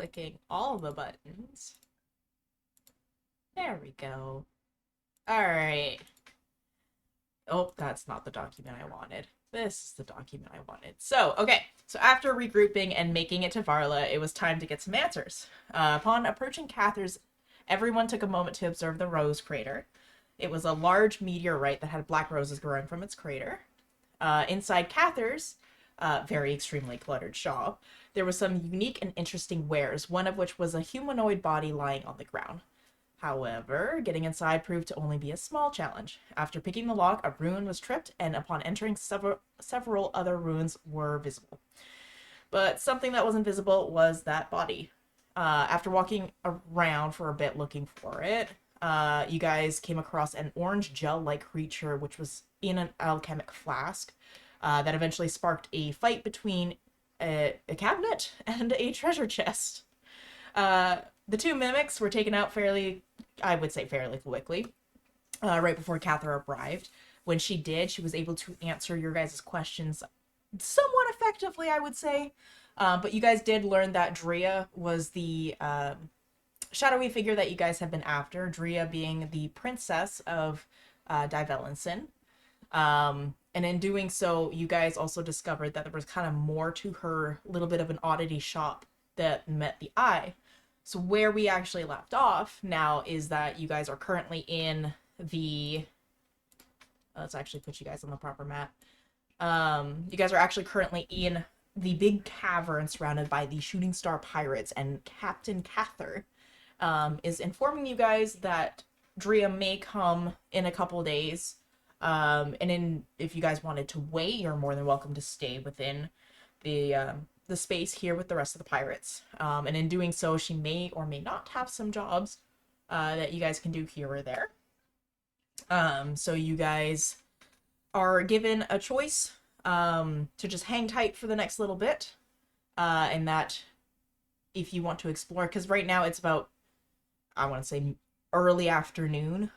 clicking all the buttons. There we go. Alright. Oh, that's not the document I wanted. This is the document I wanted. So, okay. So after regrouping and making it to Varla, it was time to get some answers. Upon approaching Cather's, everyone took a moment to observe the rose crater. It was a large meteorite that had black roses growing from its crater. Inside Cather's very extremely cluttered shop, there was some unique and interesting wares, one of which was a humanoid body lying on the ground. However, getting inside proved to only be a small challenge. After picking the lock, a rune was tripped, and upon entering, several other runes were visible. But something that wasn't visible was that body. After walking around for a bit looking for it, you guys came across an orange gel-like creature which was in an alchemic flask that eventually sparked a fight between a cabinet and a treasure chest. The two mimics were taken out I would say fairly quickly, right before Cather arrived. When she did, she was able to answer your guys' questions somewhat effectively, I would say. But you guys did learn that Drea was the shadowy figure that you guys have been after, Drea being the princess of Divelinson. And in doing so, you guys also discovered that there was kind of more to her little bit of an oddity shop that met the eye. So where we actually left off now is that you guys are currently in the... Let's actually put you guys on the proper map. You guys are actually currently in the big cavern surrounded by the Shooting Star Pirates, and Captain Cather is informing you guys that Drea may come in a couple days. If you guys wanted to wait, you're more than welcome to stay within the space here with the rest of the pirates. And in doing so, she may or may not have some jobs that you guys can do here or there. So you guys are given a choice to just hang tight for the next little bit. And that if you want to explore, because right now it's about, I want to say, early afternoon.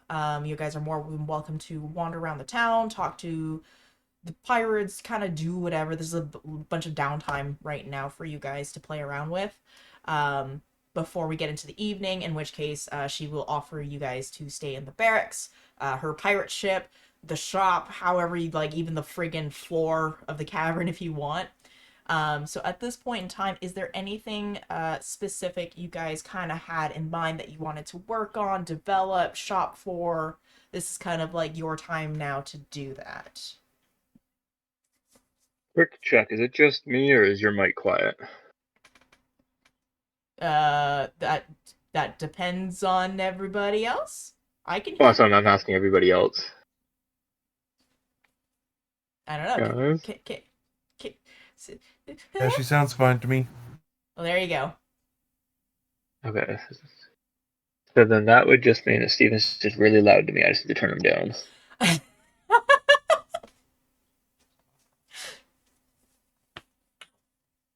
You guys are more than welcome to wander around the town, talk to the pirates, kind of do whatever. This is a bunch of downtime right now for you guys to play around with before we get into the evening, in which case she will offer you guys to stay in the barracks, her pirate ship, the shop, however you'd like, even the friggin' floor of the cavern if you want. So at this point in time, is there anything specific you guys kind of had in mind that you wanted to work on, develop, shop for? This is kind of like your time now to do that. Quick check, is it just me or is your mic quiet? That depends on everybody else. I can Well, hear. so I'm asking everybody else. I don't know. Guys? K- Yeah, she sounds fine to me. well, there you go. Okay. So then that would just mean that Steven's just really loud to me. I just need to turn him down.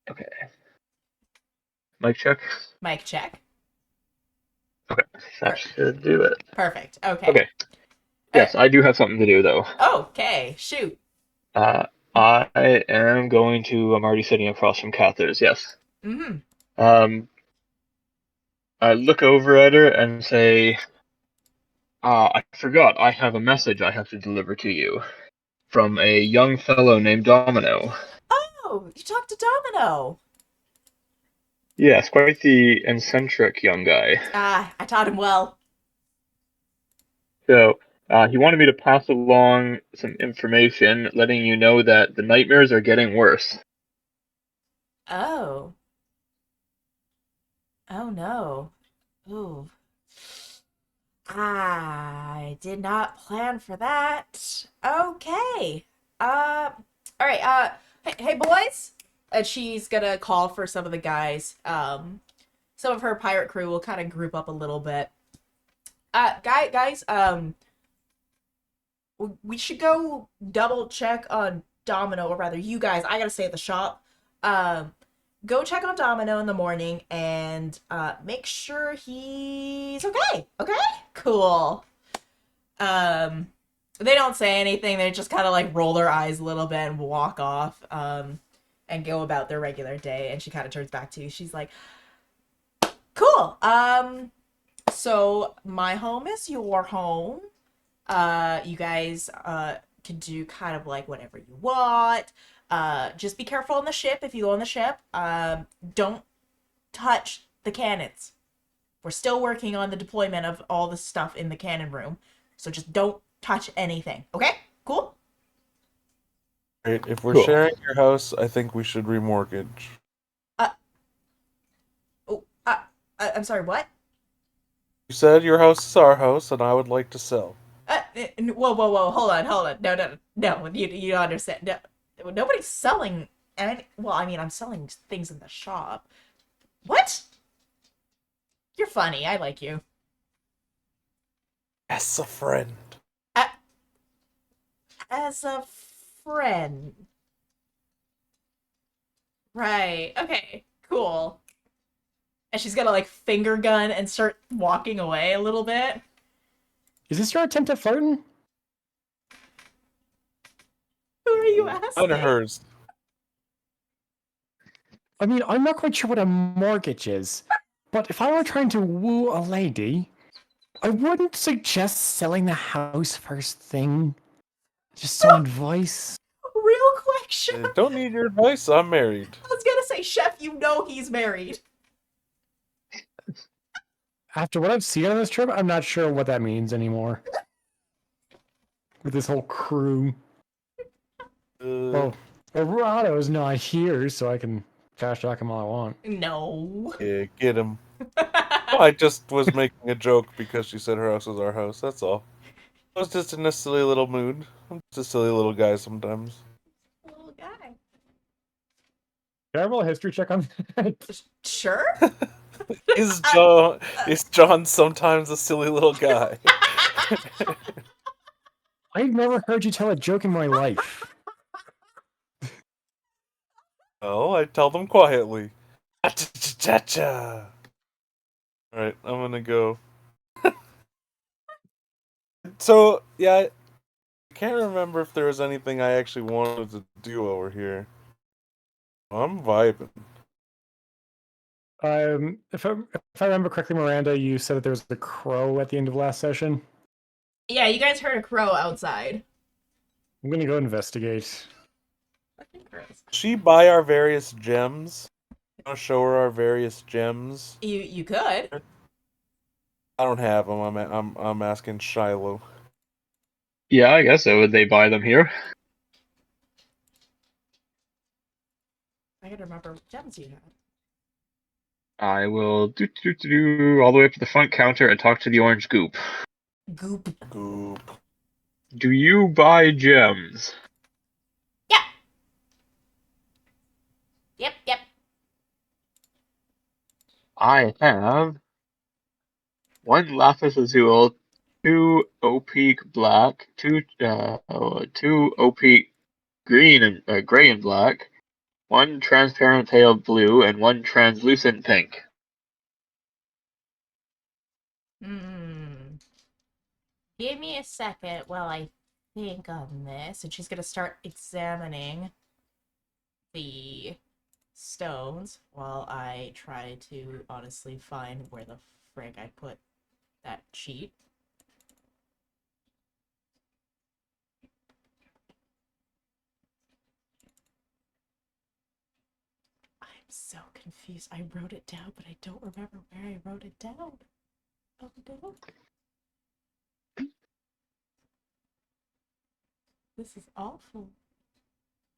Okay. Mic check? Mic check. Okay. That Per- should do it. Perfect. Okay. Okay. Yes, I do have something to do though. Okay. Shoot. Uh, I am going to. I'm already sitting across from Cather's. Yes. Mm-hmm. Um, I look over at her and say, I forgot. I have a message I have to deliver to you from a young fellow named Domino. Oh, you talked to Domino. Yes, quite the eccentric young guy. Ah, I taught him well. So, he wanted me to pass along some information, letting you know that the nightmares are getting worse. Oh. Oh no. Ooh. I did not plan for that. Okay. All right. Hey boys. And she's gonna call for some of the guys. Some of her pirate crew will kind of group up a little bit. Guys. We should go double check on Domino, or rather, you guys. I gotta stay at the shop. Go check on Domino in the morning and make sure he's okay. Okay? Cool. Um they don't say anything. They just kind of like roll their eyes a little bit and walk off and go about their regular day. And she kind of turns back to you. She's like, Cool. So my home is your home. You guys can do kind of like whatever you want. Just be careful on the ship if you go on the ship. Don't touch the cannons. We're still working on the deployment of all the stuff in the cannon room. So just don't touch anything. Okay? Cool? Great. If we're Cool. sharing your house, I think we should remortgage. Uh, oh, I'm sorry, what? You said your house is our house, and I would like to sell. Whoa, hold on. No, you don't understand. No, nobody's selling any, well, I mean, I'm selling things in the shop. What? You're funny, I like you. As a friend. Uh, as a friend. Right, okay, cool. And she's gonna, like, finger gun and start walking away a little bit. Is this your attempt at flirting? Who are you Mine asking? or hers? I mean, I'm not quite sure what a mortgage is, but if I were trying to woo a lady, I wouldn't suggest selling the house first thing. Just on advice. Real quick, Chef. Don't need your advice. I'm married. I was gonna say, Chef, you know he's married. After what I've seen on this trip, I'm not sure what that means anymore. With this whole crew. Well, Rurado's not here, so I can trash talk him all I want. No. Yeah, get him. I just was making a joke because she said her house was our house. That's all. I was just in a silly little mood. I'm just a silly little guy sometimes. Little guy. Can I roll a history check on that? Sure? Is John sometimes a silly little guy? I've never heard you tell a joke in my life. Oh, I tell them quietly. Cha-cha-cha-cha. Alright, I'm gonna go. So, yeah, I can't remember if there was anything I actually wanted to do over here. I'm vibing. If I remember correctly, Miranda, you said that there was a crow at the end of last session. Yeah, you guys heard a crow outside. I'm gonna go investigate. Fucking crows. She buy our various gems. I'll show her our various gems. You could. I don't have them. I'm asking Shiloh. Yeah, I guess so. Would they buy them here? I gotta remember what gems you had. I will do all the way up to the front counter and talk to the orange goop. Goop. Goop. Do you buy gems? Yeah. Yep. I have one lapis azul, two opaque black, two opaque green and gray and black, one transparent pale blue, and one translucent pink. Hmm. Give me a second while I think on this. And she's gonna start examining the stones while I try to honestly find where the frick I put that sheet. I'm so confused. I wrote it down, but I don't remember where I wrote it down. Oh no. This is awful.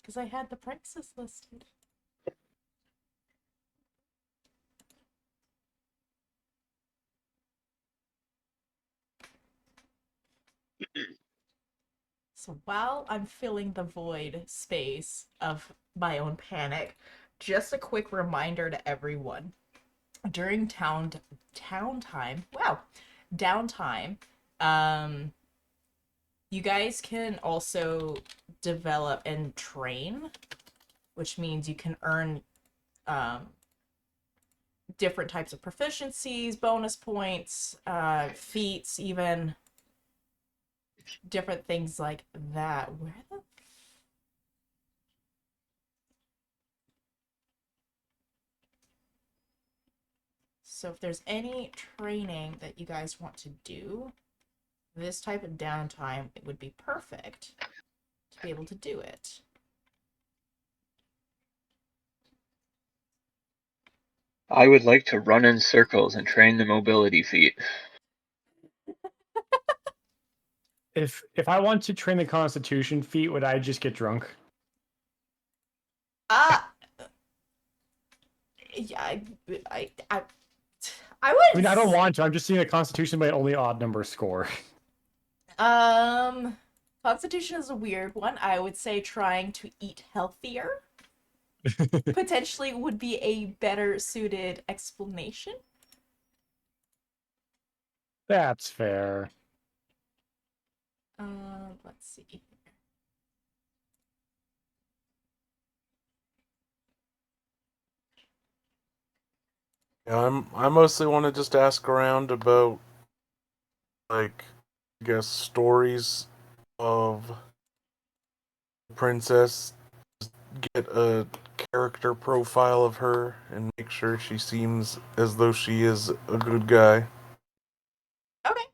Because I had the prices listed. So while I'm filling the void space of my own panic, just a quick reminder to everyone. During downtime, you guys can also develop and train, which means you can earn different types of proficiencies, bonus points, feats, even different things like that. Where the So if there's any training that you guys want to do, this type of downtime, it would be perfect to be able to do it. I would like to run in circles and train the mobility feat. If I want to train the Constitution feat, would I just get drunk? Yeah, I I would. mean, I don't want to. I'm just seeing a Constitution by only odd number score. Constitution is a weird one. I would say trying to eat healthier potentially would be a better suited explanation. That's fair. Let's see. Yeah, I mostly want to just ask around about, like, I guess, stories of princess, get a character profile of her and make sure she seems as though she is a good guy. Okay.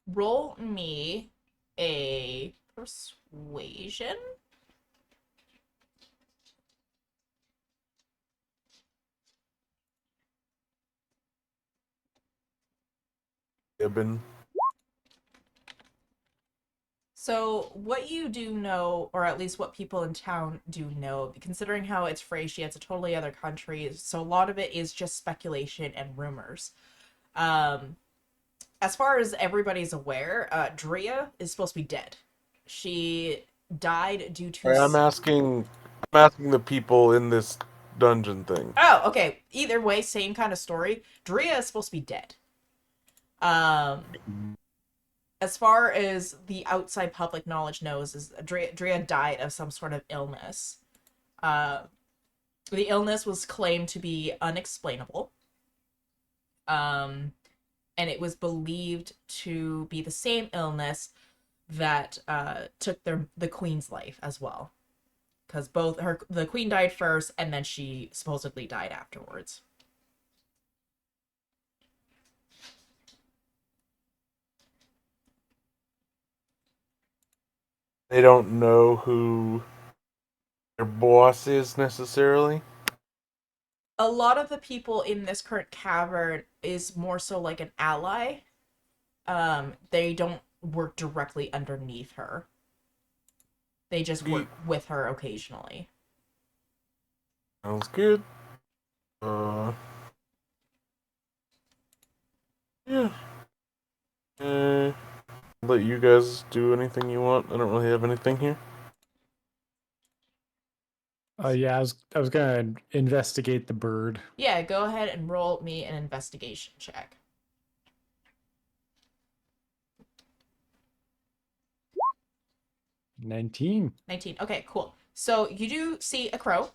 Roll me a persuasion. Gibbon. So, what you do know, or at least what people in town do know, considering how it's Freysia, it's a totally other country, so a lot of it is just speculation and rumors. Um, as far as everybody's aware, Drea is supposed to be dead. She died due to. Right, I'm asking the people in this dungeon thing. Oh, okay. Either way, same kind of story. Drea is supposed to be dead. As far as the outside public knowledge knows, is Drea died of some sort of illness. Uh, the illness was claimed to be unexplainable. And it was believed to be the same illness that took the queen's life as well, because the queen died first, and then she supposedly died afterwards. They don't know who their boss is necessarily. A lot of the people in this current cavern is more so like an ally. They don't work directly underneath her. They just work with her occasionally. Sounds good. Yeah. Let you guys do anything you want. I don't really have anything here. Yeah, I was gonna investigate the bird. Yeah, go ahead and roll me an investigation check. 19. 19. Okay, cool. So you do see a crow.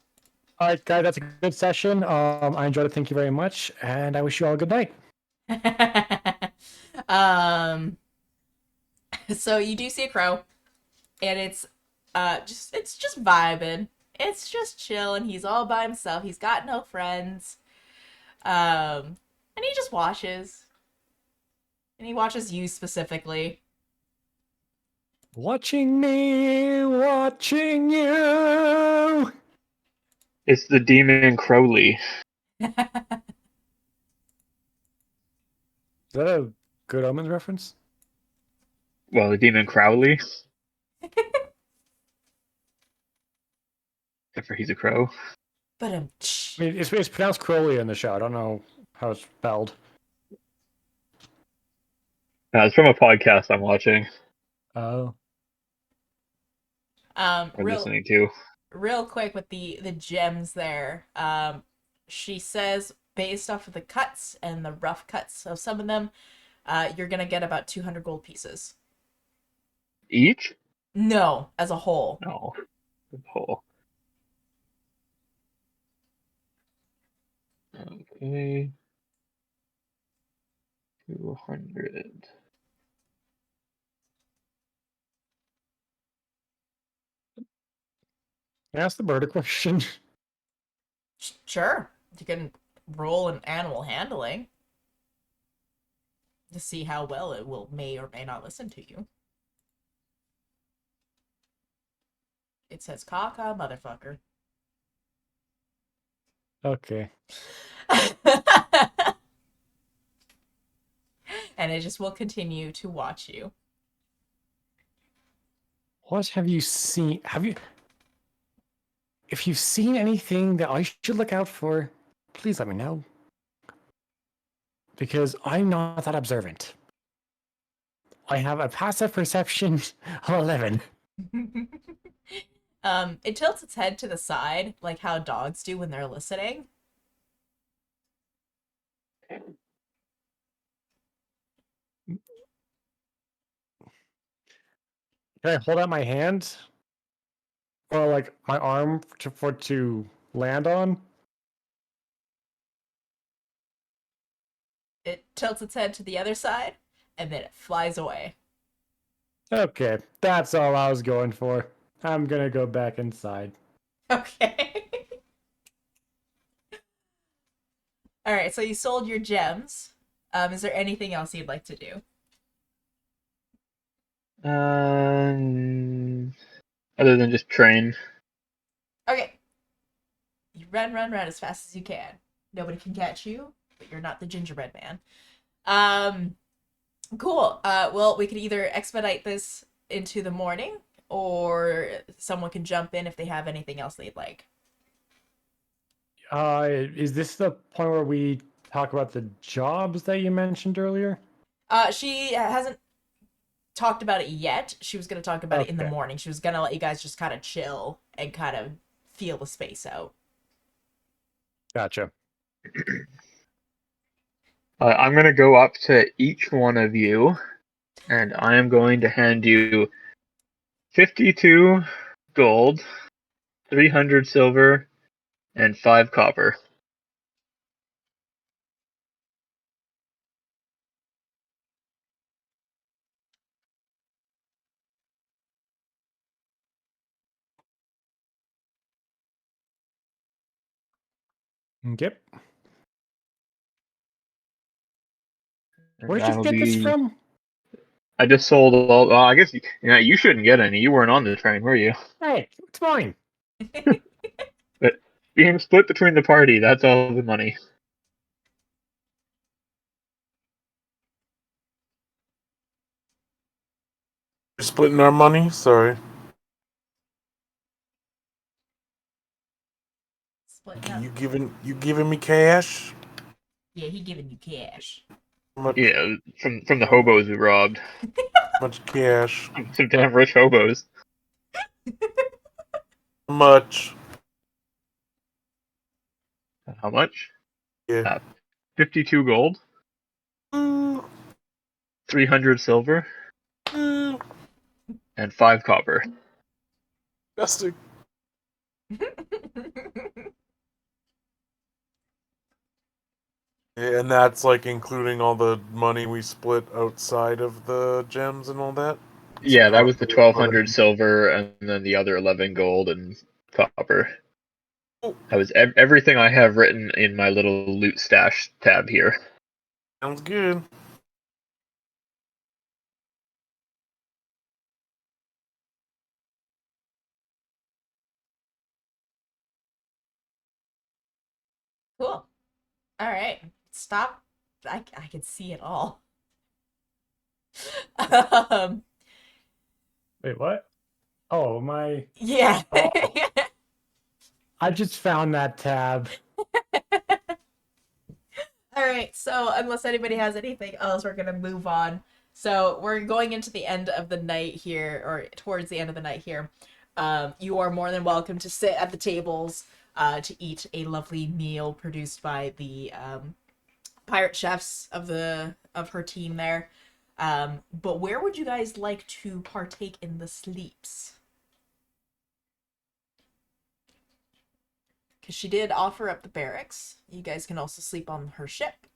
All right, guys, that's a good session. I enjoyed it. Thank you very much, and I wish you all a good night. um so you do see a crow, and it's just vibing. It's just chill, and he's all by himself. He's got no friends. And he just watches. And he watches you specifically. Watching me, watching you. It's the demon Crowley. Is that a Good Omens reference? Well, the demon Crowley. Except for he's a crow. But I mean, it's pronounced Crowley in the show. I don't know how it's spelled. It's from a podcast I'm watching. Oh. Or real listening to. real quick with the gems there. She says based off of the cuts and the rough cuts of some of them, you're gonna get about 200 gold pieces. Each? No, as a whole. No. Oh. Okay. 200. Can I ask the bird a question? Sure, you can roll an animal handling to see how well it may or may not listen to you. It says caca motherfucker. Okay. And it just will continue to watch you. What have you seen? If you've seen anything that I should look out for, please let me know. Because I'm not that observant. I have a passive perception of 11. It tilts its head to the side, like how dogs do when they're listening. Can I hold out my hand? Or like my arm to land on? It tilts its head to the other side, and then it flies away. Okay, that's all I was going for. I'm gonna go back inside. Okay. All right, so you sold your gems. Is there anything else you'd like to do? Other than just train. Okay. You run as fast as you can. Nobody can catch you, but you're not the gingerbread man. Cool. Well, we could either expedite this into the morning, or someone can jump in if they have anything else they'd like. Is this the point where we talk about the jobs that you mentioned earlier? She hasn't talked about it yet. She was going to talk about it in the Okay. morning. She was going to let you guys just kind of chill and kind of feel the space out. Gotcha. I'm going to go up to each one of you, and I am going to hand you 52 gold, 300 silver, and 5 copper. Yep. And Where'd you that'll get this be. from? I just sold all. Well, I guess you shouldn't get any. You weren't on the train, were you? Hey, it's mine. But being split between the party, that's all the money. You're splitting our money? Sorry. Splitting up. You giving me cash? Yeah, he giving you cash. How much, Yeah, from the hobos we robbed. much cash? Some damn rich hobos. How much? How much? Yeah. 52 gold, Mm, 300 silver, mm, and 5 copper. disgusting. Yeah, and that's like including all the money we split outside of the gems and all that. So Yeah, that not was the 1200 silver, and then the other 11 gold and copper. Oh, That was everything I have written in my little loot stash tab here. sounds good. Cool. All right. Stop. I can see it all. um, Wait, what? Oh, my. yeah. Oh, I just found that tab. All right. So, unless anybody has anything else, we're going to move on. So, we're going into the end of the night here, or towards the end of the night here. You are more than welcome to sit at the tables to eat a lovely meal produced by the pirate chefs of her team there. But where would you guys like to partake in the sleeps? Because she did offer up the barracks. You guys can also sleep on her ship.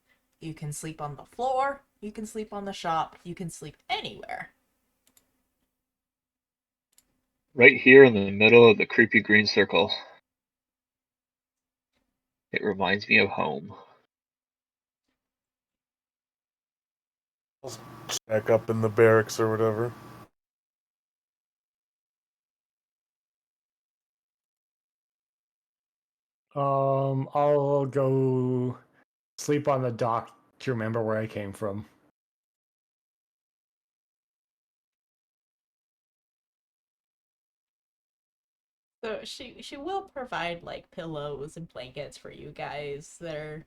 You can sleep on the floor. You can sleep on the shop. You can sleep anywhere. Right here in the middle of the creepy green circle. It reminds me of home. Back up in the barracks or whatever. I'll go sleep on the dock to remember where I came from. So she will provide like pillows and blankets for you guys. They're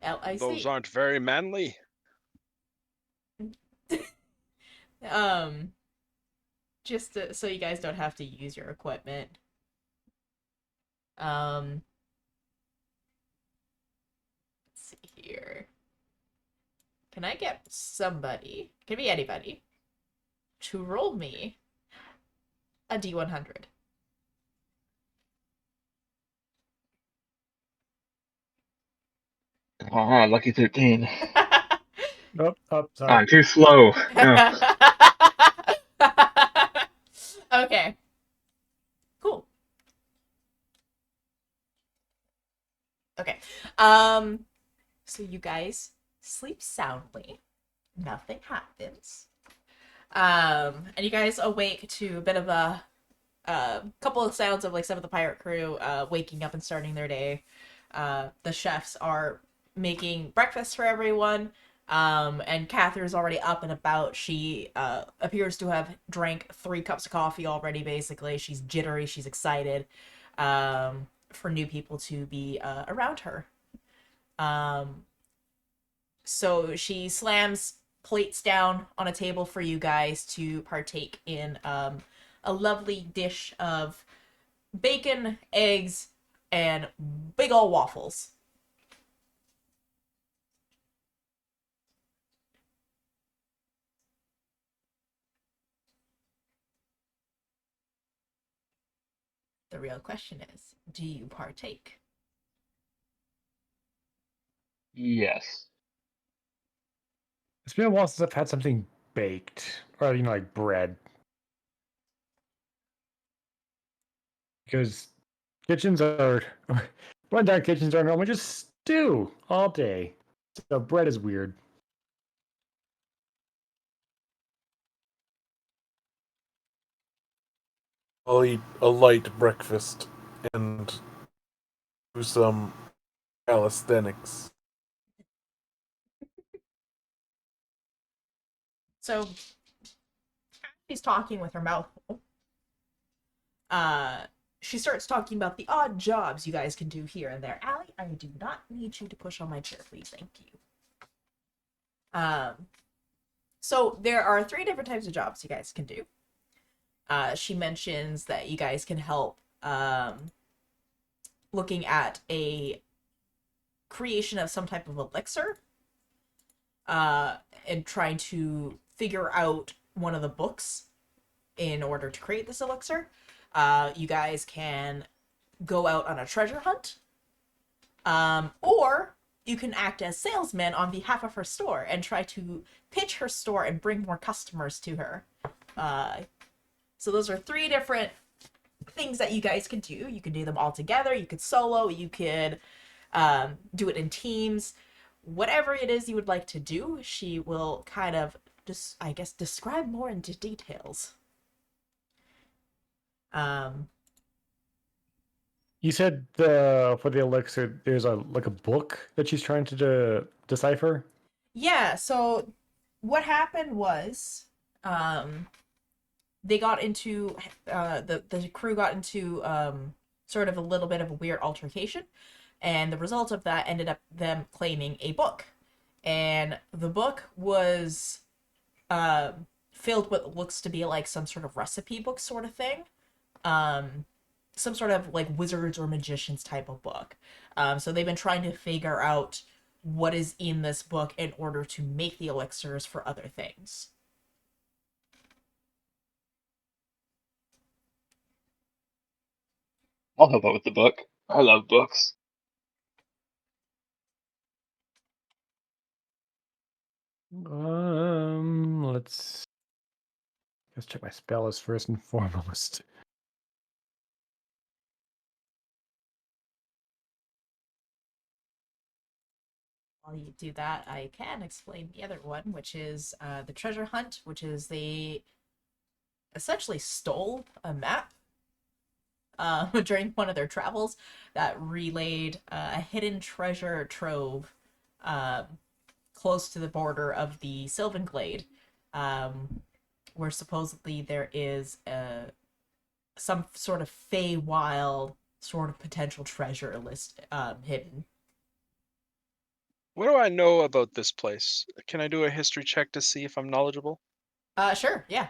LIC. Those aren't very manly. um so you guys don't have to use your equipment. Let's see here. Can I get somebody, can be anybody, to roll me a D100? Lucky 13. Sorry. I'm too slow. No. Okay. Cool. Okay. So you guys sleep soundly. Nothing happens. And you guys awake to a bit of a couple of sounds of like some of the pirate crew waking up and starting their day. The chefs are making breakfast for everyone. And Catherine's already up and about. She appears to have drank 3 cups of coffee already, basically. She's jittery, she's excited for new people to be around her. So she slams plates down on a table for you guys to partake in a lovely dish of bacon, eggs, and big ol' waffles. The real question is, do you partake? Yes. It's been a while since I've had something baked, or like bread. Because kitchens are, rundown kitchens are normally just stew all day. So bread is weird. I'll eat a light breakfast and do some calisthenics. So she's talking with her mouth full. She starts talking about the odd jobs you guys can do here and there. Allie, I do not need you to push on my chair, please. Thank you. So there are 3 different types of jobs you guys can do. She mentions that you guys can help looking at a creation of some type of elixir and trying to figure out one of the books in order to create this elixir. You guys can go out on a treasure hunt, or you can act as salesman on behalf of her store and try to pitch her store and bring more customers to her. So those are 3 different things that you guys can do. You can do them all together. You could solo. You could do it in teams. Whatever it is you would like to do, she will kind of just, I guess, describe more into details. You said for the elixir, there's a book that she's trying to decipher. Yeah. So what happened was, they got into the crew got into sort of a little bit of a weird altercation, and the result of that ended up them claiming a book, and the book was filled with what looks to be like some sort of recipe book sort of thing, some sort of like wizards or magicians type of book. So they've been trying to figure out what is in this book in order to make the elixirs for other things. I'll help out with the book. I love books. Let's check my spell list first and foremost. While you do that, I can explain the other one, which is the treasure hunt, which is they essentially stole a map during one of their travels that relayed a hidden treasure trove um, close to the border of the Sylvan Glade, where supposedly there is some sort of Feywild sort of potential treasure list hidden. What do I know about this place? Can I do a history check to see if I'm knowledgeable? Sure, yeah.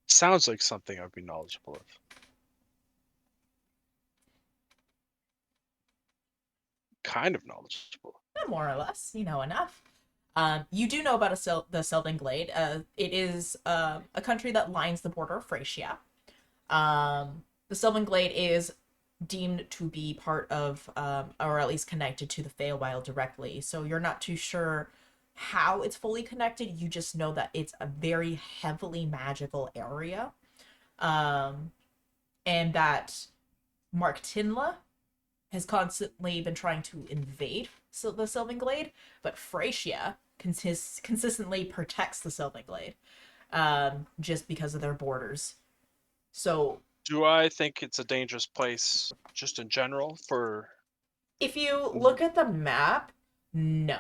Sounds like something I'd be knowledgeable of. Kind of knowledgeable. More or less, you know enough. You do know about the Sylvan Glade. It is a country that lines the border of Frisia. The Sylvan Glade is deemed to be part of, or at least connected to the Feywild directly. So you're not too sure how it's fully connected. You just know that it's a very heavily magical area, and that Mark Tinla has constantly been trying to invade the Sylvan Glade, but Frisia consistently protects the Sylvan Glade, just because of their borders. So Do I think it's a dangerous place just in general for... if you look at the map, no.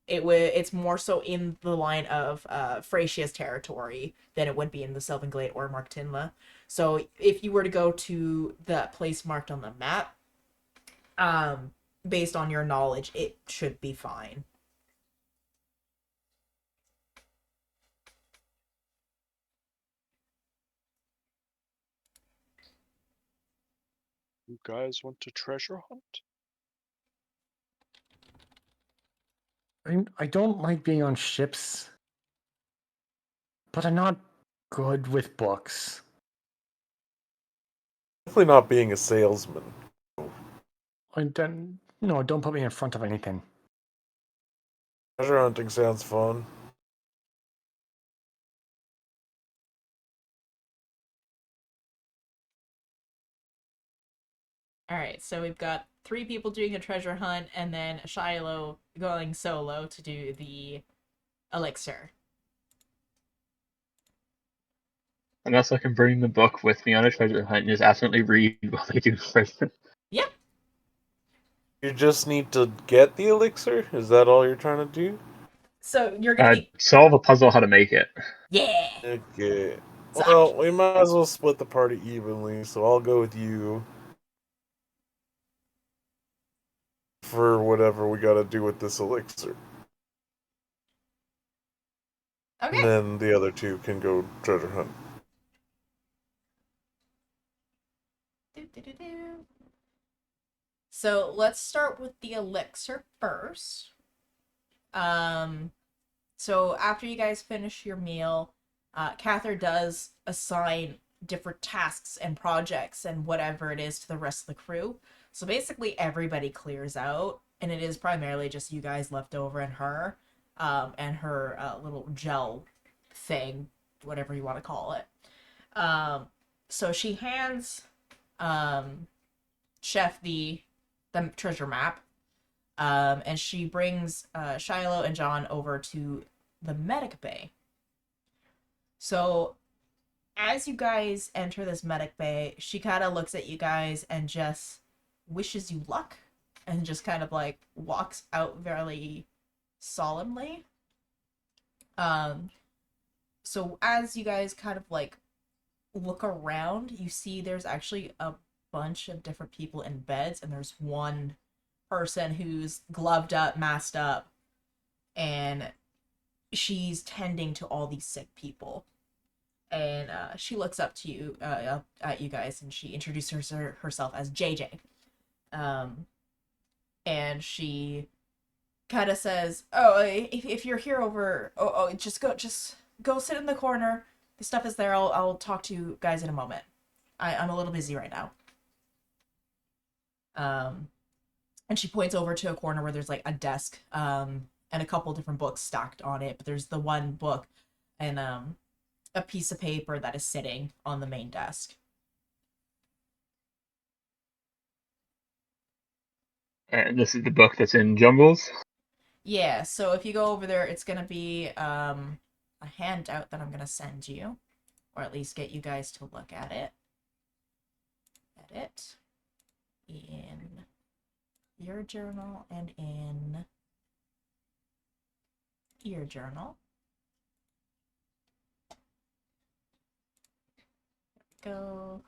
It's more so in the line of Frasia's territory than it would be in the Sylvan Glade or Marktinla. So if you were to go to the place marked on the map, based on your knowledge, it should be fine. You guys want to treasure hunt? I don't like being on ships, but I'm not good with books. Definitely not being a salesman. Don't put me in front of anything. Treasure hunting sounds fun. All right, so we've got 3 people doing a treasure hunt, and then Shiloh going solo to do the elixir. Unless I can bring the book with me on a treasure hunt and just absolutely read while they do treasure. Yep. You just need to get the elixir? Is that all you're trying to do? So you're gonna be Solve a puzzle how to make it. yeah. Okay. So Well, we might as well split the party evenly, so I'll go with you. For whatever we gotta do with this elixir. okay. And then the other 2 can go treasure hunt. So let's start with the elixir first. So after you guys finish your meal, Cather does assign different tasks and projects and whatever it is to the rest of the crew. So basically everybody clears out, and it is primarily just you guys left over and her little gel thing, whatever you want to call it. So she hands Chef the treasure map, and she brings Shiloh and John over to the medic bay. So as you guys enter this medic bay, she kind of looks at you guys and just wishes you luck, and just kind of like walks out very solemnly. So as you guys kind of like look around, you see there's actually a bunch of different people in beds, and there's one person who's gloved up, masked up, and she's tending to all these sick people. And she looks up to you, up at you guys, and she introduces herself as JJ. And she kind of says, "Oh, if you're here over, just go sit in the corner. The stuff is there. I'll talk to you guys in a moment. I'm a little busy right now." And she points over to a corner where there's like a desk, and a couple different books stacked on it. But there's the one book and a piece of paper that is sitting on the main desk. And this is the book that's in Jumbles. Yeah, so if you go over there, it's gonna be a handout that I'm gonna send you, or at least get you guys to look at it. Edit in your journal and in your journal. Go.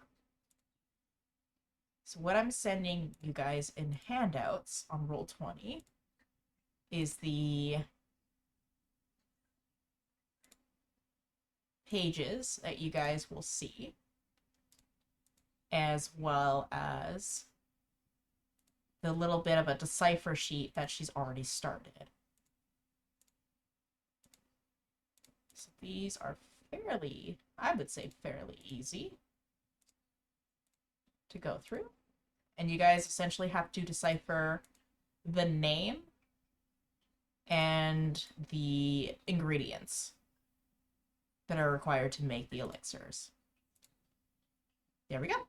So what I'm sending you guys in handouts on Roll20 is the pages that you guys will see, as well as the little bit of a decipher sheet that she's already started. So these are fairly, I would say fairly easy to go through. And you guys essentially have to decipher the name and the ingredients that are required to make the elixirs. There we go.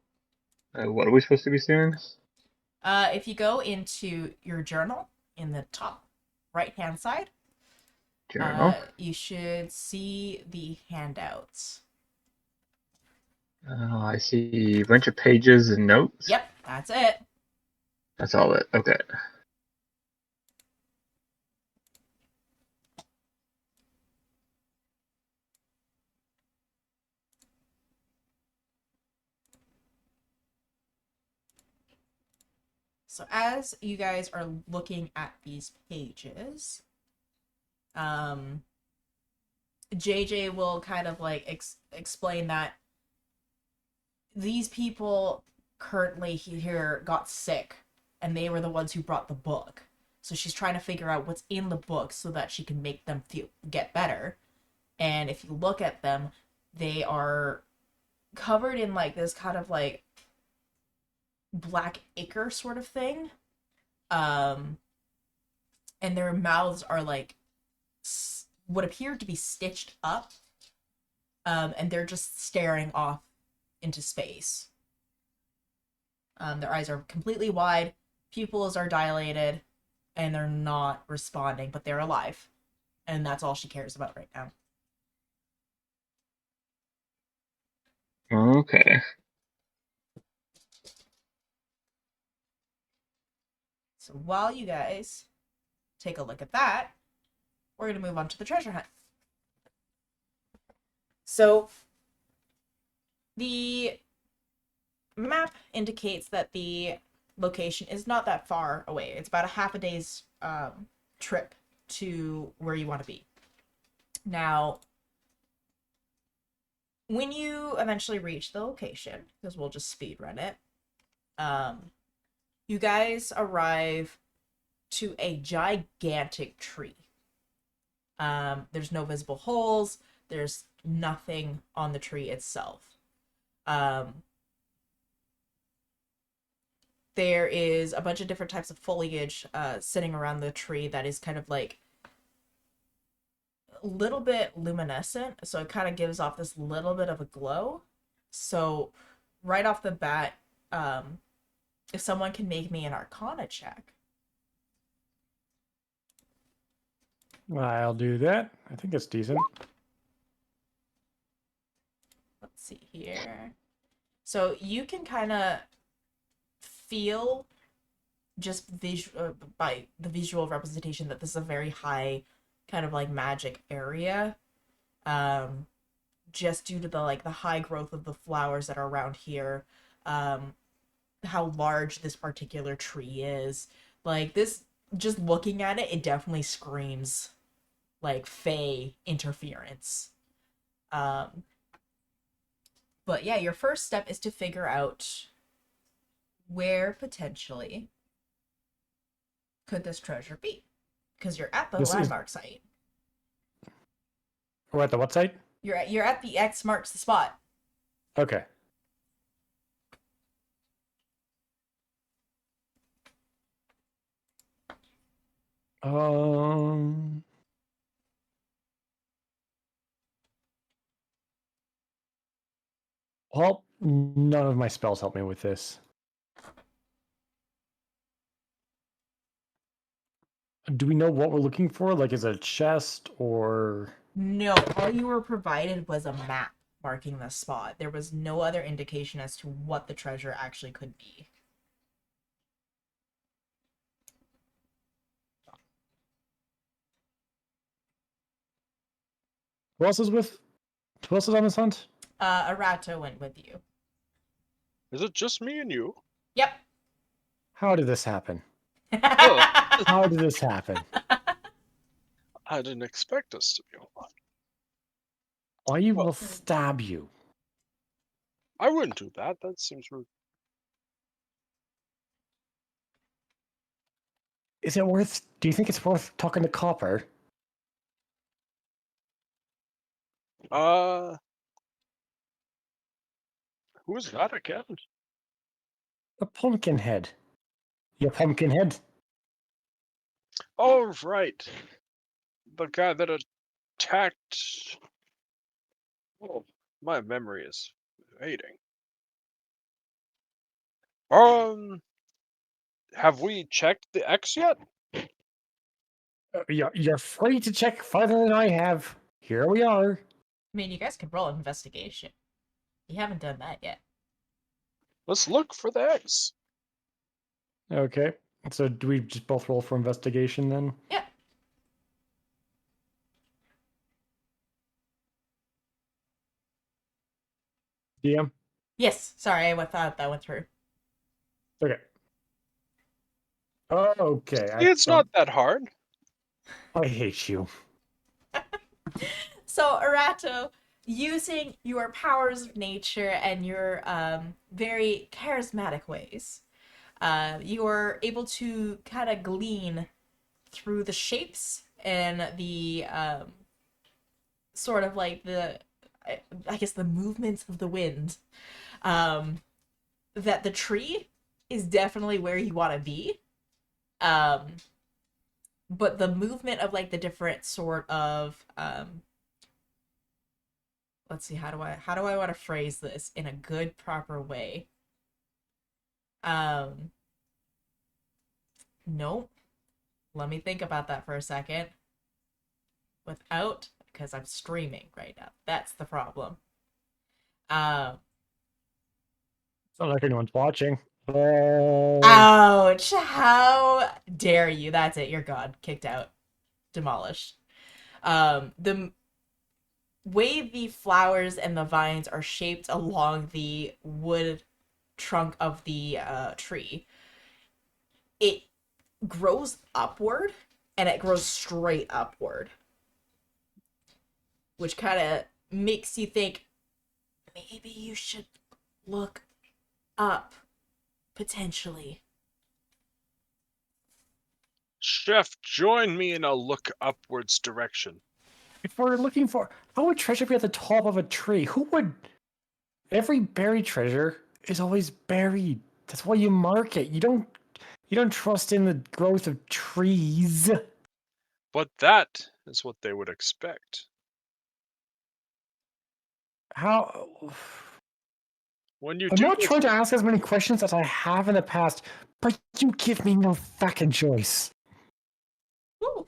What are we supposed to be seeing? If you go into your journal in the top right-hand side, Journal. you should see the handouts. I see a bunch of pages and notes. Yep, that's it. That's all it. Okay. So as you guys are looking at these pages, JJ will kind of like explain that these people currently here got sick and they were the ones who brought the book. So she's trying to figure out what's in the book so that she can make them get better. And if you look at them, they are covered in like this kind of like black ichor sort of thing. And their mouths are like what appear to be stitched up. And they're just staring off into space. Their eyes are completely wide, pupils are dilated, and they're not responding, but they're alive. And that's all she cares about right now. Okay. So while you guys take a look at that, we're going to move on to the treasure hunt. So the map indicates that the location is not that far away. It's about a half a day's trip to where you want to be. Now, when you eventually reach the location, because we'll just speed run it, you guys arrive to a gigantic tree. There's no visible holes. There's nothing on the tree itself. There is a bunch of different types of foliage sitting around the tree that is kind of like a little bit luminescent, so it kind of gives off this little bit of a glow. So right off the bat, if someone can make me an Arcana check. I'll do that. I think it's decent. Let's see here. So you can kind of feel just by the visual representation that this is a very high kind of like magic area. Just due to the high growth of the flowers that are around here, how large this particular tree is. Like this, just looking at it, it definitely screams like Fey interference. But yeah, your first step is to figure out where potentially could this treasure be, because you're at the landmark site. We're at the what site? You're at the X marks the spot. Okay. Well, none of my spells help me with this. do we know what we're looking for? Like, is it a chest or? No, all you were provided was a map marking the spot. There was no other indication as to what the treasure actually could be. Who else is with? Who else is on this hunt? Arato went with you. Is it just me and you? Yep. How did this happen? Oh, How did this happen? I didn't expect us to be alone. I Well- will stab you. I wouldn't do that. That seems rude. Is it worth? Do you think it's worth talking to Copper? Who is that again? The Pumpkinhead. You Pumpkinhead. Oh, right. The guy that attacked. Oh, my memory is fading. Have we checked the X yet? You're free to check farther than I have. Here we are. I mean, you guys could roll an investigation. You haven't done that yet. Let's look for the X. Okay. So do we just both roll for investigation then? Yeah. DM? Yes. Sorry, I thought that went through. Okay. Oh, okay. It's not that hard. I hate you. So, Arato, using your powers of nature and your very charismatic ways, you are able to kind of glean through the shapes and the sort of like I guess the movements of the wind, that the tree is definitely where you want to be. But the movement of like the different sort of let's see, how do I want to phrase this in a good proper way? Nope. Let me think about that for a second. Because I'm streaming right now. That's the problem. It's not like anyone's watching. Oh. Ouch! How dare you? That's it. You're gone. Kicked out. Demolished. The way the flowers and the vines are shaped along the wood trunk of the tree, it grows upward and it grows straight upward, which kind of makes you think maybe you should look up potentially. Chef, join me and I'll look upwards direction. If we're looking for, how would treasure be at the top of a tree? Who would? Every buried treasure is always buried. That's why you mark it. You don't trust in the growth of trees. But that is what they would expect. How? When you I'm do not this- trying to ask as many questions as I have in the past, but you give me no fucking choice. Ooh.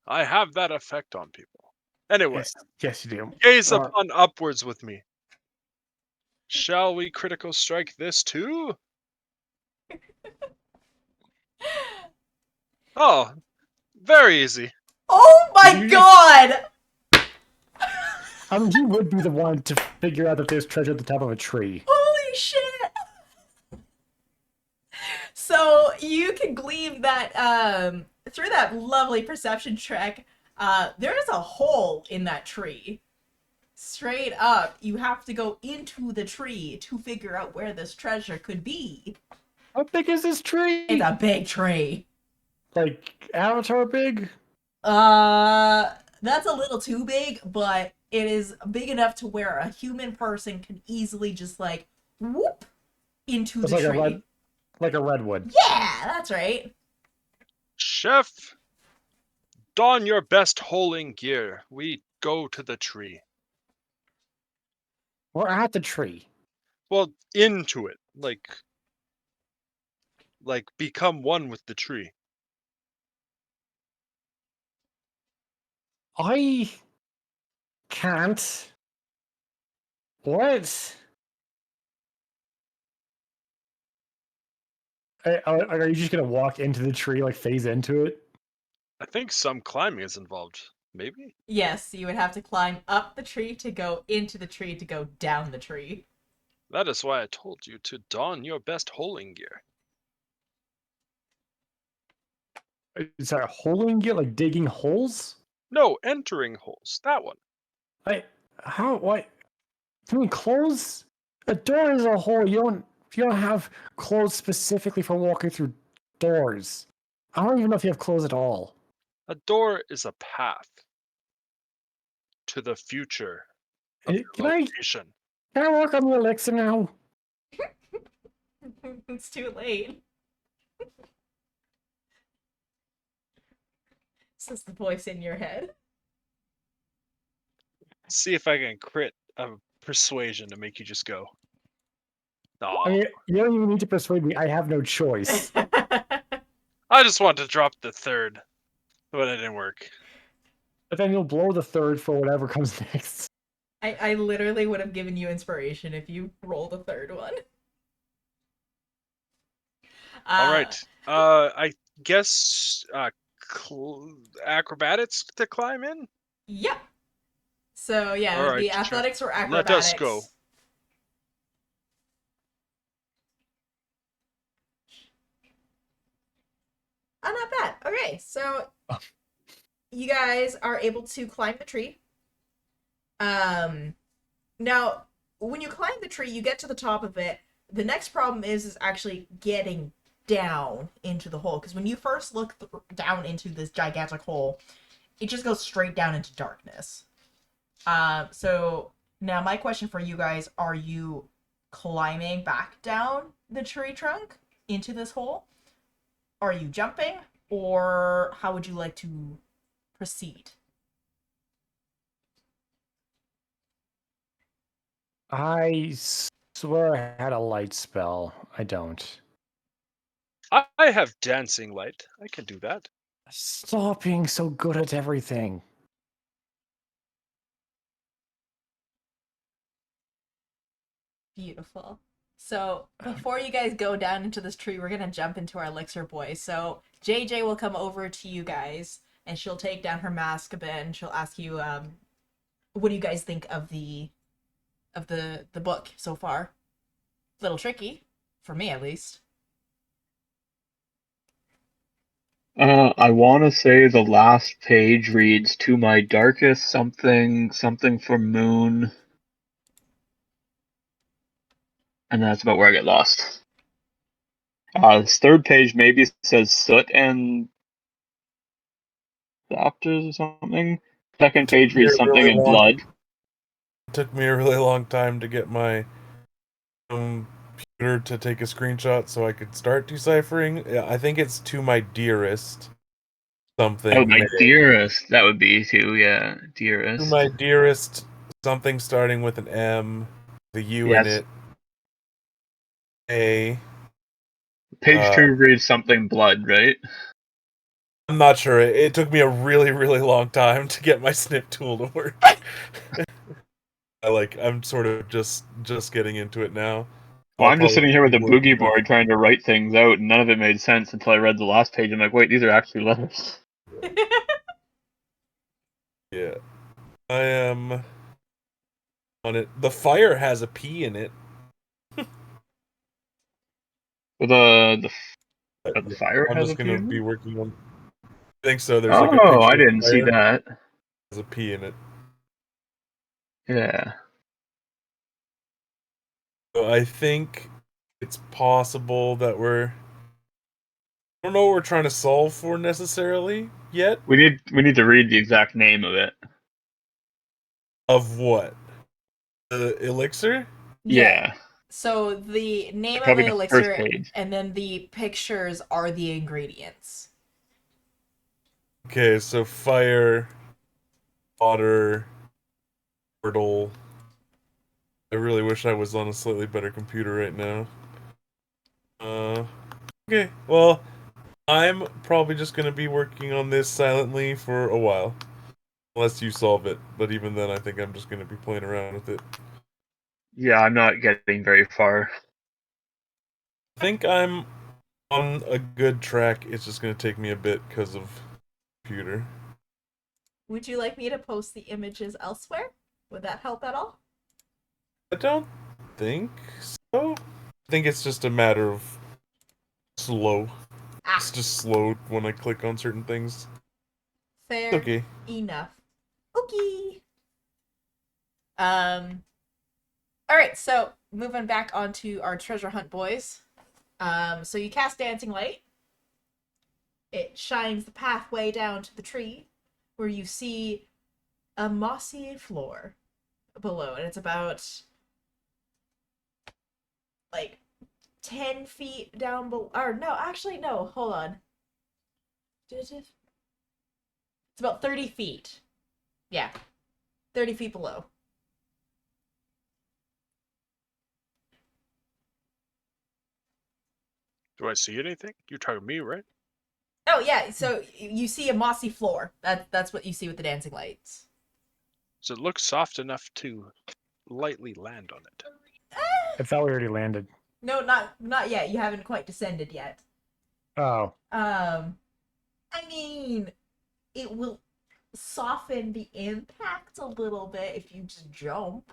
I have that effect on people. Anyway, Yes, you do. gaze upon upwards with me. Shall we critical strike this too? Oh, very easy. Oh my You- god! I mean, he would be the one to figure out that there's treasure at the top of a tree. Holy shit! So you can glean that through that lovely perception check, there is a hole in that tree. Straight up, you have to go into the tree to figure out where this treasure could be. How big is this tree? It's a big tree. Like Avatar big? That's a little too big, but it is big enough to where a human person can easily just like whoop into It's the like tree. like a redwood. Yeah, that's right. Chef, don your best holing gear. We go to the tree. We're at the tree. Well, into it. Like become one with the tree. I can't. What? Are you just gonna walk into the tree, like phase into it? I think some climbing is involved. Maybe? Yes, you would have to climb up the tree to go into the tree to go down the tree. That is why I told you to don your best holing gear. Is that holing it, like digging holes? No, entering holes. That one. How? What? You mean clothes? A door is a hole. You don't have clothes specifically for walking through doors. I don't even know if you have clothes at all. A door is a path to the future of your Can I location. work on the elixir now? It's too late. Says the voice in your head. See if I can crit a persuasion to make you just go. I Oh, mean, you don't even need to persuade me. I have no choice. I just want to drop the third, but it didn't work. But then you'll blow the third for whatever comes next. I literally would have given you inspiration if you rolled a third one. All right. I guess acrobatics to climb in. Yep. So yeah, it All would right, be athletics or let us go. acrobatics. Oh, not bad. Okay, so you guys are able to climb the tree. Now when you climb the tree, you get to the top of it. The next problem is actually getting down into the hole, because when you first look down into this gigantic hole, it just goes straight down into darkness. So now my question for you guys: are you climbing back down the tree trunk into this hole? Are you jumping, or how would you like to proceed? I swear I had a light spell. I don't. I have dancing light. I can do that. Stop being so good at everything. Beautiful. So before you guys go down into this tree, we're gonna jump into our elixir boy. So JJ will come over to you guys, and she'll take down her mask a bit, and she'll ask you, what do you guys think of the book so far? A little tricky, for me at least. I want to say the last page reads, "To my darkest something, something for moon," and that's about where I get lost. This third page maybe says soot and doctors or something. Second page reads something in blood. It took me a really long time to get my computer to take a screenshot so I could start deciphering. Yeah, I think it's to my dearest something. Oh, my dearest. That would be too, yeah. To Dearest. my dearest something starting with an M, the U in Yes. it. A. Page 2 reads something blood, right? I'm not sure. It took me a really, really long time to get my snip tool to work. I'm sort of just getting into it now. Well, I'm just sitting here with a I'll probably boogie board trying to write things out, and none of it made sense until I read the last page. I'm like, wait, these are actually letters. Yeah. I am on it. The fire has a P in it. Well, the fire I'm has just a gonna P. be working on. I think so. There's like a Oh, picture I of didn't see fire. that. Has a P in it. Yeah. So I think it's possible that I don't know what we're trying to solve for necessarily yet. We need to read the exact name of it. Of what? The elixir? Yeah. So the name of Probably the the first elixir, page. and then the pictures are the ingredients. Okay, so fire, water, portal. I really wish I was on a slightly better computer right now. Okay, well, I'm probably just gonna be working on this silently for a while. Unless you solve it, but even then, I think I'm just going to be playing around with it. Yeah, I'm not getting very far. I think I'm on a good track. It's just going to take me a bit because of computer. Would you like me to post the images elsewhere? Would that help at all? I don't think so. I think it's just a matter of slow. It's Ah, just slow when I click on certain things. fair Okay. enough. Okay. Um. All right. So moving back onto our treasure hunt, boys. So you cast dancing light. It shines the pathway down to the tree, where you see a mossy floor below, and it's about like 10 feet down below. Or no, actually, no, hold on. It's about 30 feet. Yeah, 30 feet below. Do I see anything? You're talking to me, right? Oh, yeah, so you see a mossy floor. That's what you see with the dancing lights. Does it look soft enough to lightly land on it? I thought we already landed. No, not yet. You haven't quite descended yet. Oh, I mean, it will soften the impact a little bit if you just jump.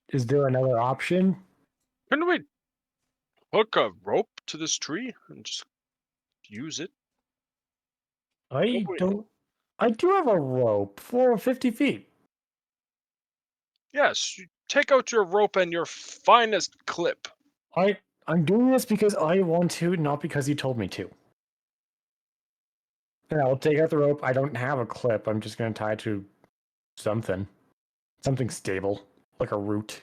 is there another option? Couldn't we hook a rope to this tree and just use it? I Wait. don't. I do have a rope for 50 feet. Yes, you take out your rope and your finest clip. I'm doing this because I want to, not because you told me to. And I'll take out the rope. I don't have a clip. I'm just going to tie it to something. Something stable, like a root.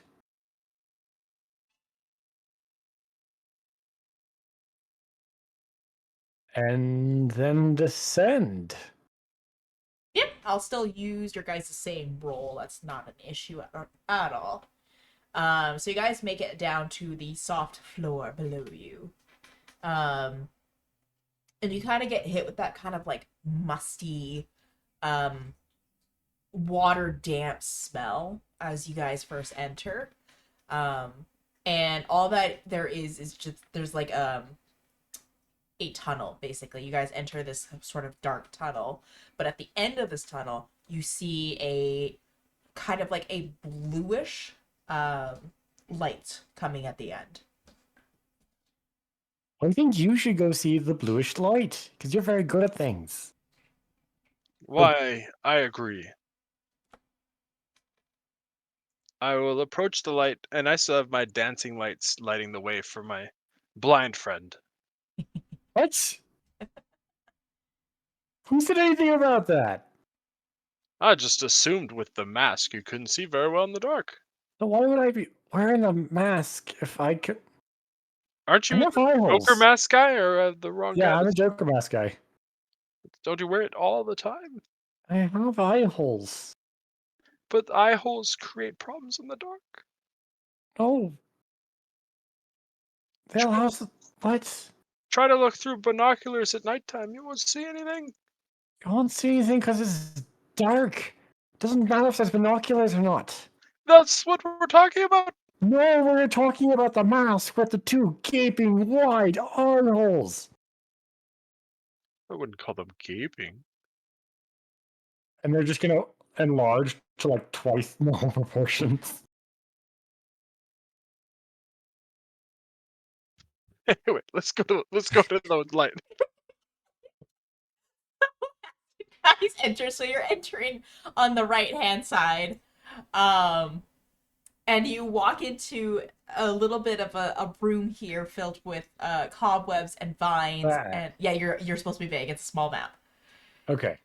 And then descend. Yep, I'll still use your guys' same roll. That's not an issue at all. So you guys make it down to the soft floor below you. And you kind of get hit with that kind of like musty, um, water damp smell as you guys first enter. Um, and all that there is just there's like a tunnel basically. You guys enter this sort of dark tunnel, but at the end of this tunnel, you see a kind of like a bluish light coming at the end. I think you should go see the bluish light, because you're very good at things. Why, I agree. I will approach the light, and I still have my dancing lights lighting the way for my blind friend. What? Who said anything about that? I just assumed with the mask you couldn't see very well in the dark. So why would I be wearing a mask if I could? Aren't I you have the eye Joker holes. mask guy or the wrong Yeah, guy? I'm a Joker mask guy. Don't you wear it all the time? I have eye holes. But eye holes create problems in the dark. Oh, they'll Try, have what? try to look through binoculars at nighttime. You won't see anything. I won't see anything because it's dark. Doesn't matter if there's binoculars or not. That's what we're talking about. No, we're talking about the mask with the two gaping wide eye holes. I wouldn't call them gaping. And they're just gonna enlarge to like twice normal proportions. Anyway, let's go to the light. Guys enter, so you're entering on the right hand side. Um and you walk into a little bit of a room here filled with cobwebs and vines. And yeah, you're supposed to be vague. It's a small map. Okay.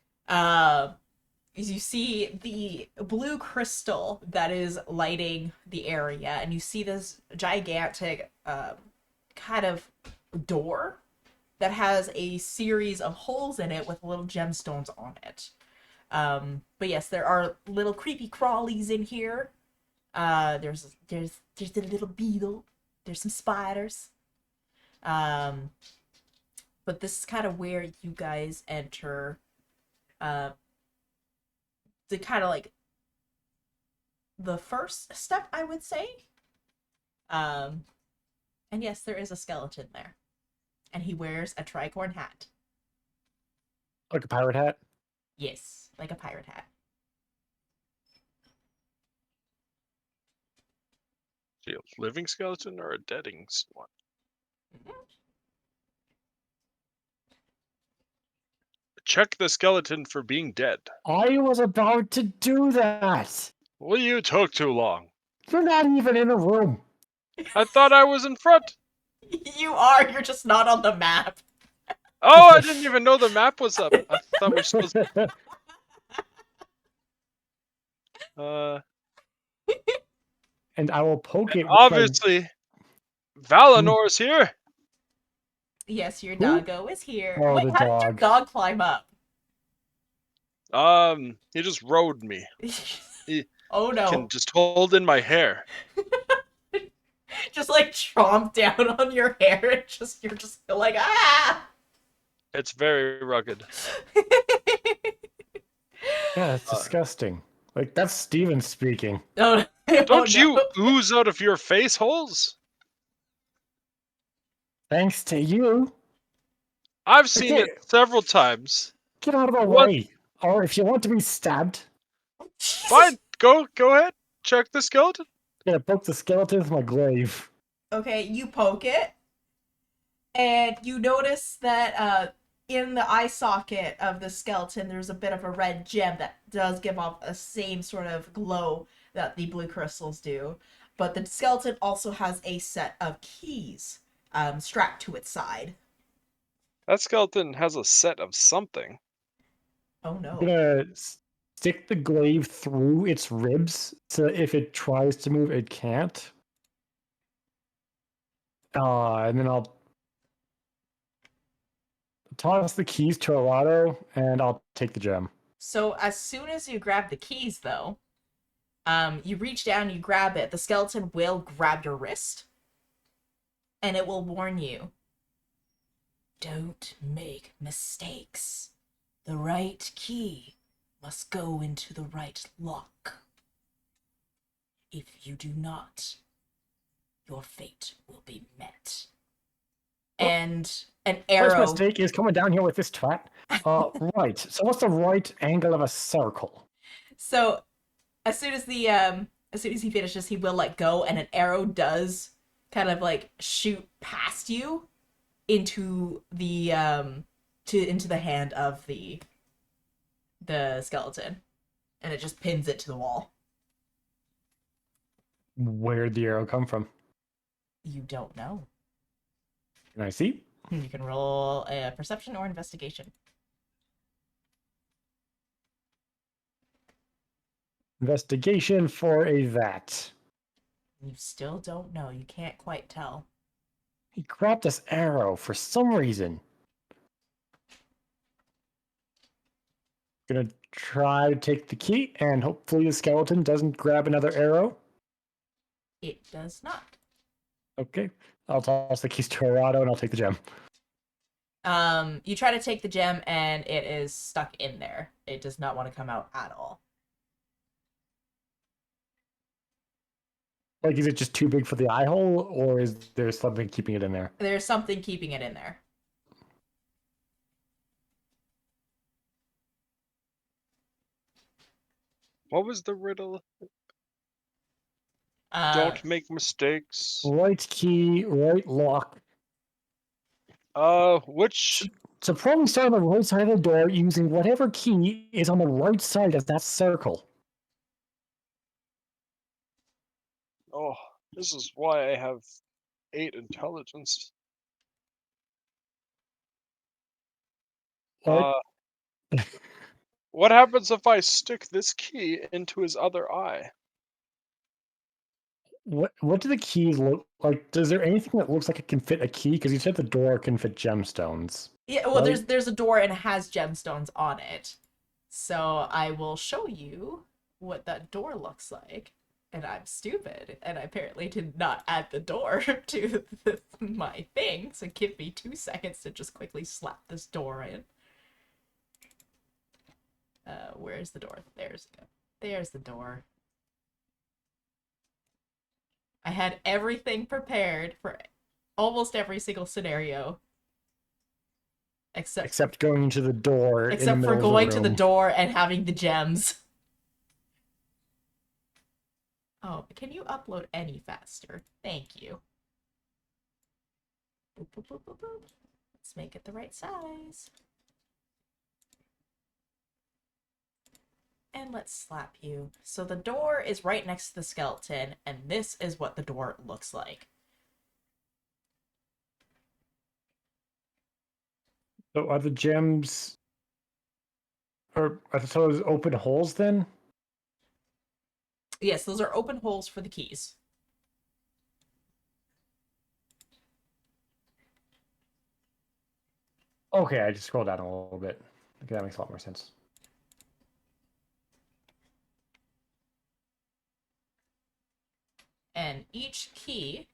You see the blue crystal that is lighting the area, and you see this gigantic kind of door that has a series of holes in it with little gemstones on it. But yes, there are little creepy crawlies in here. There's a little beetle. There's some spiders. Um, but this is kind of where you guys enter. Uh, the kind of like the first step, I would say. And yes, there is a skeleton there. And he wears a tricorn hat. Like a pirate hat. Yes, like a pirate hat. Is he a living skeleton or a deading one? Check the skeleton for being dead. I was about to do that. Well, you took too long. You're not even in a room. I thought I was in front. You are, you're just not on the map. Oh, I didn't even know the map was up. I thought we were supposed to... And I will poke it. Obviously, Valinor is here. Yes, your Who? doggo is here. Oh, Wait, the how did your dog. dog climb up? He just rode me. Oh no. Can just hold in my hair. Just like chomp down on your hair and you're just like, ah! It's very rugged. Yeah, it's disgusting. Like, that's Steven speaking. Oh, Don't no. you ooze out of your face holes? Thanks to you. I've seen Okay. it several times. Get out of the What? way. Or if you want to be stabbed, Fine, go ahead. Check the skeleton. I'm gonna poke the skeleton with my glaive. Okay, you poke it, and you notice that in the eye socket of the skeleton, there's a bit of a red gem that does give off a same sort of glow that the blue crystals do. But the skeleton also has a set of keys strapped to its side. That skeleton has a set of something. Oh no. I'm gonna stick the glaive through its ribs so if it tries to move, it can't. And then I'll toss the keys to Arado, and I'll take the gem. So as soon as you grab the keys, though, you reach down, you grab it. The skeleton will grab your wrist, and it will warn you. Don't make mistakes. The right key must go into the right lock. If you do not, your fate will be met. And an First arrow. mistake is coming down here with this twat. Right. So what's the right angle of a circle? So as soon as he finishes, he will let go, and an arrow does kind of like shoot past you into the into the hand of the skeleton, and it just pins it to the wall. Where'd the arrow come from? You don't know. Can I see? You can roll a perception or investigation. Investigation for a that. You still don't know. You can't quite tell. He grabbed this arrow for some reason. Gonna try to take the key, and hopefully the skeleton doesn't grab another arrow. It does not. Okay. I'll toss the keys to Arado, and I'll take the gem. You try to take the gem, and it is stuck in there. It does not want to come out at all. Like, is it just too big for the eye hole, or is there something keeping it in there? There's something keeping it in there. What was the riddle? Uh, Don't make mistakes. Right key, right lock. Which... So probably start on the right side of the door using whatever key is on the right side of that circle. Oh, this is why I have 8 intelligence. What? What happens if I stick this key into his other eye? What do the keys look like? Is there anything that looks like it can fit a key? Because you said the door can fit gemstones. yeah, well, right? there's a door and it has gemstones on it. So I will show you what that door looks like. And I'm stupid, and I apparently did not add the door to my thing. So give me 2 seconds to just quickly slap this door in. Where's the door? There's the door. I had everything prepared for almost every single scenario. Except going to the door in the Except for middle going of the to the room. door and having the gems. Oh, can you upload any faster? Thank you. Boop, boop, boop, boop, boop. Let's make it the right size. And let's slap you. So the door is right next to the skeleton, and this is what the door looks like. So are the gems, or are those open holes then? Yes, those are open holes for the keys. Okay, I just scrolled down a little bit. Okay, that makes a lot more sense. And each key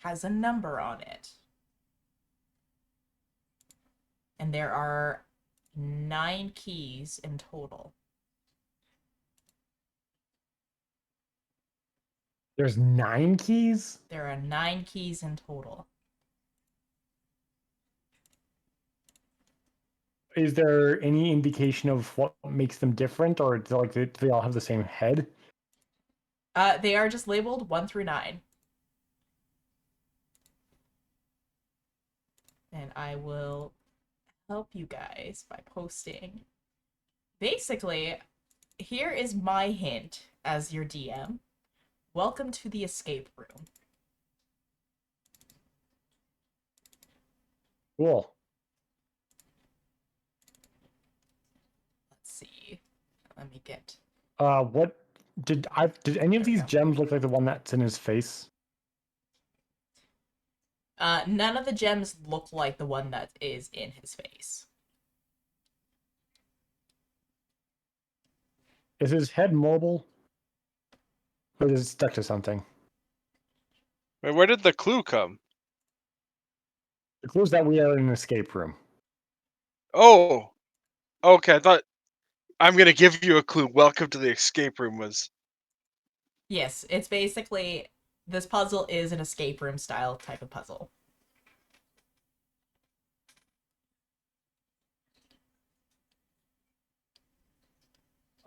has a number on it. And there are 9 keys in total. There's 9 keys? There are 9 keys in total. Is there any indication of what makes them different, or do they all have the same head? They are just labeled 1 through 9. And I will help you guys by posting. Basically, here is my hint as your DM. Welcome to the escape room. Cool. Let's see. Let me get... What did any of There we these go. gems look like the one that's in his face? None of the gems look like the one that is in his face. Is his head mobile? Or is it stuck to something? Wait, where did the clue come? The clue is that we are in an escape room. Oh, okay. I thought I'm gonna give you a clue. Welcome to the escape room was. Yes, it's basically... This puzzle is an escape room style type of puzzle.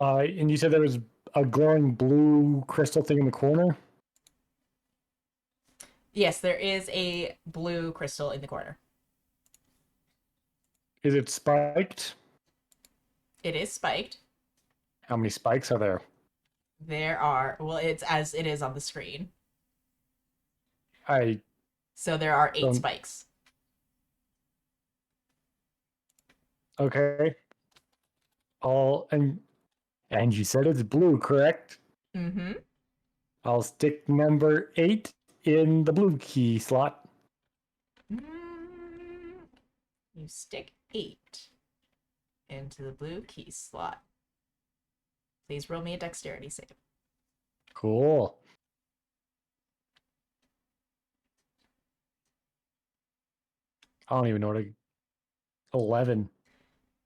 And you said there was a glowing blue crystal thing in the corner? Yes, there is a blue crystal in the corner. Is it spiked? It is spiked. How many spikes are there? There are... Well, it's as it is on the screen. I So there are 8 Don't- spikes. okay. And you said it's blue, correct? Mm-hmm. I'll stick number 8 in the blue key slot. You stick 8 into the blue key slot. Please roll me a dexterity save. Cool. I don't even know what 11.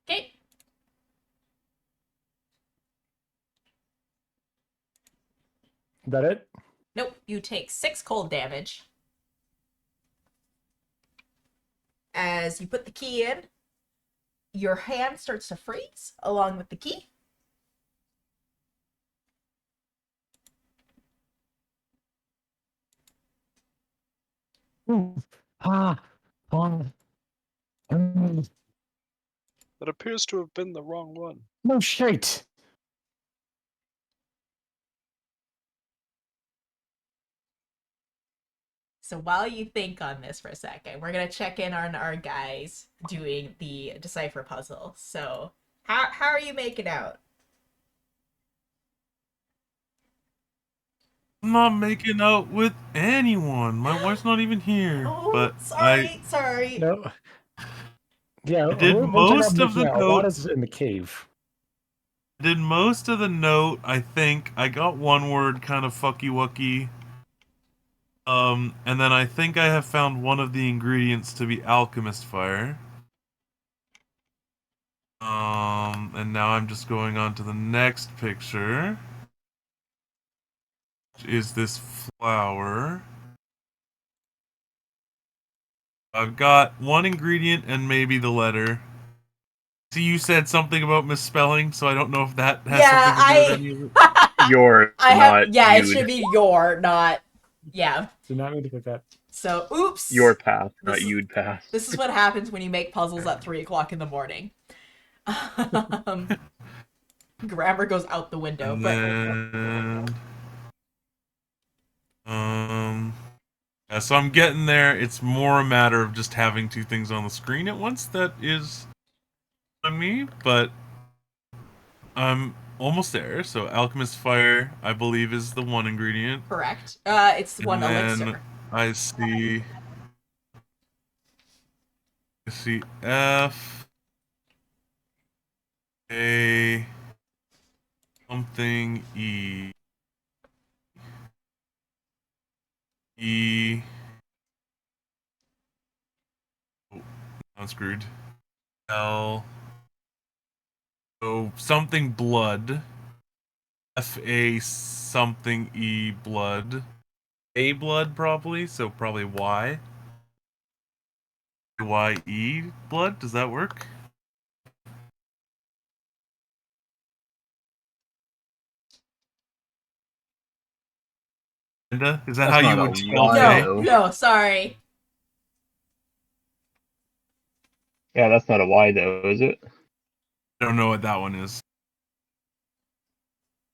Okay. Is that it? Nope. You take 6 cold damage. As you put the key in, your hand starts to freeze along with the key. Ooh. Ah. Mm. That appears to have been the wrong one. No shit. So while you think on this for a second, we're gonna check in on our guys doing the decipher puzzle. So how are you making out? I'm not making out with anyone. My wife's not even here. Oh, But sorry. No. Yeah, I did we're talking about most of making the out. note. Wada's in the cave. Did most of the note, I think. I got one word kind of fucky wucky. And then I think I have found one of the ingredients to be alchemist fire. And now I'm just going on to the next picture. Which is this flower. I've got one ingredient and maybe the letter. See, you said something about misspelling, so I don't know if that has Yeah, something to do with any of it. Your, I have. not Yeah, it you'd. should be your, not. Yeah. Did not mean to click that. So, oops. Your path, This not is- you'd path. This is what happens when you make puzzles at 3 o'clock in the morning. Grammar goes out the window. And But then, so I'm getting there. It's more a matter of just having two things on the screen at once. That is on me, but I'm almost there. So alchemist fire, I believe, is the one ingredient. correct. It's one And then elixir. I see F A something E. Oh, I'm screwed. L. So something blood. F-A something E blood. A blood probably, so probably Y. Y-E blood, does that work? Linda, is that That's how not you a would spell Y, Faye? though. No, sorry. Yeah, that's not a Y, though, is it? I don't know what that one is.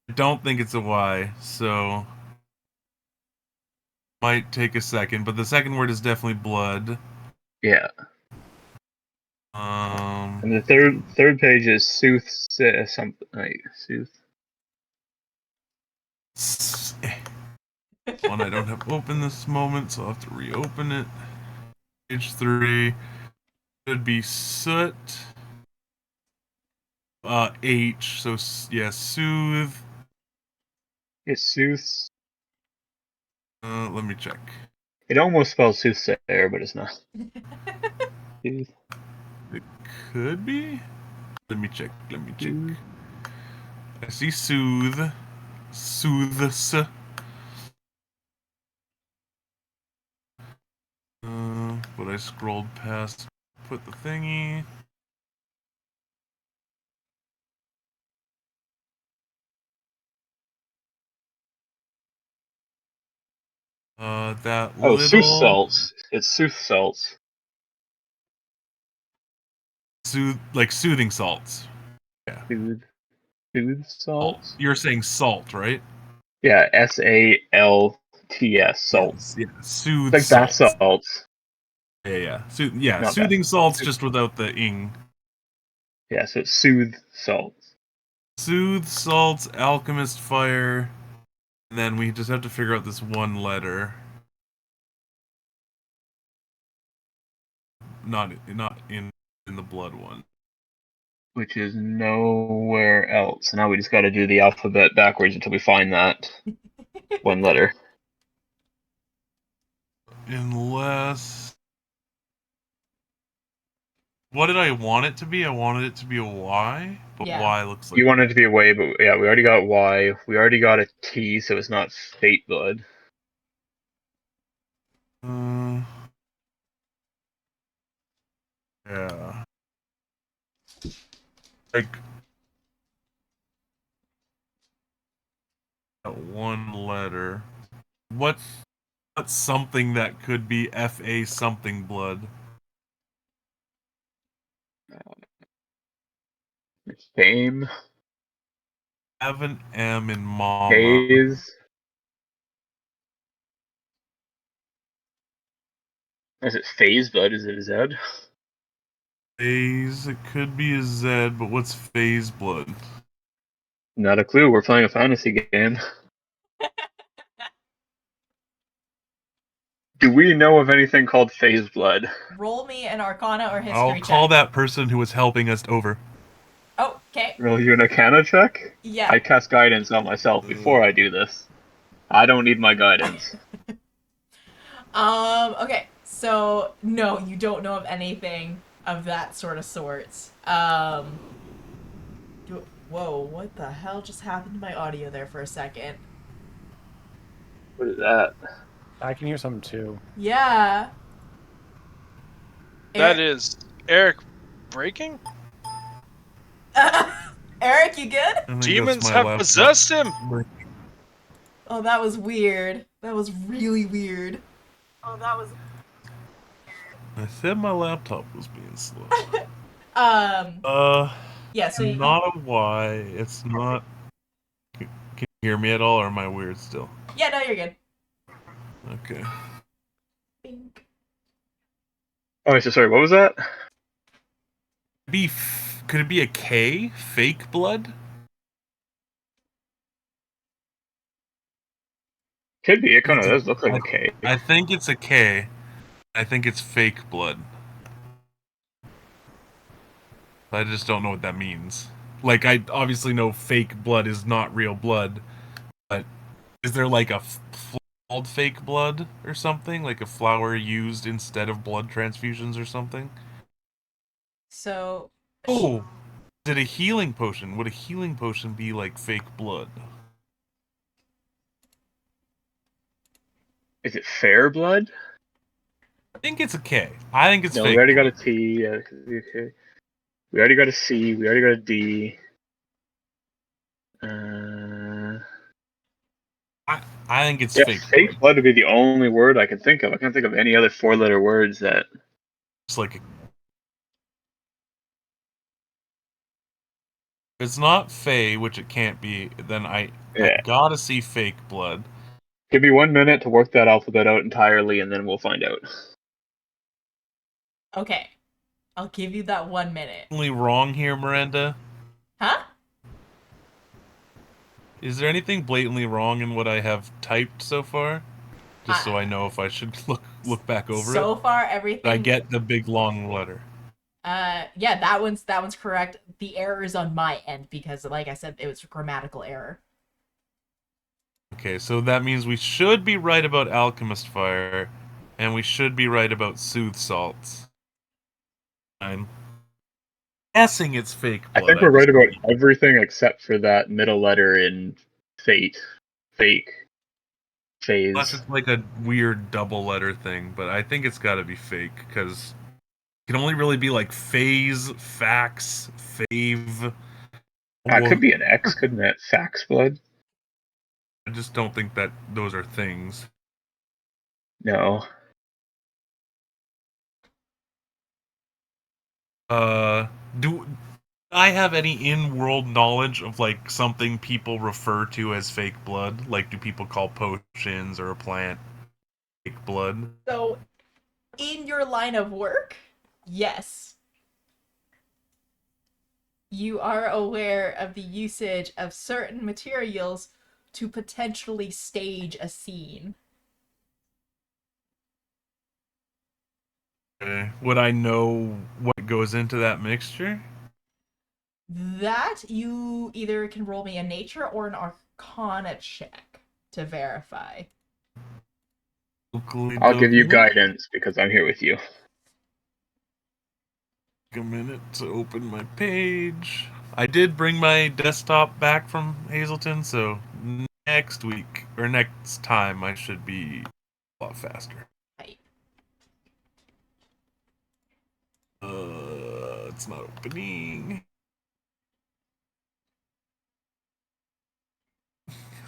I don't think it's a Y, so might take a second, but the second word is definitely blood. Yeah. Um, And the third page is sooth something like sooth. one I don't have open this moment, so I'll have to reopen it. Page 3 should be soot. H, so yeah, soothe. It's sooth. Let me check. It almost spells soothsayer, but it's not. Sooth. It could be. Let me check. Soothe. I see soothe. Soothes. But I scrolled past. Put the thingy. That Oh, sooth little salts. It's sooth salts. like soothing salts. Yeah. Sooth Salt. salts? You're saying salt, right? Yeah, SALTS, salts. Yes. Yeah. Soothe Like bath salts. salts. Yeah. Not bath. Soothing salts just without the ing. Yeah, so it's soothe salts. Soothe salts, alchemist fire, and then we just have to figure out this one letter. Not in the blood one. Which is nowhere else. Now we just gotta do the alphabet backwards until we find that one letter. Unless. What did I want it to be? I wanted it to be a Y, but Yeah. Y looks like. You want it to be a way, but yeah, we already got Y. We already got a T, so it's not fate blood. Uh, yeah. Like. That one letter. What's something that could be FA something blood? Fame, Have an M in mama. haze. Is it phase blood? Is it a Z? Phase, it could be a Z, but what's phase blood? Not a clue. We're playing a fantasy game. Do we know of anything called phase blood? Roll me an Arcana or History I'll check. call that person who was helping us over. Oh, okay. Roll you an Arcana check? Yeah. I cast guidance on myself before I do this. I don't need my guidance. Okay. So no, you don't know of anything of that sort of sorts. Whoa, what the hell just happened to my audio there for a second? What is that? I can hear something too. Yeah. That Eric, is Eric breaking? Eric, you good? I think that's Demons my have laptop. possessed him! Oh, that was weird. That was really weird. I said my laptop was being slow. Um, Uh, yeah, so you, not a why. It's not. Can you hear me at all, or am I weird still? yeah, no, you're good. Okay. Bink. Oh, so sorry. What was that? Could it be a K? Fake blood? Could be. It kind of It's a- does look like a K. I think it's a K. I think it's fake blood. I just don't know what that means. Like, I obviously know fake blood is not real blood, but is there like a called fake blood or something? Like a flower used instead of blood transfusions or something? So, Oh, is it a healing potion? Would a healing potion be like fake blood? Is it fair blood? I think it's a K. I think it's No, we fake already got blood. a T. Yeah, okay. We already got a C. We already got a D. I think it's Yeah, fake fake blood. blood would be the only word I can think of. I can't think of any other four-letter words that. It's like if it's not Fey, which it can't be, then I Yeah. gotta see fake blood. Give me 1 minute to work that alphabet out entirely, and then we'll find out. okay, I'll give you that 1 minute. Only wrong here, Miranda. Huh? Is there anything blatantly wrong in what I have typed so far? Just so I know if I should look back over it. So far, I everything. get the big long letter. Yeah, that one's correct. The error is on my end because, like I said, it was a grammatical error. Okay, so that means we should be right about alchemist fire, and we should be right about sooth salts. I'm guessing it's fake I blood. think I we're right just about don't. everything except for that middle letter in fate. Fake. Unless Phase. it's like a weird double letter thing, but I think it's got to be fake because it can only really be like phase, fax, fave. It could Well, be an X, couldn't it? Fax blood? I just don't think that those are things. No. Uh, do I have any in-world knowledge of like something people refer to as fake blood? Like, do people call potions or a plant fake blood? So, in your line of work, yes, you are aware of the usage of certain materials to potentially stage a scene. Would I know what goes into that mixture? That you either can roll me a nature or an arcana check to verify. Oakley I'll give you dokley. guidance because I'm here with you. Take a minute to open my page. I did bring my desktop back from Hazleton, so next week or next time I should be a lot faster. Right. It's not opening.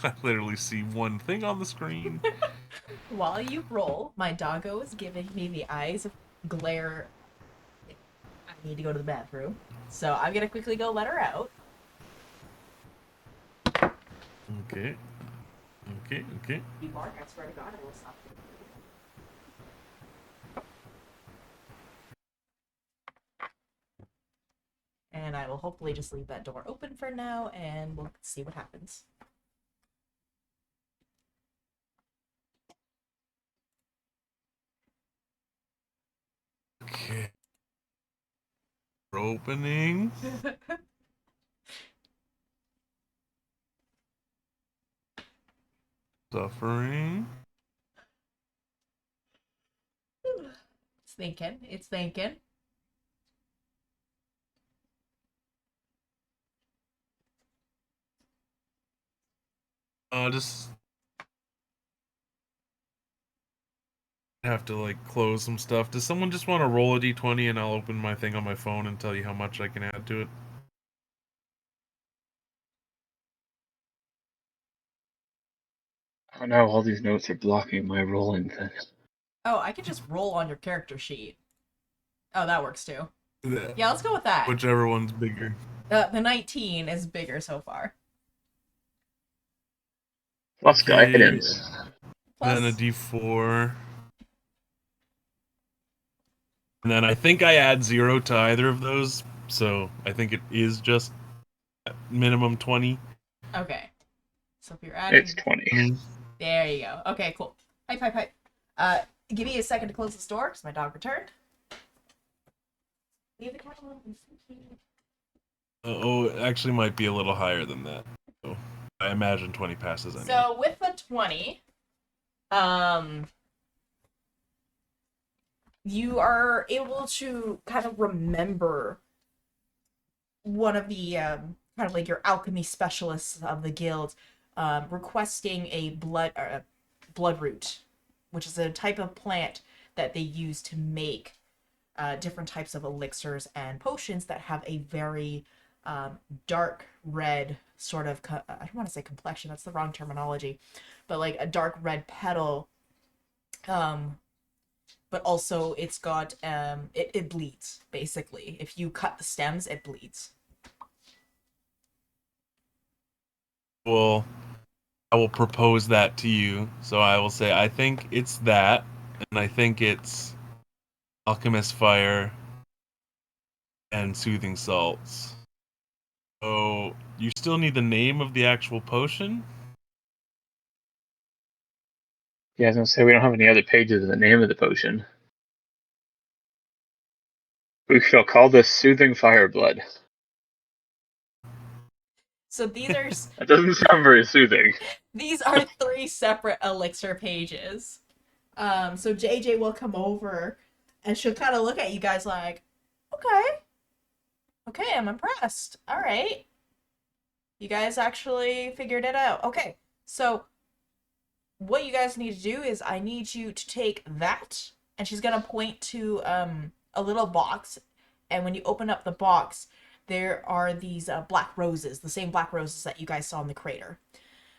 I literally see one thing on the screen. While you roll, my doggo is giving me the eyes of glare. I need to go to the bathroom. So I'm gonna quickly go let her out. Okay. Okay. You bark, I swear to God, I will stop you. And I will hopefully just leave that door open for now and we'll see what happens. Okay. We're opening. Suffering. It's thinking. It's thinking. Just have to like close some stuff. Does someone just want to roll a d20 and I'll open my thing on my phone and tell you how much I can add to it? Oh no, all these notes are blocking my rolling thing. Oh, I could just roll on your character sheet. Oh, that works too. Yeah. Yeah, let's go with that. Whichever one's bigger. The 19 is bigger so far. Plus Okay. guidance. Then a Plus, d4. And then I think I add 0 to either of those, so I think it is just minimum 20. okay. So if you're It's adding, 20. there you go. Okay, cool. Hype, hype, hype. Give me a second to close this door because my dog returned. Leave the cat alone. Oh, it actually might be a little higher than that. So I imagine 20 passes anyway. So with the 20, you are able to kind of remember one of the kind of like your alchemy specialists of the guild requesting a blood root, which is a type of plant that they use to make different types of elixirs and potions that have a very dark red sort of I don't want to say complexion, that's the wrong terminology, but like a dark red petal, but also it's got it bleeds basically. If you cut the stems, it bleeds. Well, I will propose that to you. So I will say I think it's that, and I think it's alchemist fire and soothing salts. So you still need the name of the actual potion? Yeah, I was gonna say we don't have any other pages of the name of the potion. We shall call this Soothing Fireblood. So these are That doesn't sound very soothing. these are 3 separate elixir pages. So JJ will come over and she'll kind of look at you guys like, okay, okay, I'm impressed. All right, you guys actually figured it out. Okay, so what you guys need to do is I need you to take that, and she's gonna point to a little box, and when you open up the box, there are these black roses, the same black roses that you guys saw in the crater.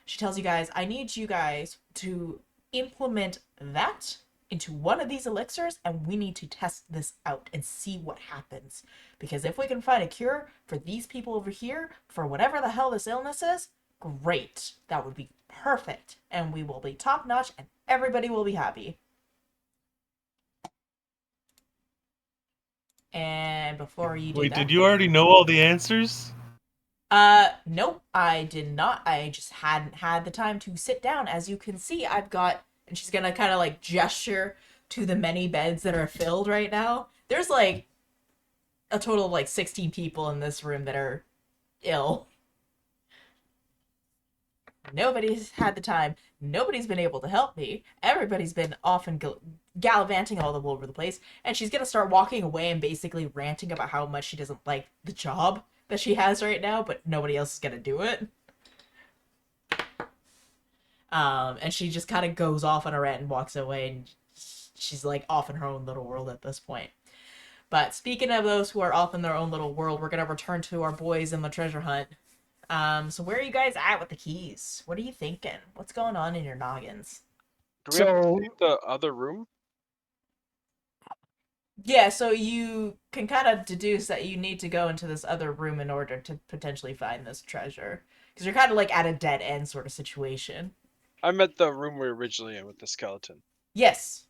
She tells you guys, I need you guys to implement that into one of these elixirs, and we need to test this out and see what happens. Because if we can find a cure for these people over here, for whatever the hell this illness is, great. That would be perfect. And we will be top notch, and everybody will be happy. And before you do Wait, that. did you already know all the answers? Nope, I did not. I just hadn't had the time to sit down. As you can see, I've got, and she's gonna kind of like gesture to the many beds that are filled right now. There's like a total of like 16 people in this room that are ill. Nobody's had the time. Nobody's been able to help me. Everybody's been off and gallivanting all over the place. And she's gonna start walking away and basically ranting about how much she doesn't like the job that she has right now, but nobody else is gonna do it. And she just kind of goes off on a rant and walks away, and she's like off in her own little world at this point. But speaking of those who are off in their own little world, we're gonna return to our boys in the treasure hunt. So where are you guys at with the keys? What are you thinking? What's going on in your noggins? Do we have to So leave the other room? Yeah, so you can kind of deduce that you need to go into this other room in order to potentially find this treasure. Because you're kind of like at a dead end sort of situation. I'm at the room we were originally in with the skeleton. Yes.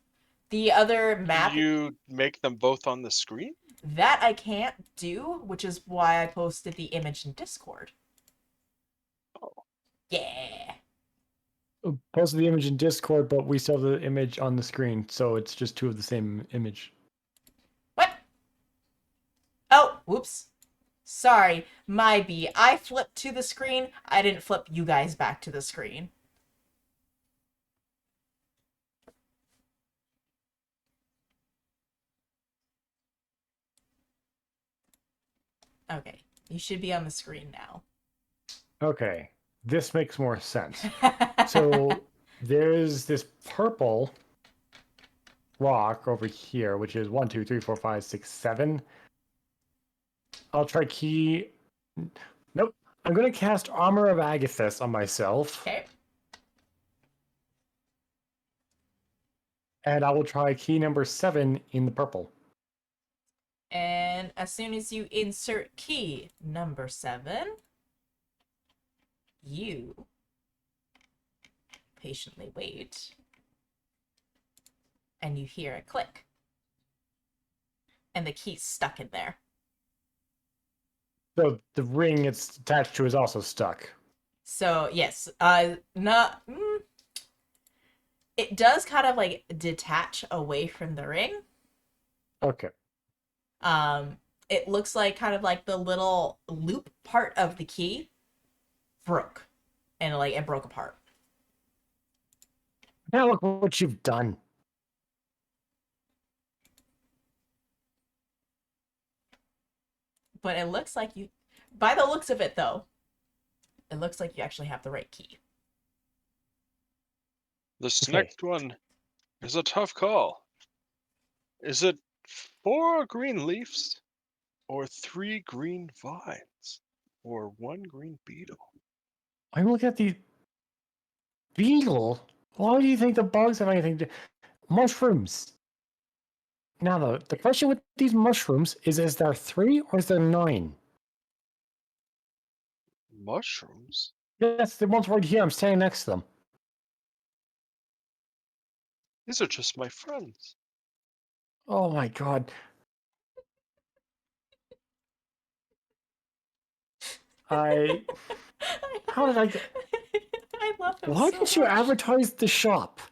The other Can map, you make them both on the screen? that I can't do, which is why I posted the image in Discord. Oh. Yeah. post the image in Discord, but we still have the image on the screen, so it's just 2 of the same image. What? Oh, whoops. Sorry, my B. I flipped to the screen. I didn't flip you guys back to the screen. Okay, you should be on the screen now. Okay. this makes more sense. So there's this purple rock over here, which is 1, 2, 3, 4, 5, 6, 7. I'll try key. Nope. I'm going to cast Armor of Agathis on myself. Okay. And I will try key number 7 in the purple. And as soon as you insert key number 7, you patiently wait. And you hear a click. And the key's stuck in there. So the ring it's attached to is also stuck. So, yes, not... it does kind of, like, detach away from the ring. Okay. It looks like kind of like the little loop part of the key broke. And, like, it broke apart. Now look what you've done. But it looks like you... By the looks of it, though, it looks like you actually have the right key. This Okay. next one is a tough call. Is it 4 green leaves, or 3 green vines, or 1 green beetle? I'm looking at the beetle. Why do you think the bugs have anything to... Mushrooms. Now, the question with these mushrooms is there 3 or is there 9? Mushrooms? Yes, the ones right here. I'm standing next to them. These are just my friends. Oh my god. I... How did I get... I love him Why so didn't you much. advertise the shop?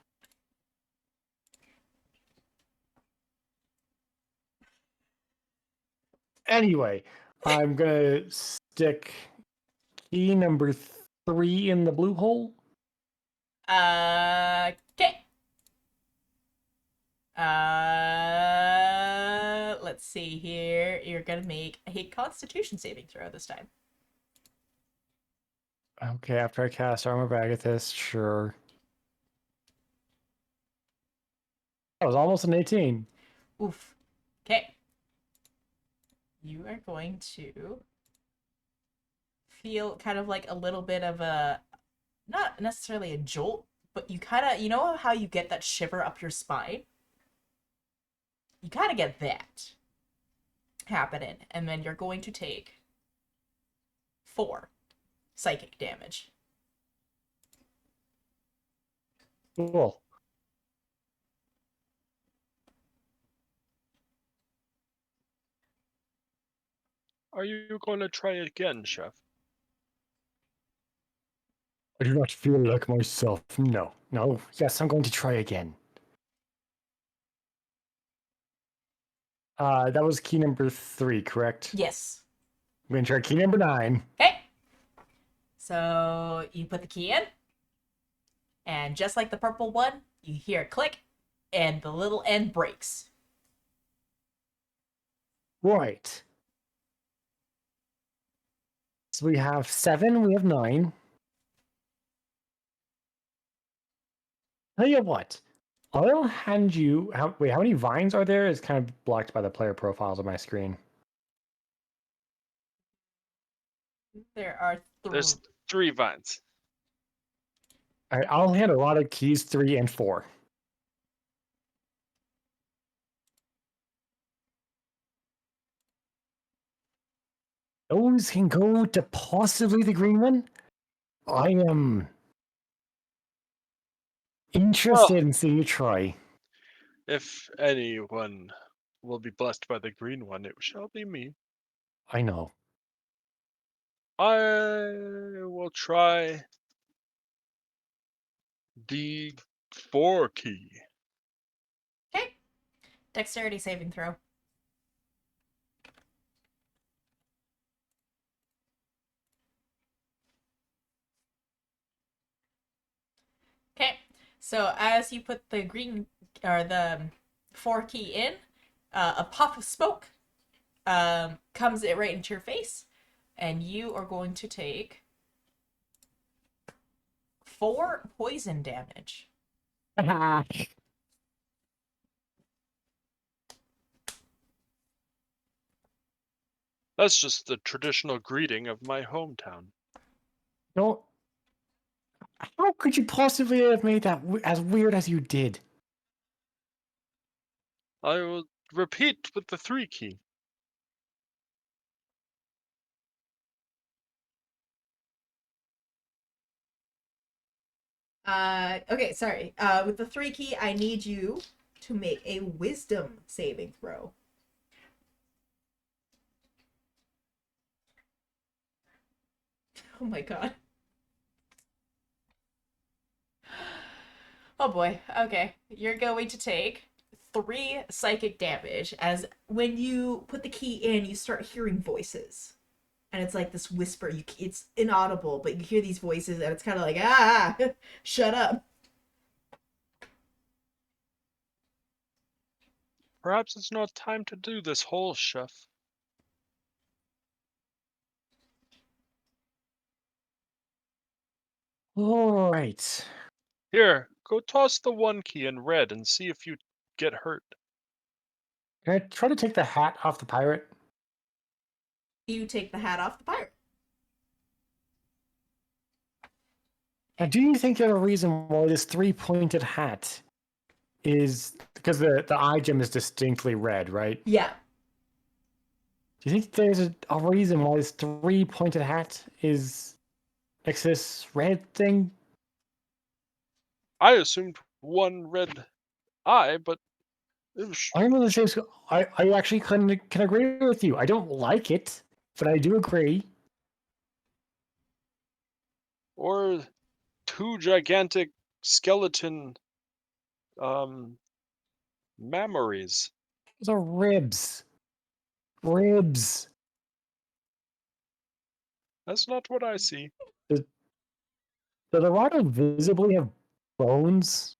Anyway, I'm gonna stick key number 3 in the blue hole. Okay. Let's see here. You're gonna make a Constitution saving throw this time. Okay, after I cast Armor of Agathis, sure. That was almost an 18. Oof. Okay. You are going to feel kind of like a little bit of a, not necessarily a jolt, but you kind of, you know how you get that shiver up your spine? You kind of get that happening, and then you're going to take 4 psychic damage. Cool. Are you going to try again, Chef? I do not feel like myself. No. No. Yes, I'm going to try again. That was key number 3, correct? Yes. I'm going to try key number 9. Okay. So you put the key in, and just like the purple one, you hear a click, and the little end breaks. Right. So we have 7, we have 9. Tell you what, I'll hand you... Wait, how many vines are there? It's kind of blocked by the player profiles on my screen. There are There's 3 vines. All right, I'll hand a lot of keys 3 and 4. Those can go to possibly the green one. I am interested Well, in seeing you try. if anyone will be blessed by the green one, it shall be me. I know. I will try the 4 key. Okay. Dexterity saving throw. Okay. So as you put the green or the 4 key in, a puff of smoke comes it right into your face, and you are going to take 4 poison damage. That's just the traditional greeting of my hometown. Don't. How could you possibly have made that as weird as you did? I will repeat with the 3 key. Okay, sorry. With the 3 key, I need you to make a wisdom saving throw. Oh my god. Oh boy. Okay. You're going to take 3 psychic damage as when you put the key in, you start hearing voices. And it's like this whisper. It's inaudible, but you hear these voices and it's kind of like, ah, shut up. Perhaps it's not time to do this whole, chef. All right. Here, go toss the 1 key in red and see if you get hurt. Can I try to take the hat off the pirate? You take the hat off the pirate. Now, do you think there's a reason why this 3-pointed hat is because the eye gem is distinctly red, right? Yeah. Do you think there's a reason why this 3-pointed hat is like this red thing? I assumed 1 red eye, but I'm in the same school. I actually can agree with you. I don't like it, but I do agree. or 2 gigantic skeleton mammaries. Those are ribs. Ribs. That's not what I see. Does the Rhino visibly have bones?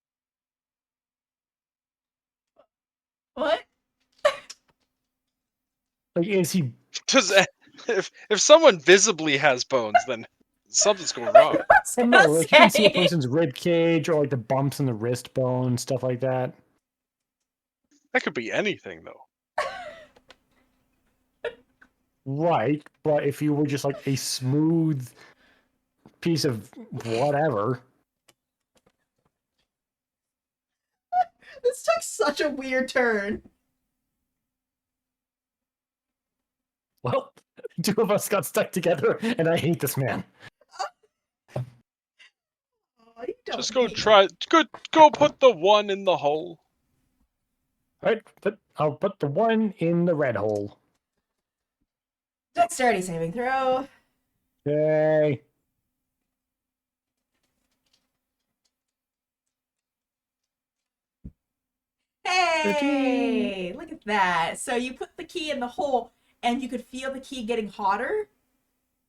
What? Like, is he? Does if someone visibly has bones, then something's going wrong. Oh, no, like you can see a Say. person's rib cage or like the bumps in the wrist bone, stuff like that. That could be anything, though. Right, but if you were just like a smooth piece of whatever, This took such a weird turn. well, 2 of us got stuck together, and I hate this man. Oh, you don't Just go hate try. Go put the 1 in the hole. Right, but I'll put the 1 in the red hole. Dexterity saving throw. Yay. Hey, look at that. So you put the key in the hole and you could feel the key getting hotter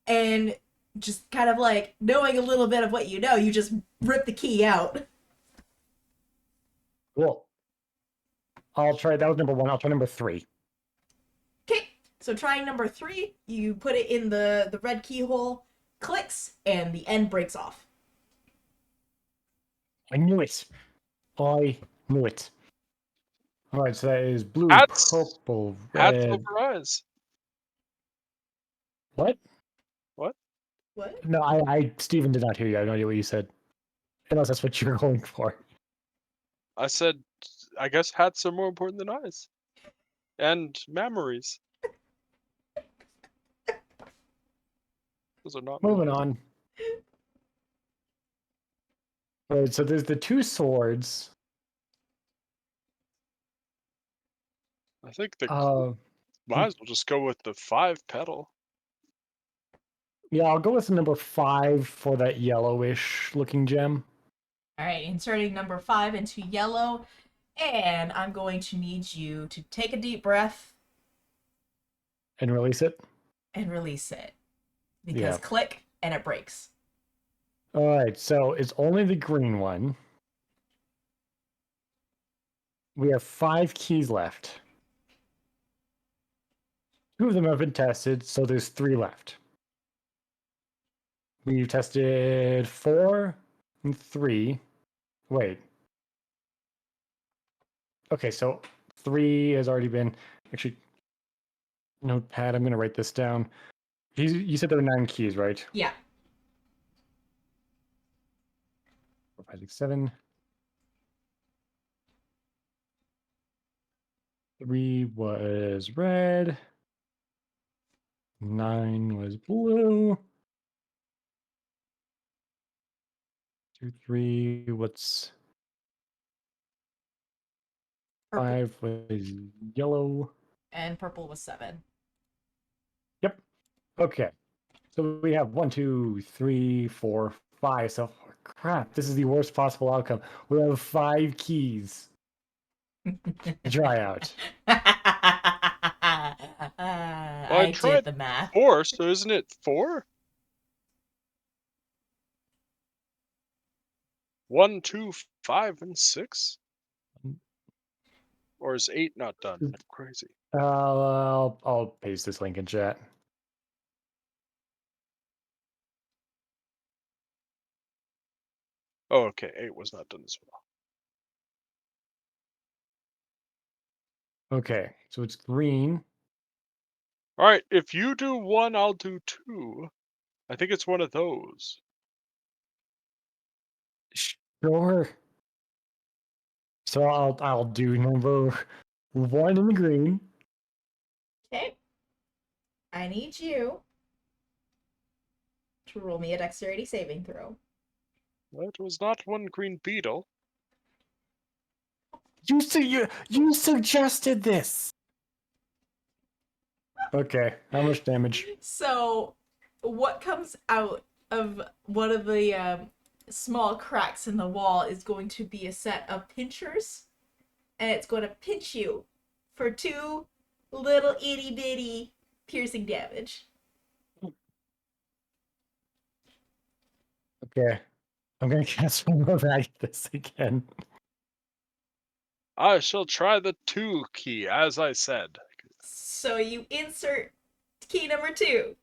and just kind of like knowing a little bit of what you know, you just rip the key out. Cool. I'll try, that was number 1. I'll try number 3. Okay, so trying number 3, you put it in the red keyhole, clicks, and the end breaks off. I knew it. I knew it. Alright, so that is blue, Hats. purple, Hats red. over eyes. What? What? What? No, Steven did not hear you. I have no idea what you said. Unless that's what you were going for. I said, I guess hats are more important than eyes. And mammaries. Those are not Moving memories. on. Alright, so there's the 2 swords. I think the might as well just go with the 5 petal. Yeah, I'll go with number 5 for that yellowish looking gem. All right, inserting number 5 into yellow, and I'm going to need you to take a deep breath And release it. and release it. Because Yeah. click, and it breaks. Alright, so it's only the green one. We have 5 keys left. 2 of them have been tested, so there's 3 left. We've tested 4, And 3. Wait. Okay, so 3 has already been. Actually, notepad, I'm going to write this down. You said there were 9 keys, right? Yeah. 4, 5, 6, 7. 3 was red. 9 was blue. 2, 3. What's Purple. 5 was yellow. And purple was 7. Yep. Okay. So we have 1, 2, 3, 4, 5. So crap, this is the worst possible outcome. We have 5 keys to try out. Well, I I tried did the math. 4, so isn't it 4? 1, 2, 5, and 6? Or is 8 not done? I'm crazy. I'll paste this link in chat. Oh, okay. 8 was not done as well. Okay, so it's green. All right. If you do 1, I'll do 2. I think it's one of those. Sure. So I'll do number 1 in the green. Okay. I need you to roll me a dexterity saving throw. That was not one green beetle. You suggested this. Okay, how much damage? So, what comes out of one of the small cracks in the wall is going to be a set of pinchers, and it's going to pinch you for 2 little itty bitty piercing damage. Okay, I'm gonna cast one more back at this again. I shall try the 2 key, as I said. So you insert key number 2.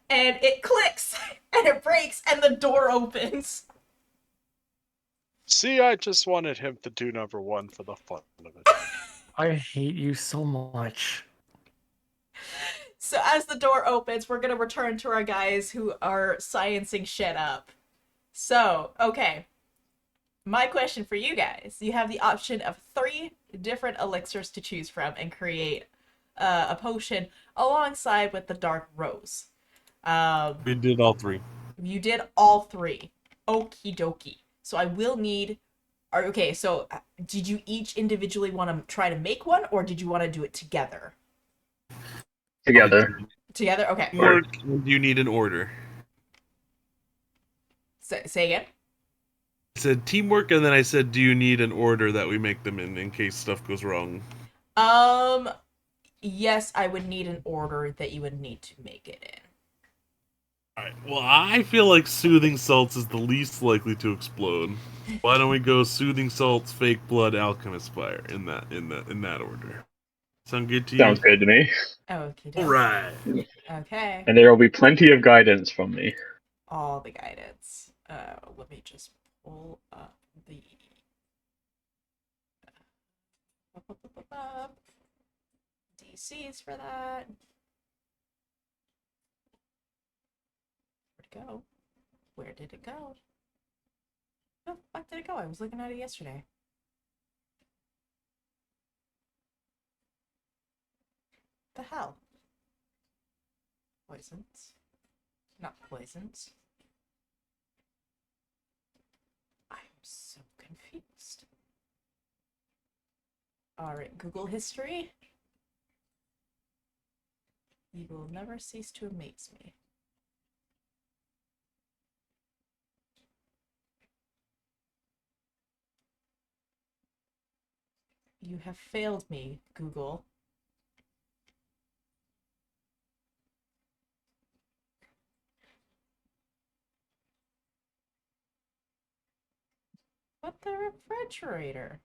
And it clicks, and it breaks, and the door opens. See, I just wanted him to do number 1 for the fun of it. I hate you so much. So as the door opens, we're gonna return to our guys who are sciencing shit up. So, okay. My question for you guys. You have the option of 3 different elixirs to choose from and create a potion alongside with the dark rose. We did all 3. You did all 3. Okie dokie. So I will need... Okay, so did you each individually want to try to make one, or did you want to do it together? Together. Together? Okay. Teamwork, you need an order. Say again? I said teamwork, and then I said, do you need an order that we make them in case stuff goes wrong? Yes, I would need an order that you would need to make it in. Alright, well, I feel like Soothing Salts is the least likely to explode. Why don't we go Soothing Salts, Fake Blood, Alchemist Fire in that order? Sound good to you? Sounds good to me. Okay. Alright. Okay. And there will be plenty of guidance from me. All the guidance. Let me just pull up the DCs for that. Where'd it go? Where did it go? Where the fuck did it go? I was looking at it yesterday. The hell? Poisons. Not poisons. I'm so confused. Alright, Google history. You will never cease to amaze me. You have failed me, Google. What the refrigerator?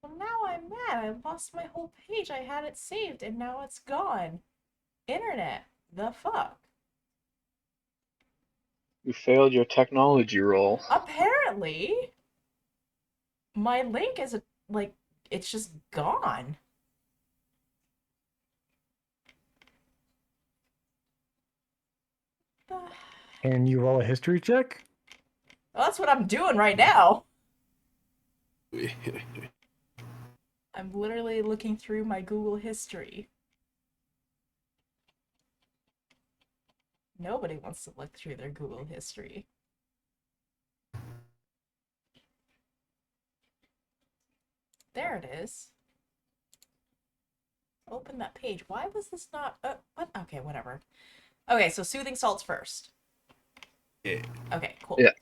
Well, now I'm I'm mad. I lost my whole page. I had it saved and now it's gone. Internet. The fuck? You failed your technology roll. Apparently, my link is like it's just gone. Well, Can you roll a history check? that's what I'm doing right now. I'm literally looking through my Google history. Nobody wants to look through their Google history. There it is. Open that page. Why was this not... what? Okay, whatever. Okay, so soothing salts first. Yeah. Okay, cool. Yeah.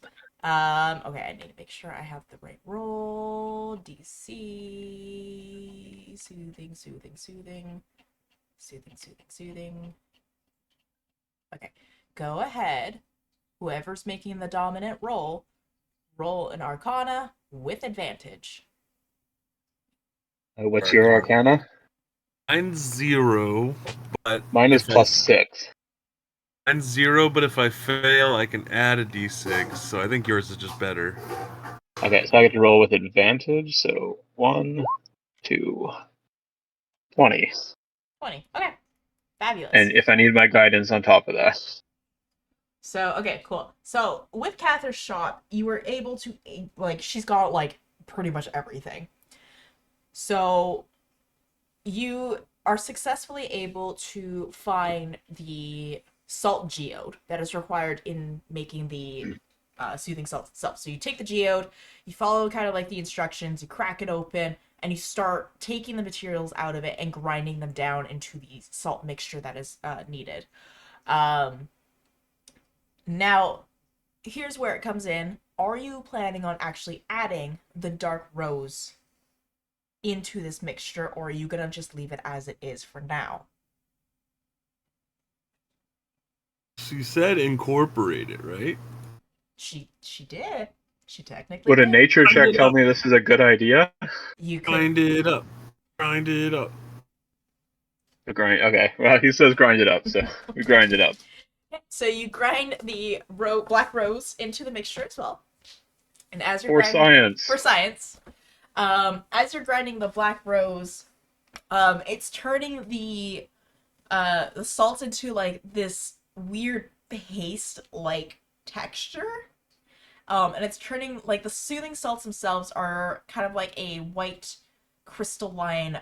Okay, I need to make sure I have the right roll. DC. Soothing, soothing, soothing. Soothing, soothing, soothing. Okay, go ahead. Whoever's making the dominant roll an Arcana with advantage. What's your Arcana? Mine's 0, but Mine is if I- +6. Mine's 0, but if I fail, I can add a d6. So I think yours is just better. Okay, so I get to roll with advantage. So 1, 2, 20. 20. Okay, fabulous. And if I need my guidance on top of that. So, okay, cool. So, with Catherine's shot, you were able to, like, she's got, like, pretty much everything. So, you are successfully able to find the salt geode that is required in making the soothing salt itself. So, you take the geode, you follow kind of like the instructions, you crack it open, and you start taking the materials out of it and grinding them down into the salt mixture that is needed. Now, here's where it comes in. Are you planning on actually adding the dark rose into this mixture, or are you gonna just leave it as it is for now? She said incorporate it, right? She did. She technically Would a did. nature check tell me this is a good idea? You could. Grind it up. Grind it up. The grind. Okay, well, he says grind it up, so we grind it up. So you grind the black rose into the mixture as well. And as you're For grinding, science. for science, as you're grinding the black rose, it's turning the salt into like this weird paste-like texture. And it's turning, like, the soothing salts themselves are kind of like a white crystalline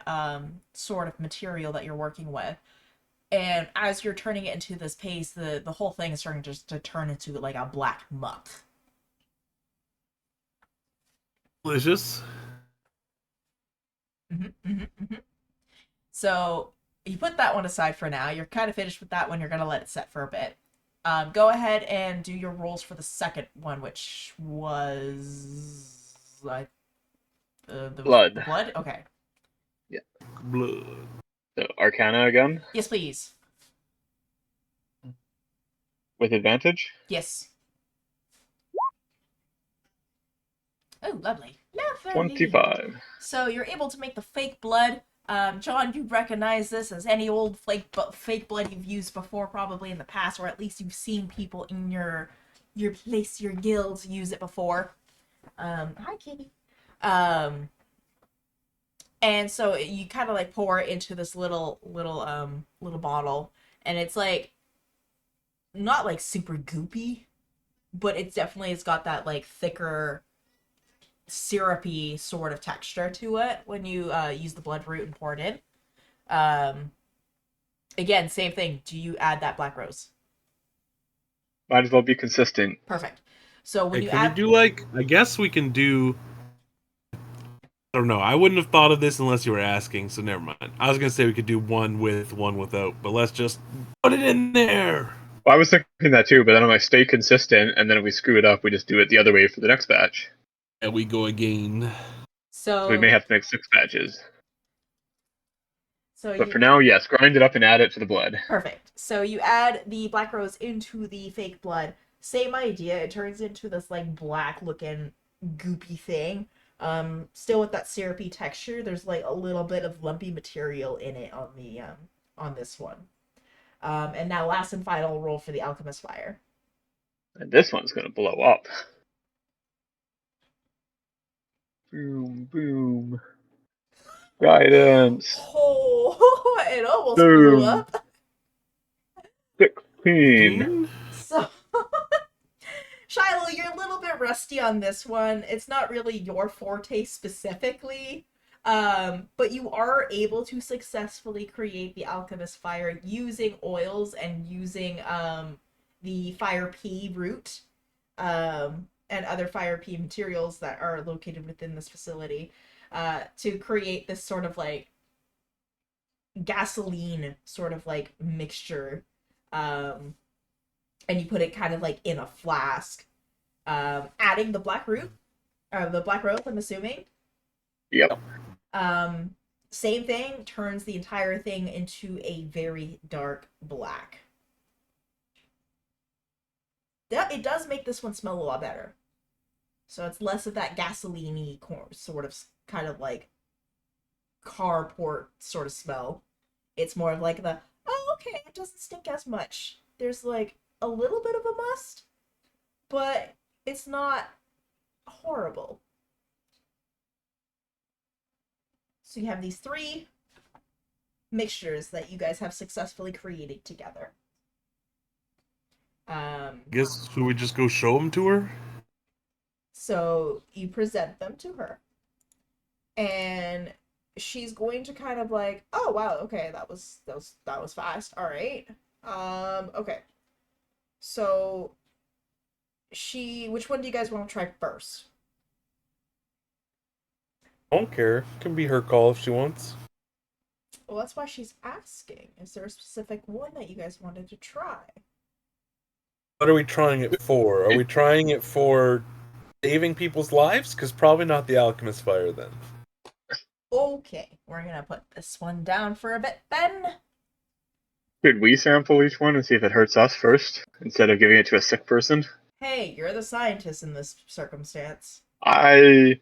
sort of material that you're working with. And as you're turning it into this paste, the whole thing is starting to turn into like a black muck. Delicious. So you put that one aside for now. You're kind of finished with that one. You're going to let it set for a bit. Go ahead and do your rolls for the second one, which was the Blood. The blood? Okay. Yeah. Blood. So Arcana again Yes, please. with advantage. Yes. Oh, lovely. Lovely. 25. So you're able to make the fake blood. John, you recognize this as any old fake blood you've used before, probably in the past, or at least you've seen people in your place, your guilds use it before. Hi, kitty. And so you kind of like pour it into this little bottle, and it's like not like super goopy, but it's got that like thicker, syrupy sort of texture to it when you use the blood root and pour it in. Again, same thing. Do you add that black rose? Might as well be consistent. Perfect. So when Hey, you can add, we do like? I guess we can do. I don't know. I wouldn't have thought of this unless you were asking, so never mind. I was gonna say we could do one with, one without, but let's just put it in there. Well, I was thinking that too, but then I'm like, stay consistent, and then if we screw it up, we just do it the other way for the next batch. And we go again. so We may have to make 6 batches. so But you for now, yes, grind it up and add it to the blood. perfect. So you add the black rose into the fake blood. Same idea. It turns into this like black looking goopy thing. Still with that syrupy texture. There's like a little bit of lumpy material in it on this one. And now last and final roll for the alchemist fire. And this one's gonna blow up. Boom, boom. Guidance. Oh, it almost blew Boom. up. 16. So, Shiloh, you're a little bit rusty on this one. It's not really your forte specifically, but you are able to successfully create the alchemist fire using oils and using the fire pea root and other fire pea materials that are located within this facility to create this sort of like gasoline sort of like mixture. And you put it kind of like in a flask. Adding the black root, or the black rope, I'm assuming. Yep. Same thing, turns the entire thing into a very dark black. It does make this one smell a lot better. So it's less of that gasoline-y sort of kind of like carport sort of smell. It's more of like the, oh, okay, it doesn't stink as much. There's like a little bit of a must, but it's not horrible. So you have these three mixtures that you guys have successfully created together. Guess should we just go show them to her? So you present them to her, and she's going to kind of like, oh wow, okay, that was fast. All right. Okay. So which one do you guys want to try first? Don't care. Can be her call if she wants. Well, that's why she's asking. Is there a specific one that you guys wanted to try? What are we trying it for? Are we trying it for saving people's lives? Because probably not the alchemist fire then. Okay, we're gonna put this one down for a bit then. Could we sample each one and see if it hurts us first, instead of giving it to a sick person? Hey, you're the scientist in this circumstance. I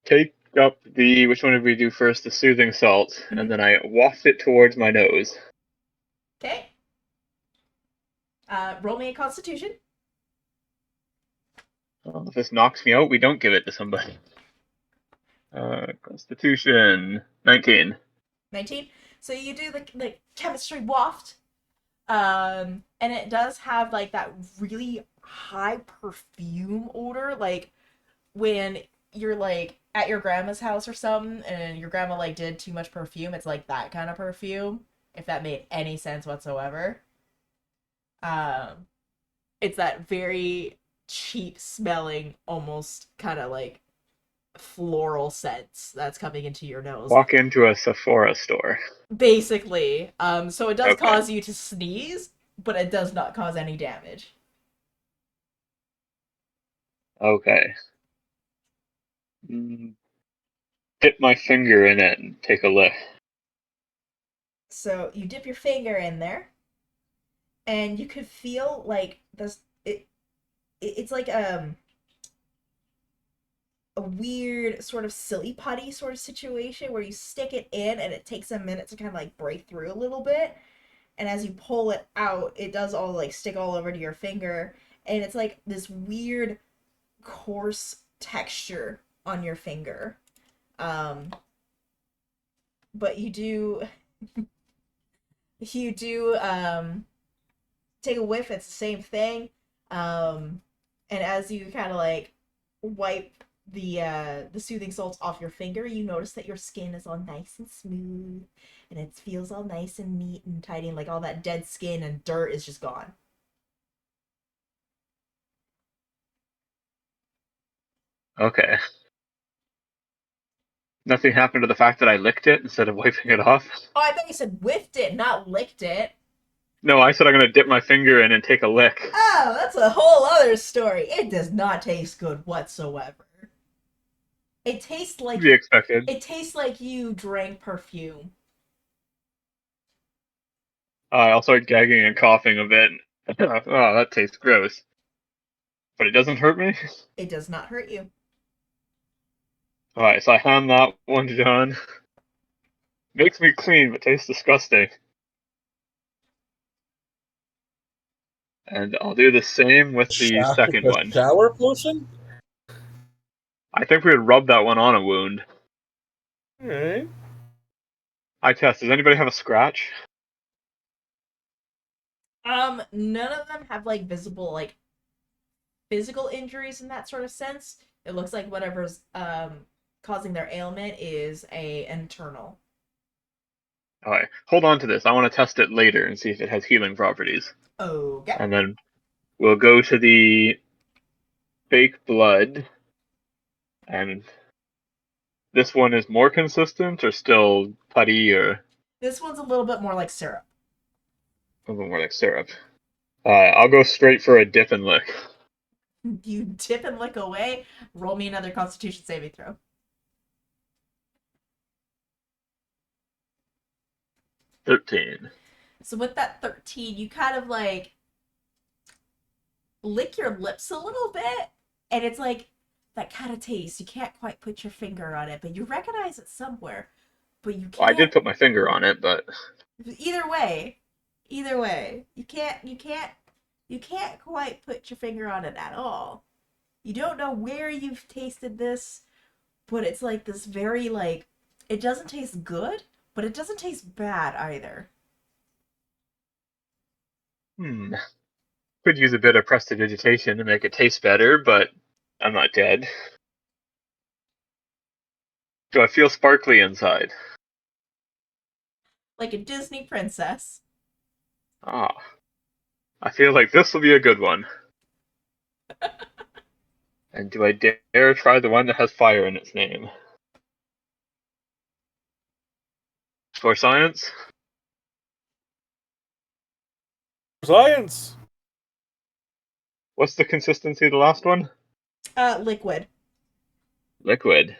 take up which one did we do first? The soothing salt, Mhm. and then I waft it towards my nose. Okay. Roll me a constitution. If this knocks me out, we don't give it to somebody. Constitution 19. 19. So you do the chemistry waft. And it does have like that really high perfume odor, like when you're like at your grandma's house or something and your grandma like did too much perfume. It's like that kind of perfume, if that made any sense whatsoever. It's that very cheap smelling, almost kind of like floral scents that's coming into your nose. Walk into a Sephora store. Basically. So it does Okay. cause you to sneeze, but it does not cause any damage. Okay. Dip my finger in it and take a lick. So you dip your finger in there, and you could feel like this. It's like a weird sort of silly putty sort of situation where you stick it in and it takes a minute to kind of like break through a little bit, and as you pull it out, it does all like stick all over to your finger, and it's like this weird coarse texture on your finger. But you do take a whiff, it's the same thing. And as you kind of like wipe the soothing salts off your finger, you notice that your skin is all nice and smooth, and it feels all nice and neat and tidy, and like all that dead skin and dirt is just gone. Okay. Nothing happened to the fact that I licked it instead of wiping it off? Oh, I thought you said whiffed it, not licked it. No, I said I'm gonna dip my finger in and take a lick. Oh, that's a whole other story. It does not taste good whatsoever. It tastes like To be expected. you drank perfume. I'll start gagging and coughing a bit. Oh, that tastes gross. But it doesn't hurt me? It does not hurt you. Alright, so I hand that one to John. Makes me clean, but tastes disgusting. And I'll do the same with the second The one. shower potion? I think we would rub that one on a wound. Alright. I test. Does anybody have a scratch? None of them have like visible like physical injuries in that sort of sense. It looks like whatever's causing their ailment is a internal. Alright, hold on to this. I want to test it later and see if it has healing properties. Okay. And then we'll go to the fake blood. And this one is more consistent or still putty or This one's a little bit more like syrup. a little more like syrup? I'll go straight for a dip and lick. You dip and lick away. Roll me another Constitution saving throw. 13. So with that 13, you kind of like lick your lips a little bit, and it's like that kind of taste. You can't quite put your finger on it, but you recognize it somewhere. But you can't. Well, I did put my finger on it, but Either way, you can't quite put your finger on it at all. You don't know where you've tasted this, but it's like this very like it doesn't taste good, but it doesn't taste bad either. could use a bit of prestidigitation to make it taste better, but I'm not dead. Do I feel sparkly inside? Like a Disney princess. Ah. I feel like this will be a good one. And do I dare try the one that has fire in its name? For science? Science! What's the consistency of the last one? Liquid. Liquid.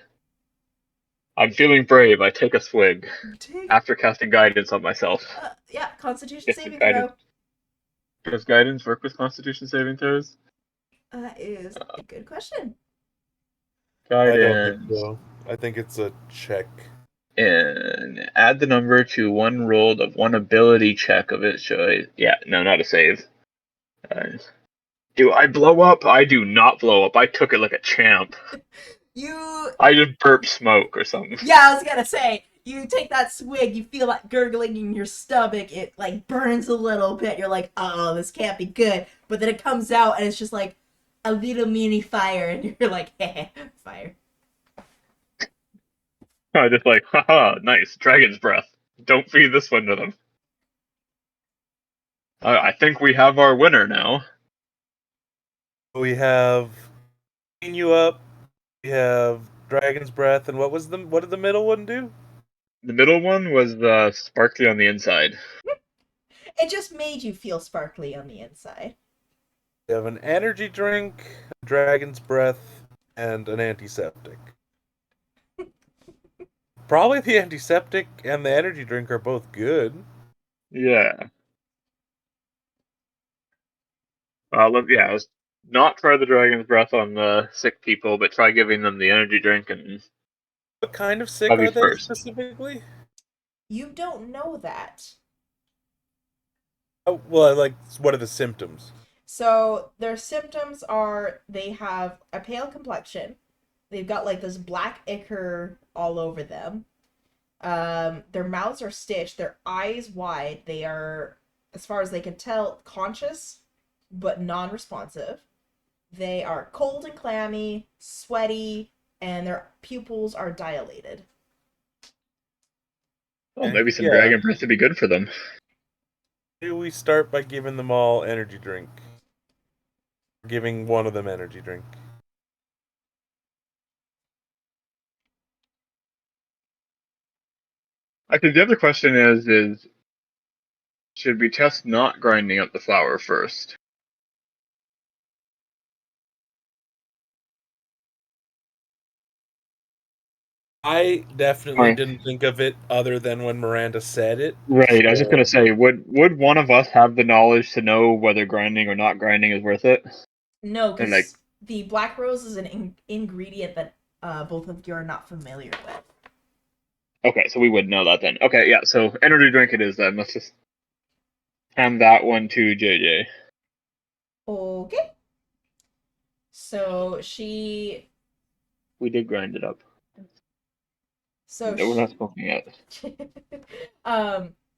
I'm feeling brave. I take a swig Take, after casting guidance on myself. yeah, Constitution Yes, saving guidance. throw. Does guidance work with Constitution saving throws? That is a good question. I don't think Guidance. so. I think it's a check. And add the number to one rolled of one ability check of its choice. Yeah, no, not a save. Do I blow up? I do not blow up. I took it like a champ. You. I just burp smoke or something. Yeah, I was gonna say. You take that swig, you feel that gurgling in your stomach, it like burns a little bit. You're like, oh, this can't be good. But then it comes out and it's just like a little mini fire, and you're like, heh, fire. I just like, haha, nice, dragon's breath. Don't feed this one to them. I think we have our winner now. We have Clean You Up, we have Dragon's Breath, and what did the middle one do? The middle one was sparkly on the inside. It just made you feel sparkly on the inside. We have an energy drink, Dragon's Breath, and an antiseptic. Probably the antiseptic and the energy drink are both good. Yeah. Let's not try the dragon's breath on the sick people, but try giving them the energy drink and What kind of sick I'll be are they first. specifically? You don't know that. Oh, well, like, what are the symptoms? So their symptoms are they have a pale complexion. They've got like this black ichor all over them. Their mouths are stitched. Their eyes wide. They are, as far as they can tell, conscious but non-responsive. They are cold and clammy, sweaty, and their pupils are dilated. well, maybe some Yeah. dragon breath would be good for them. Do we start by giving them all energy drink? Giving one of them energy drink. Actually, the other question is should we test not grinding up the flour first? I definitely Right. didn't think of it other than when Miranda said it. Right, I was just So- gonna say, would one of us have the knowledge to know whether grinding or not grinding is worth it? No, And like, because the black rose is an ingredient that both of you are not familiar with. Okay, so we would know that then. Okay, yeah, so energy drink it is then. Let's just hand that one to JJ. Okay. So We did grind it up. so No, we're not smoking yet.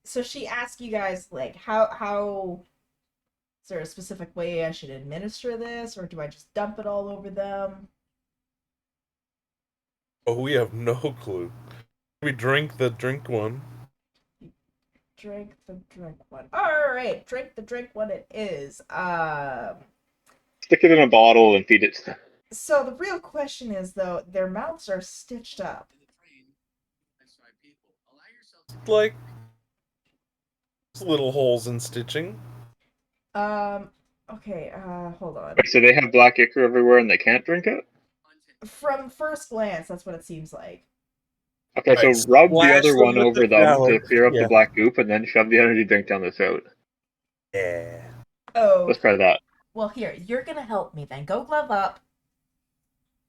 so she asked you guys like how is there a specific way I should administer this, or do I just dump it all over them? Oh, we have no clue. We drink the drink one. Drink the drink one. All right, drink the drink one it is. Stick it in a bottle and feed it. So the real question is though, their mouths are stitched up. Like little holes in stitching. Okay, hold on. Wait, so they have black ichor everywhere and they can't drink it? From first glance, that's what it seems like. Okay, Right, so rub the splash other them one with over the them shallow. to clear up Yeah. the black goop, and then shove the energy drink down the throat. Yeah. Oh, Let's try that. well, here, you're gonna help me then. Go glove up,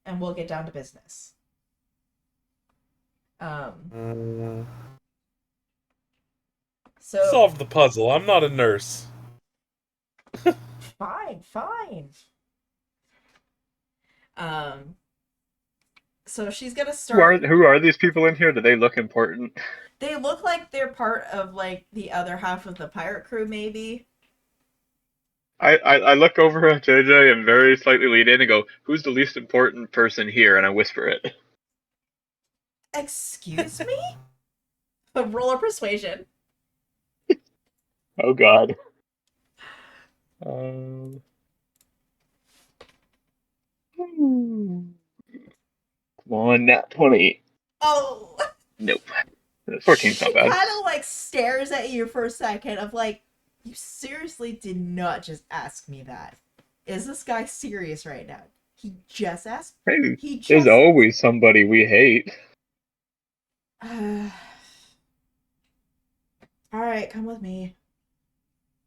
and we'll get down to business. So Solve the puzzle. I'm not a nurse. fine. Um, so she's gonna start. Who are these people in here? Do they look important? They look like they're part of like the other half of the pirate crew, maybe. I look over at JJ and very slightly lean in and go, "Who's the least important person here?" And I whisper it. Excuse me? Roll a persuasion. Oh God. Come on, nat 20. Oh, Nope. 14's not she bad. kind of like stares at you for a second of like, you seriously did not just ask me that. Is this guy serious right now? He just asked. Hey, He there's just. always somebody we hate. All right, come with me.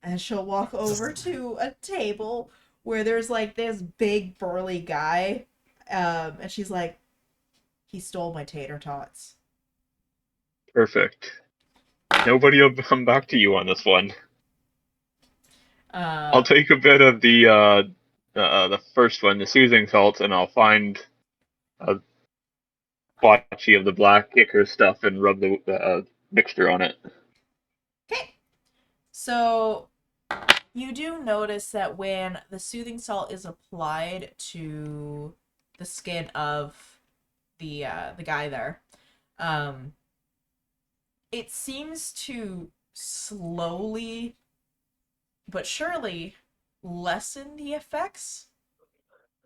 And she'll walk over to a table where there's like this big burly guy, and she's like, he stole my tater tots. Perfect. Nobody will come back to you on this one. I'll take a bit of the first one, the soothing salt, and I'll find a botchy of the black ichor stuff and rub the mixture on it. Okay. So you do notice that when the soothing salt is applied to the skin of the guy there, it seems to slowly but surely lessen the effects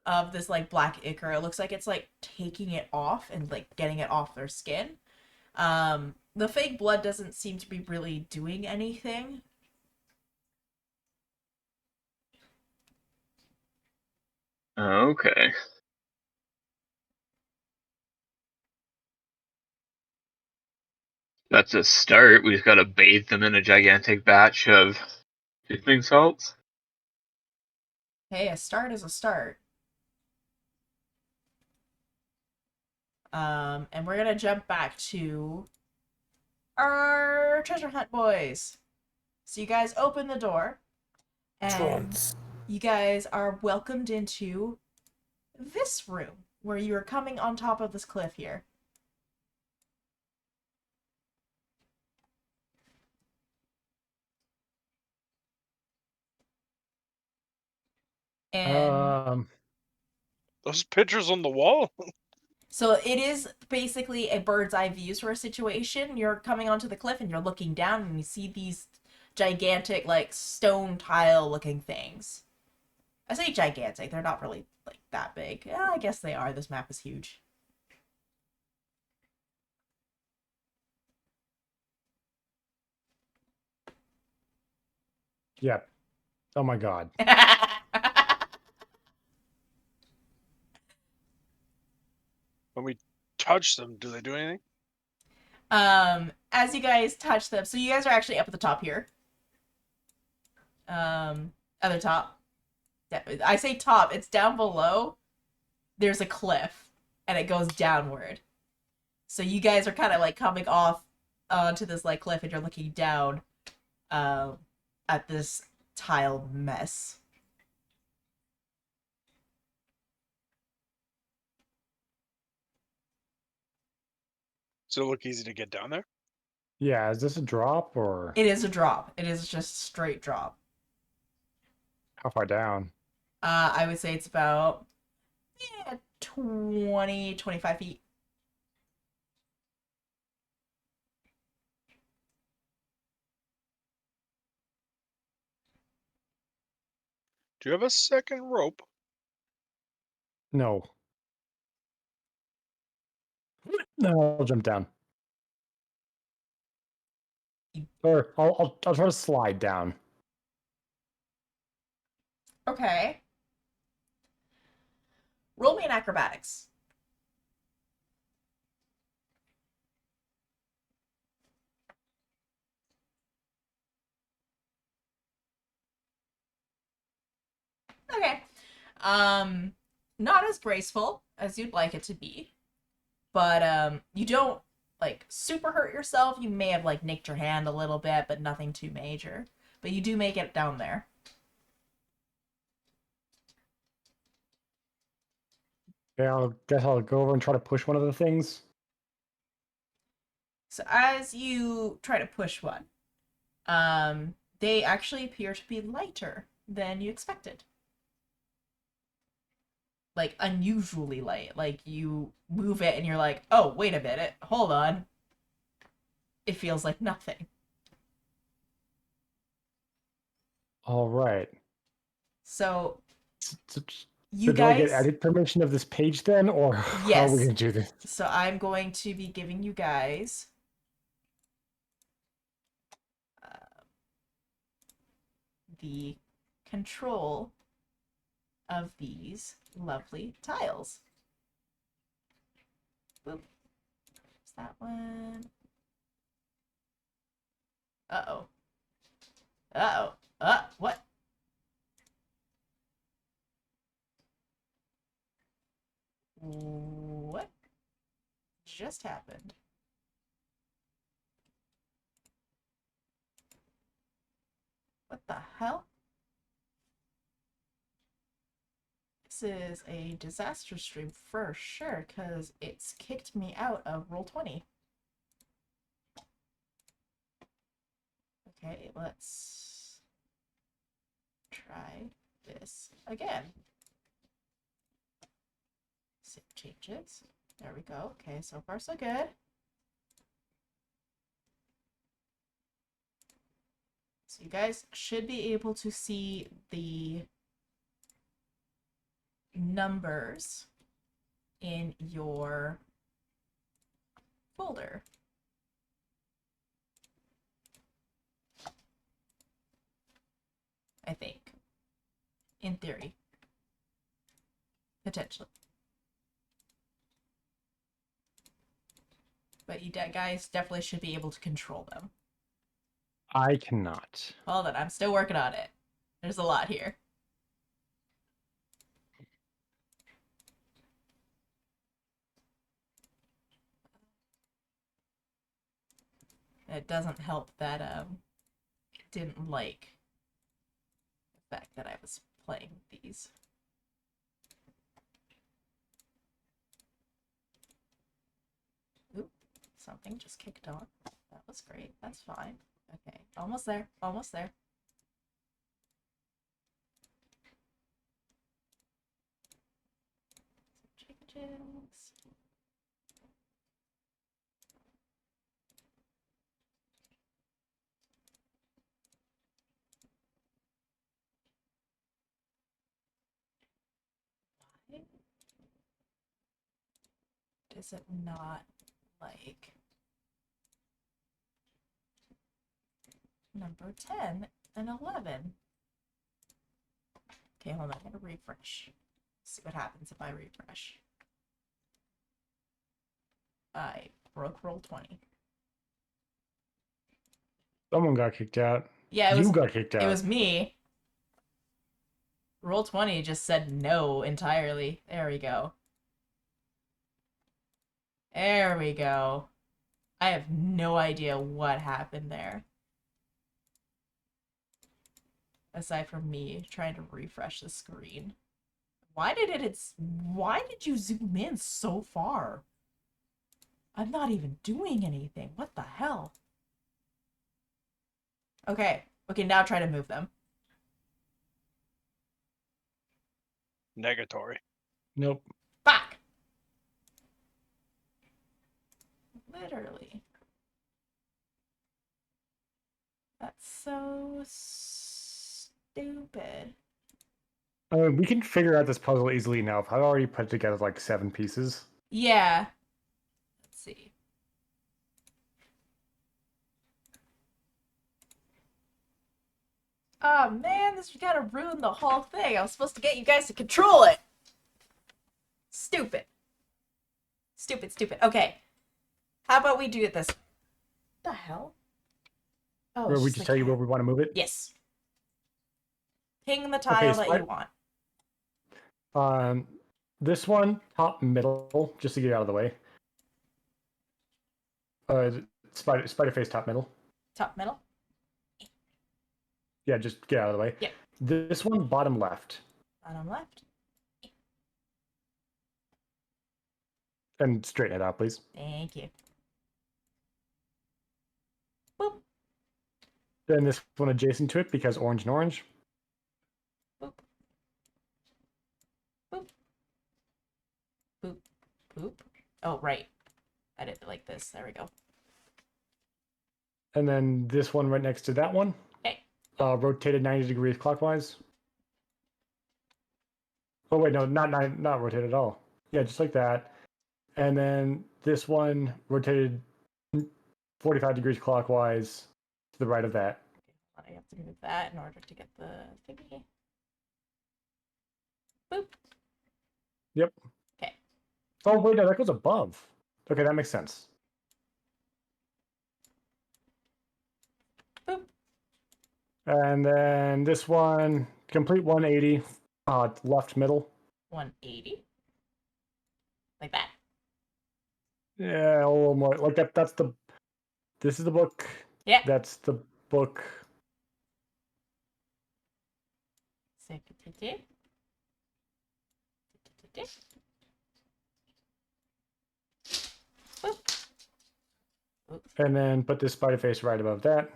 of this like black ichor. It looks like it's like taking it off and like getting it off their skin. The fake blood doesn't seem to be really doing anything. Okay. That's a start. We've got to bathe them in a gigantic batch of soothing salts. Hey, a start is a start. And we're gonna jump back to our treasure hunt boys. So you guys open the door, and Trunks. you guys are welcomed into this room where you are coming on top of this cliff here. And Those pictures on the wall? so it is basically a bird's eye view sort of situation. You're coming onto the cliff and you're looking down and you see these gigantic, like, stone tile looking things. I say gigantic, they're not really, like, that big. Yeah, I guess they are. This map is huge. Yep. Oh my God. When we touch them, do they do anything? As you guys touch them, so you guys are actually up at the top here. Other top. I say top, it's down below. There's a cliff. and it goes downward. So you guys are kind of like coming off onto this like cliff, and you're looking down at this tile mess. Does it look easy to get down there? Yeah, is this a drop or It is a drop. It is just straight drop. how far down? I would say it's about 20, 25 feet. Do you have a second rope? No. No, I'll jump down. Or I'll try to slide down. Okay. Roll me an acrobatics. Okay. Not as graceful as you'd like it to be, but you don't like super hurt yourself. You may have like nicked your hand a little bit, but nothing too major. But you do make it down there. Yeah, I guess I'll go over and try to push one of the things. So as you try to push one, they actually appear to be lighter than you expected. Like unusually light. Like you move it and you're like, oh, wait a minute, hold on. It feels like nothing. All right. So So, you do I get guys, edit permission of this page then, or how are Yes. we gonna do this? so I'm going to be giving you guys the control of these lovely tiles. Boop. Is that one? Uh-oh. Uh-oh. What? What just happened? What the hell? This is a disaster stream for sure, because it's kicked me out of Roll20. Okay, let's try this again. Save changes. There we go. Okay, so far so good. So you guys should be able to see the numbers in your folder. I think. In theory. Potentially. But you guys definitely should be able to control them. I cannot. Well then, I'm still working on it. There's a lot here. It doesn't help that didn't like the fact that I was playing these. Oop, something just kicked on. That was great. That's fine. Okay, almost there. Almost there. Changes. Why does it not like number 10 and 11? Okay, hold on. I'm gonna refresh. See what happens if I refresh. I broke Roll20. Someone got kicked out. Yeah, You got kicked out. it was me. Roll20 just said no entirely. There we go. There we go. I have no idea what happened there. Aside from me trying to refresh the screen. Why did you zoom in so far? I'm not even doing anything. What the hell? Okay. Okay, now try to move them. Negatory. Nope. Fuck! Literally. That's so stupid. We can figure out this puzzle easily enough. I've already put together like 7 pieces. Yeah. Let's see. Oh man, this kind of ruined the whole thing. I was supposed to get you guys to control it. Stupid. Stupid, stupid. Okay. How about we do it this way? What the hell? Oh, Where it's we just just the tell you where cat. we want to move it? Yes. Ping the tile that you want. This one, top middle, just to get it out of the way. Spider face top middle. Top middle. Yeah, just get out of the way. Yep. This one, bottom left. Bottom left. And straighten it out, please. Thank you. Boop. Then this one adjacent to it, because orange and orange. Boop. Boop. Boop. Boop. Oh, right. I did it like this. There we go. And then this one right next to that one. Okay. Rotated 90 degrees clockwise. Oh wait, no, not rotated at all. Yeah, just like that. And then this one rotated 45 degrees clockwise to the right of that. I have to move that in order to get the thingy. Boop. Yep. Okay. Oh wait, no, that goes above. Okay, that makes sense. Boop. And then this one, complete 180, left middle. 180. Like that. Yeah, a little more. Like that. This is the book. Yeah. That's the book. And then put this spider face right above that.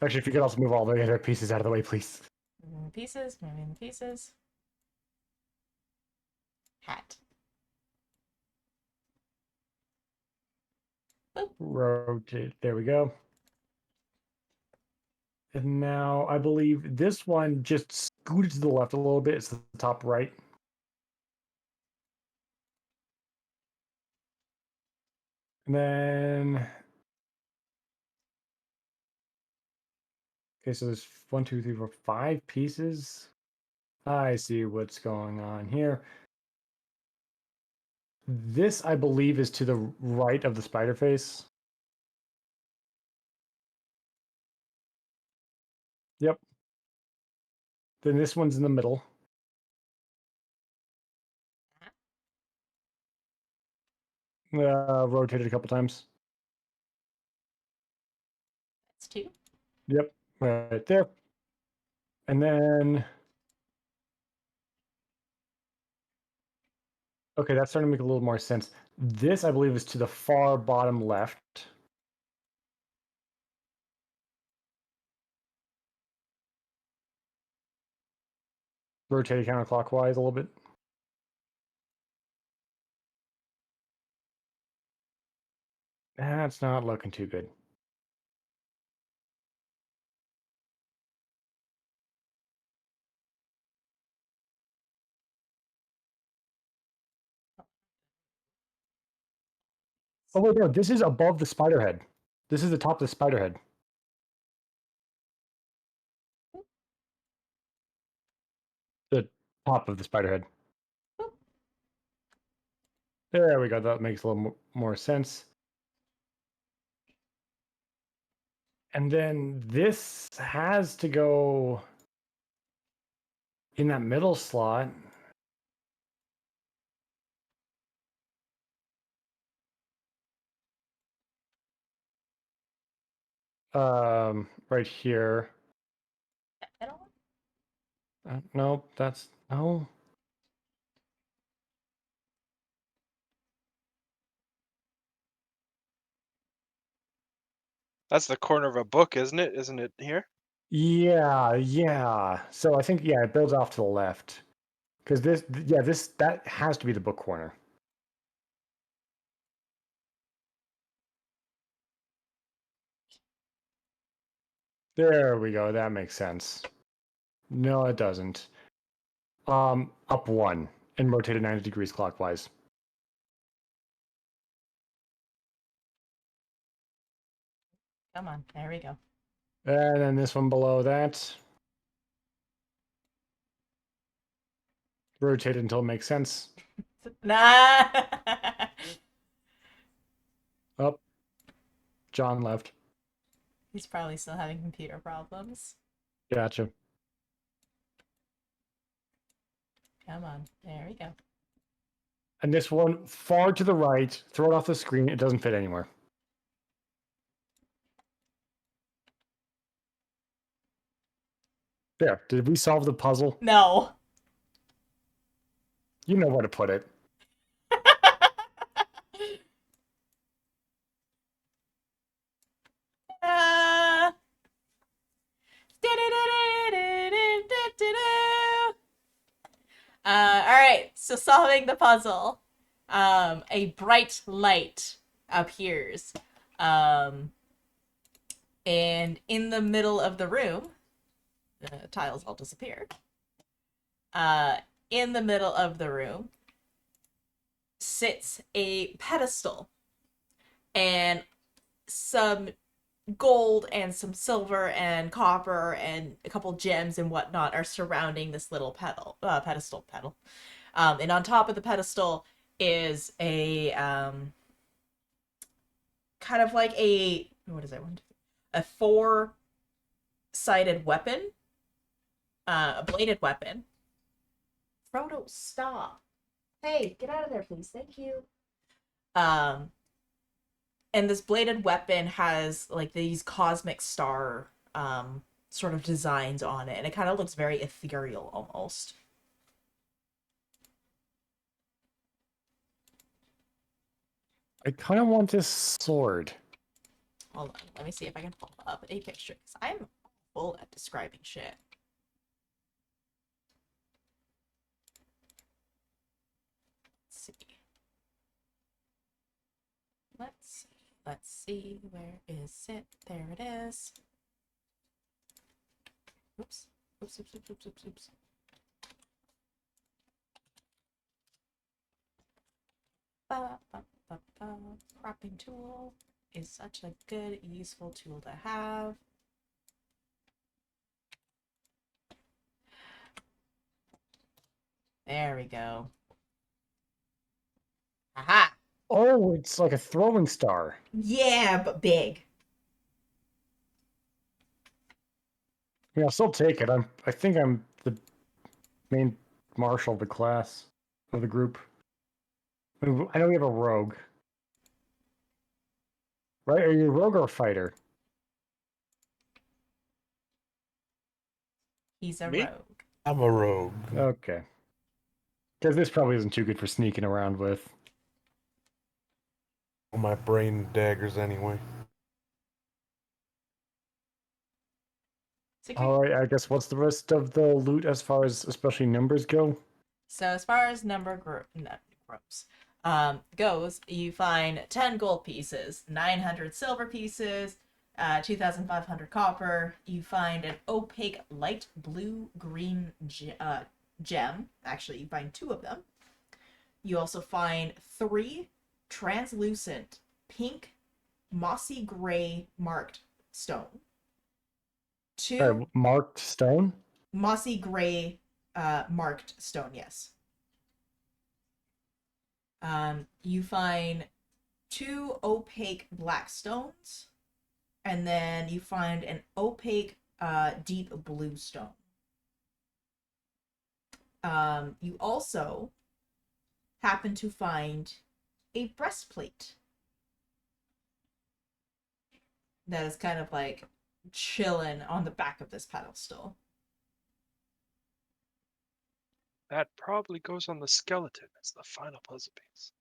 Actually, if you could also move all the other pieces out of the way, please. Moving the pieces, moving the pieces. Hat. Boop. Rotate. There we go. And now I believe this one just scooted to the left a little bit. It's the top right. And then, okay, so there's 1, 2, 3, 4, 5 pieces. I see what's going on here. This, I believe, is to the right of the spider face. Yep. Then this one's in the middle. Rotated a couple times. That's 2. Yep, right there. And then, okay, that's starting to make a little more sense. This, I believe, is to the far bottom left. Rotate counterclockwise a little bit. That's not looking too good. Oh, wait, no, this is above the spider head. This is the top of the spider head. The top of the spider head. There we go. That makes a little more sense. And then this has to go in that middle slot. Right here. Middle? No, that's no. That's the corner of a book, isn't it? Isn't it here? Yeah. So I think it builds off to the left. Because that has to be the book corner. There we go. That makes sense. No, it doesn't. Up one and rotate it 90 degrees clockwise. Come on, there we go. And then this one below that. Rotate it until it makes sense. Nah. Up. John left. He's probably still having computer problems. Gotcha. Come on, there we go. And this one far to the right. Throw it off the screen. It doesn't fit anywhere. There. Did we solve the puzzle? No. You know where to put it. Uh, all right, so solving the puzzle. A bright light appears. And in the middle of the room, the tiles all disappear. In the middle of the room sits a pedestal, and some gold and some silver and copper and a couple gems and whatnot are surrounding this little pedestal. And on top of the pedestal is a kind of like a a four-sided weapon, a bladed weapon. Frodo, stop! Hey, get out of there, please. Thank you. And this bladed weapon has like these cosmic star sort of designs on it, and it kind of looks very ethereal almost. I kind of want this sword. Hold on, let me see if I can pull up a picture, because I'm full at describing shit. Let's see, where is it? There it is. Oops. Oops. Cropping tool is such a good, useful tool to have. There we go. Aha! Oh, it's like a throwing star. Yeah, but big. Yeah, I'll still take it. I think I'm the main marshal of the class, of the group. I know we have a rogue. Right? Are you a rogue or a fighter? He's a Me? rogue. I'm a rogue. Okay. Because this probably isn't too good for sneaking around with. My brain daggers anyway. Alright, I guess what's the rest of the loot as far as especially numbers go? So as far as goes, you find 10 gold pieces, 900 silver pieces, 2,500 copper. You find an opaque light blue-green gem. Actually, you find 2 of them. You also find 3 translucent pink mossy gray marked stone. 2 Marked stone? mossy gray marked stone, yes. You find 2 opaque black stones, and then you find an opaque deep blue stone. You also happen to find a breastplate. that is kind of like chilling on the back of this pedestal. That probably goes on the skeleton as the final puzzle piece.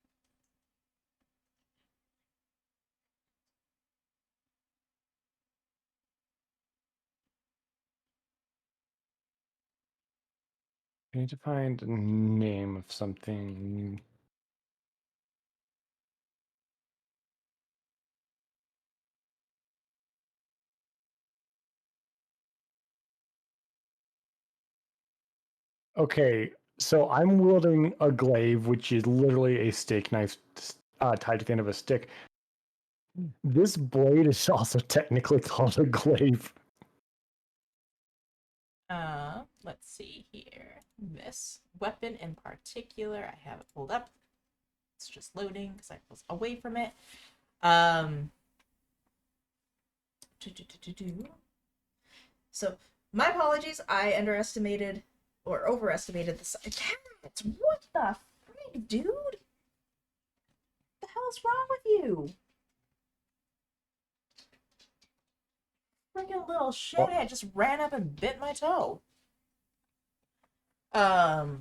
I need to find a name of something. Okay, so I'm wielding a glaive, which is literally a steak knife tied to the end of a stick. This blade is also technically called a glaive. Let's see here. This weapon in particular, I have it pulled up. It's just loading because I was away from it. So, my apologies. I underestimated or overestimated the size. Cats, what the freak, dude? What the hell's wrong with you? Freaking little shithead just ran up and bit my toe. I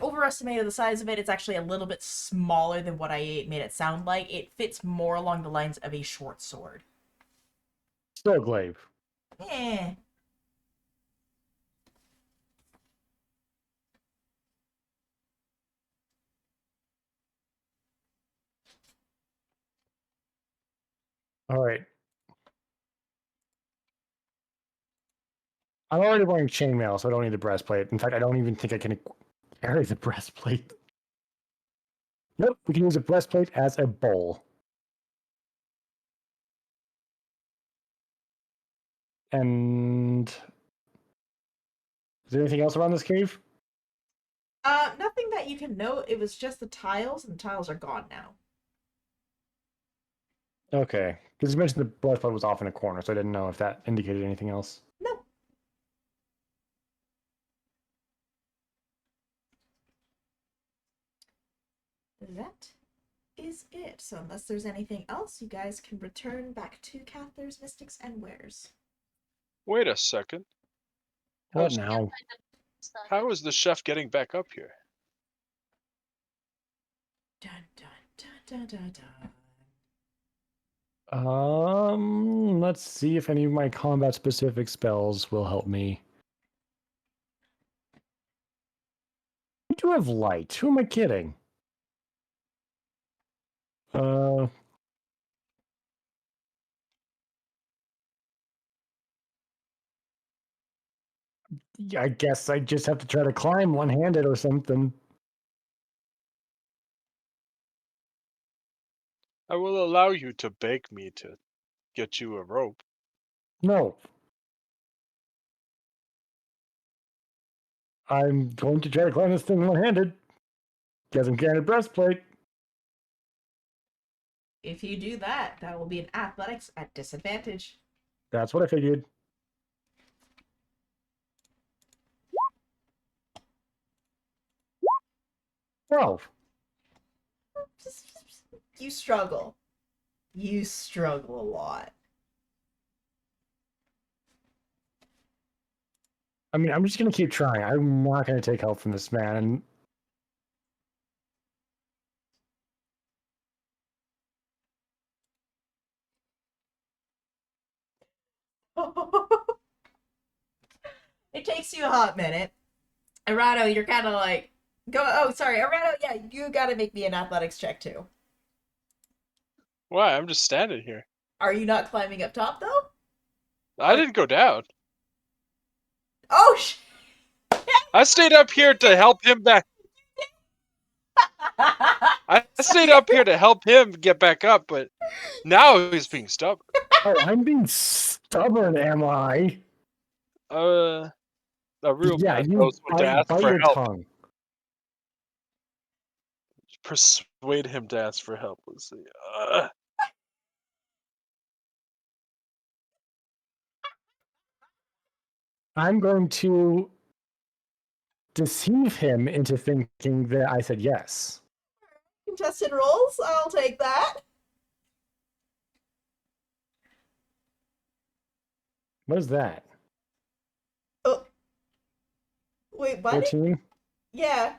overestimated the size of it. It's actually a little bit smaller than what I made it sound like. It fits more along the lines of a short sword. Still a glaive. Eh. All right. I'm already wearing chainmail, so I don't need the breastplate. In fact, I don't even think I can carry the breastplate. Nope, we can use a breastplate as a bowl. And is there anything else around this cave? Nothing that you can note. It was just the tiles, and the tiles are gone now. Okay, because you mentioned the breastplate was off in a corner, so I didn't know if that indicated anything else. No. That is it. So unless there's anything else, you guys can return back to Cather's Mystics and Wares. Wait a second. What now? How is the chef getting back up here? Dun dun dun dun dun dun. Let's see if any of my combat specific spells will help me. I do have light. Who am I kidding? I guess I just have to try to climb one-handed or something. I will allow you to beg me to get you a rope. No. I'm going to try to climb this thing one-handed. Because I'm carrying a breastplate. If you do that, that will be an athletics at disadvantage. That's what I figured. Well, You struggle. You struggle a lot. I mean, I'm just going to keep trying. I'm not going to take help from this man. It takes you a hot minute. Arado, you're kind of like, go. Oh, sorry, Arado. Yeah, you got to make me an athletics check too. Why? I'm just standing here. Are you not climbing up top though? I didn't go down. Oh I stayed up here to help him back. I stayed up here to help him get back up, but now he's being stubborn. Oh, I'm being stubborn, am I? A real Yeah, man you knows when to ask bite for your help. tongue. Persuade him to ask for help. Let's see. I'm going to deceive him into thinking that I said yes. Contested rolls. I'll take that. What is that? Oh, wait, what? 14? Yeah.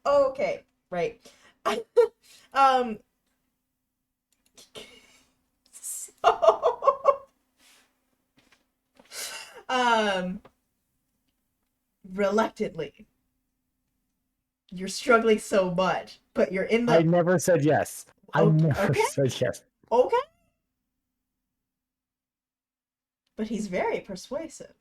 Oh, okay, right. um. So, um, reluctantly, you're struggling so much, but you're in I the. never said yes. I never Okay, said yes. okay. But he's very persuasive.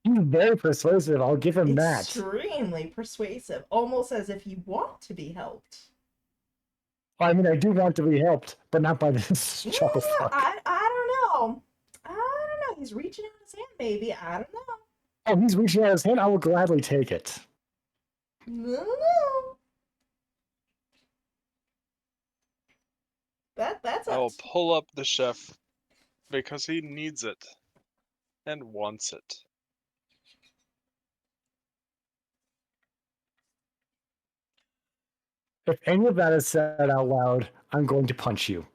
He's very persuasive. I'll give him that. Extremely persuasive, almost as if you want to be helped. I mean, I do want to be helped, but not by this Yeah, chuckle fuck. I don't know. I don't know. He's reaching out his hand, maybe. I don't know. Oh, he's reaching out his hand. I will gladly take it. No. That's I up will to pull up the chef because he needs it and wants it. If any of that is said out loud, I'm going to punch you.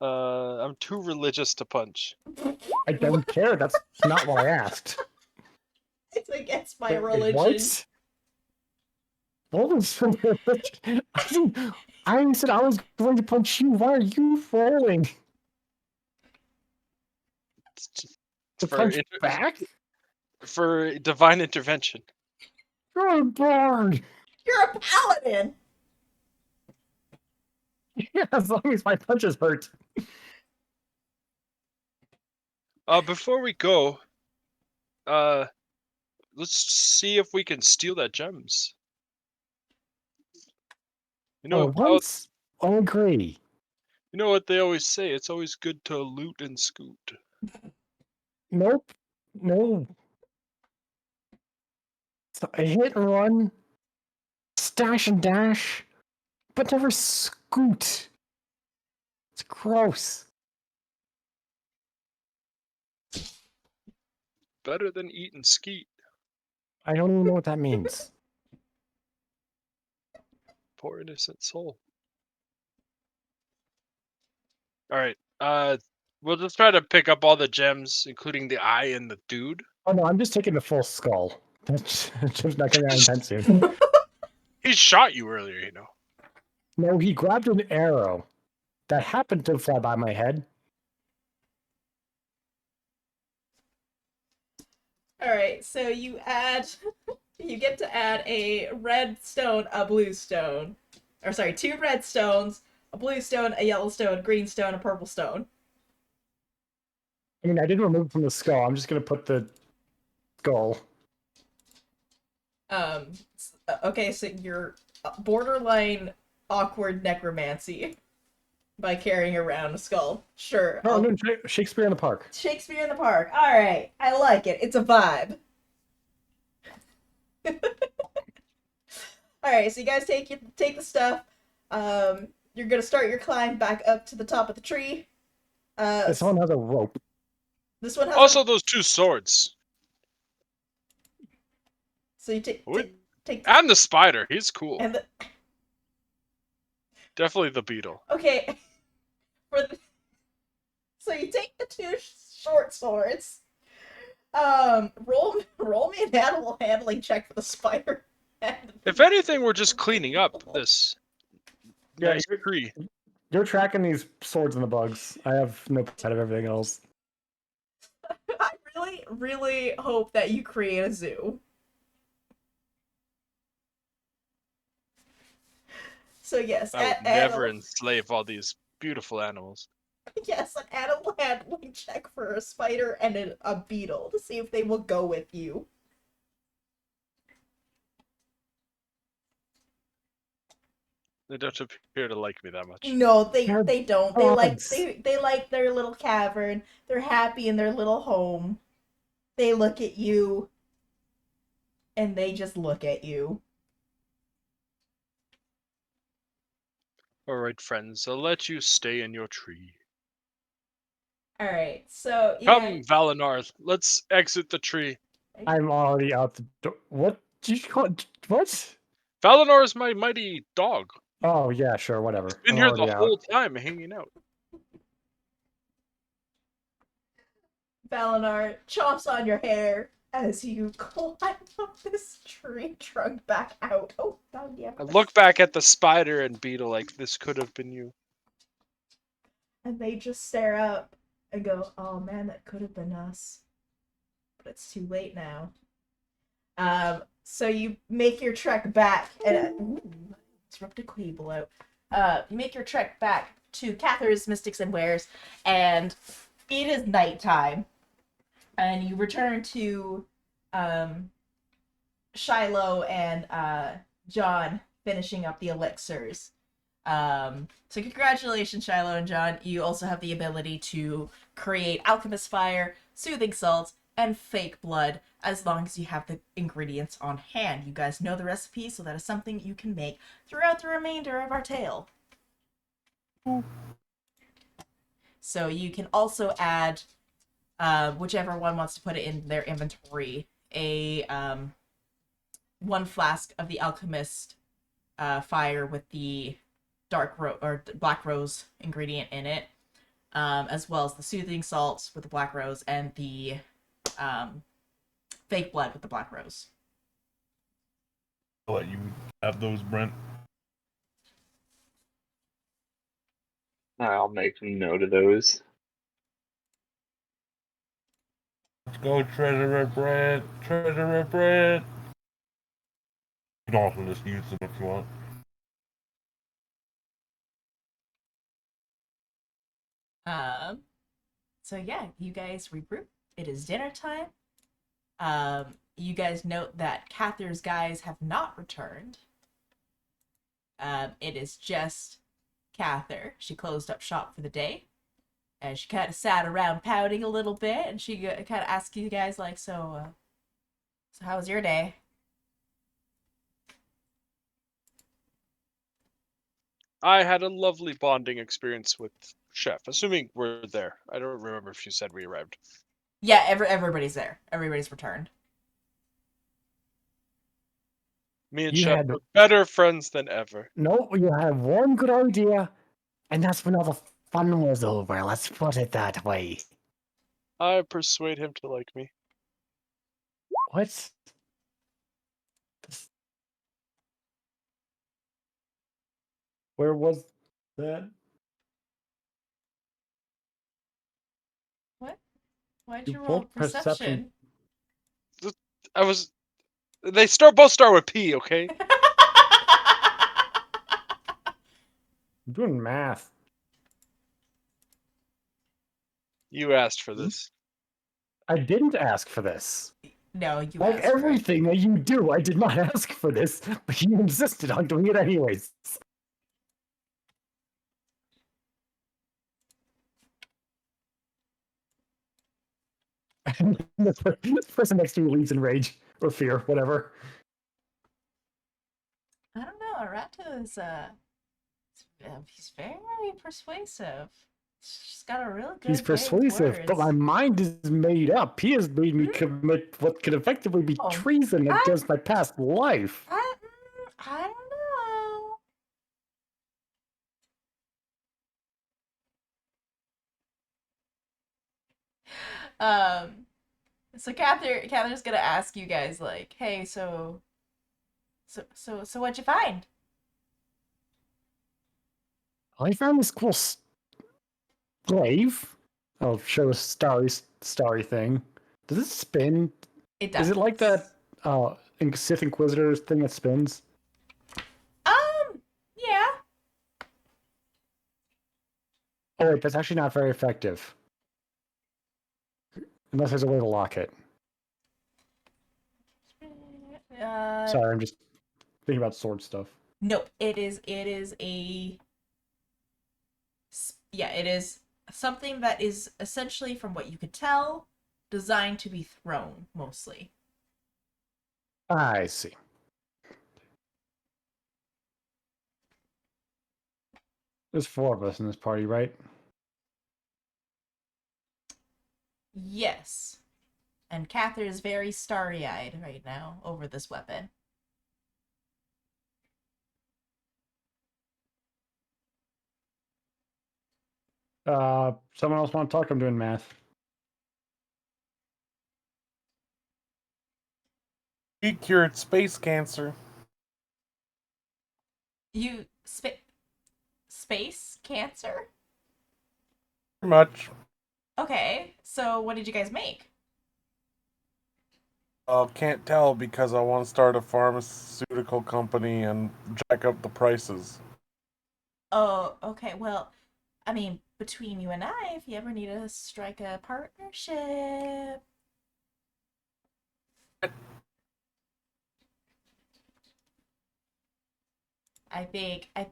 Uh, I'm too religious to punch. I don't care. That's not what I asked. It's against my Wait, religion. what? What was the religion? I said I was going to punch you. Why are you rolling? It's just To for punch back? for divine intervention. You're a bird. You're a paladin. Yeah, as long as my punches hurt. Before we go, let's see if we can steal that gems. You know, Once I'll agree. you know what they always say. It's always good to loot and scoot. Nope. No. So I hit and run, stash and dash, but never scoot. It's gross. Better than eat and skeet. I don't even know what that means. Poor innocent soul. All right. We'll just try to pick up all the gems, including the eye and the dude. Oh no, I'm just taking the full skull. That's just not coming out anytime soon. He shot you earlier, you know. No, he grabbed an arrow that happened to fly by my head. All right, so you get to add a red stone, a blue stone. Or sorry, 2 red stones, a blue stone, a yellow stone, a green stone, a purple stone. I mean, I didn't remove it from the skull. I'm just gonna put the skull. Okay, so you're borderline awkward necromancy by carrying around a skull. Sure. No, no, Shakespeare in the Park. Shakespeare in the Park. All right, I like it. It's a vibe. All right, so you guys take the stuff. You're gonna start your climb back up to the top of the tree. This one has a rope. This one has Also, those 2 swords. so you take And the spider. He's cool. and the Definitely the beetle. okay. So you take the 2 short swords. Roll me an animal handling check for the spider. If anything, we're just cleaning up this Yeah, nice tree. You're tracking these swords and the bugs. I have no part of everything else. I really, really hope that you create a zoo. So yes, I would never enslave all these beautiful animals. yes, an animal handling check for a spider and a beetle to see if they will go with you. They don't appear to like me that much. No, they They're don't. bugs. They like their little cavern. They're happy in their little home. They look at you and they just look at you. Alright, friends, I'll let you stay in your tree. All right. So, Come, Valinar, let's exit the tree. I'm already out the door. What Did you call what? Valinor is my mighty dog. Oh yeah, sure, whatever. Been I'm here already the out. whole time, hanging out. Balinar chomps on your hair as you climb up this tree trunk back out. Oh, God, yeah. I look back at the spider and beetle like this could have been you. And they just stare up and go, oh man, that could have been us. But it's too late now. So you make your trek back, and disrupt a Queeble out. You make your trek back to Cather's Mystics and Wares, and it is nighttime. And you return to Shiloh and John finishing up the elixirs. So congratulations, Shiloh and John. You also have the ability to create alchemist fire, soothing salt, and fake blood as long as you have the ingredients on hand. You guys know the recipe, so that is something you can make throughout the remainder of our tale. So you can also add, whichever one wants to put it in their inventory, a one flask of the alchemist fire with the black rose ingredient in it, as well as the soothing salts with the black rose and the fake blood with the black rose. I'll let you have those, Brent. I'll make a note of those. Let's go, Treasurer Brent. Treasurer Brent. You can also just use them if you want. So yeah, you guys regroup. It is dinner time. You guys note that Cather's guys have not returned. It is just Cather. She closed up shop for the day. And she kind of sat around pouting a little bit, and she kind of asked you guys, like, so how was your day? I had a lovely bonding experience with Chef, assuming we're there. I don't remember if you said we arrived. Yeah, everybody's there. Everybody's returned. Me and You Chef had- are better friends than ever. No, you had one good idea, and that's when all the fun was over. Let's put it that way. I persuade him to like me. What? Where was that? What? Why'd You you roll both perception. perception? I was. They both start with P, okay? I'm doing math. You asked for this. I didn't ask for this. No, you Like asked for it. everything that you do, I did not ask for this, but you insisted on doing it anyways. And the person next to me leaves in rage or fear, whatever. I don't know. Arato is he's very persuasive. She's got a really good He's way with persuasive, but my words. mind is made up. He has made me commit what could effectively be Oh, treason against my past life. I don't know. So Catherine's gonna ask you guys, like, hey, so what'd you find? I found this cool glaive. I'll show a starry thing. Does it spin? It does. Is it like that Sith Inquisitor thing that spins? Yeah. Oh wait, that's actually not very effective. Unless there's a way to lock it. Sorry, I'm just thinking about sword stuff. Nope. It is it is something that is essentially, from what you could tell, designed to be thrown mostly. I see. There's 4 of us in this party, right? Yes. And Cather is very starry-eyed right now over this weapon. Someone else want to talk? I'm doing math. He cured space cancer. You space cancer? Pretty much. Okay, so what did you guys make? Can't tell because I want to start a pharmaceutical company and jack up the prices. Oh, okay. Well, I mean, between you and I, if you ever need to strike a partnership, I think I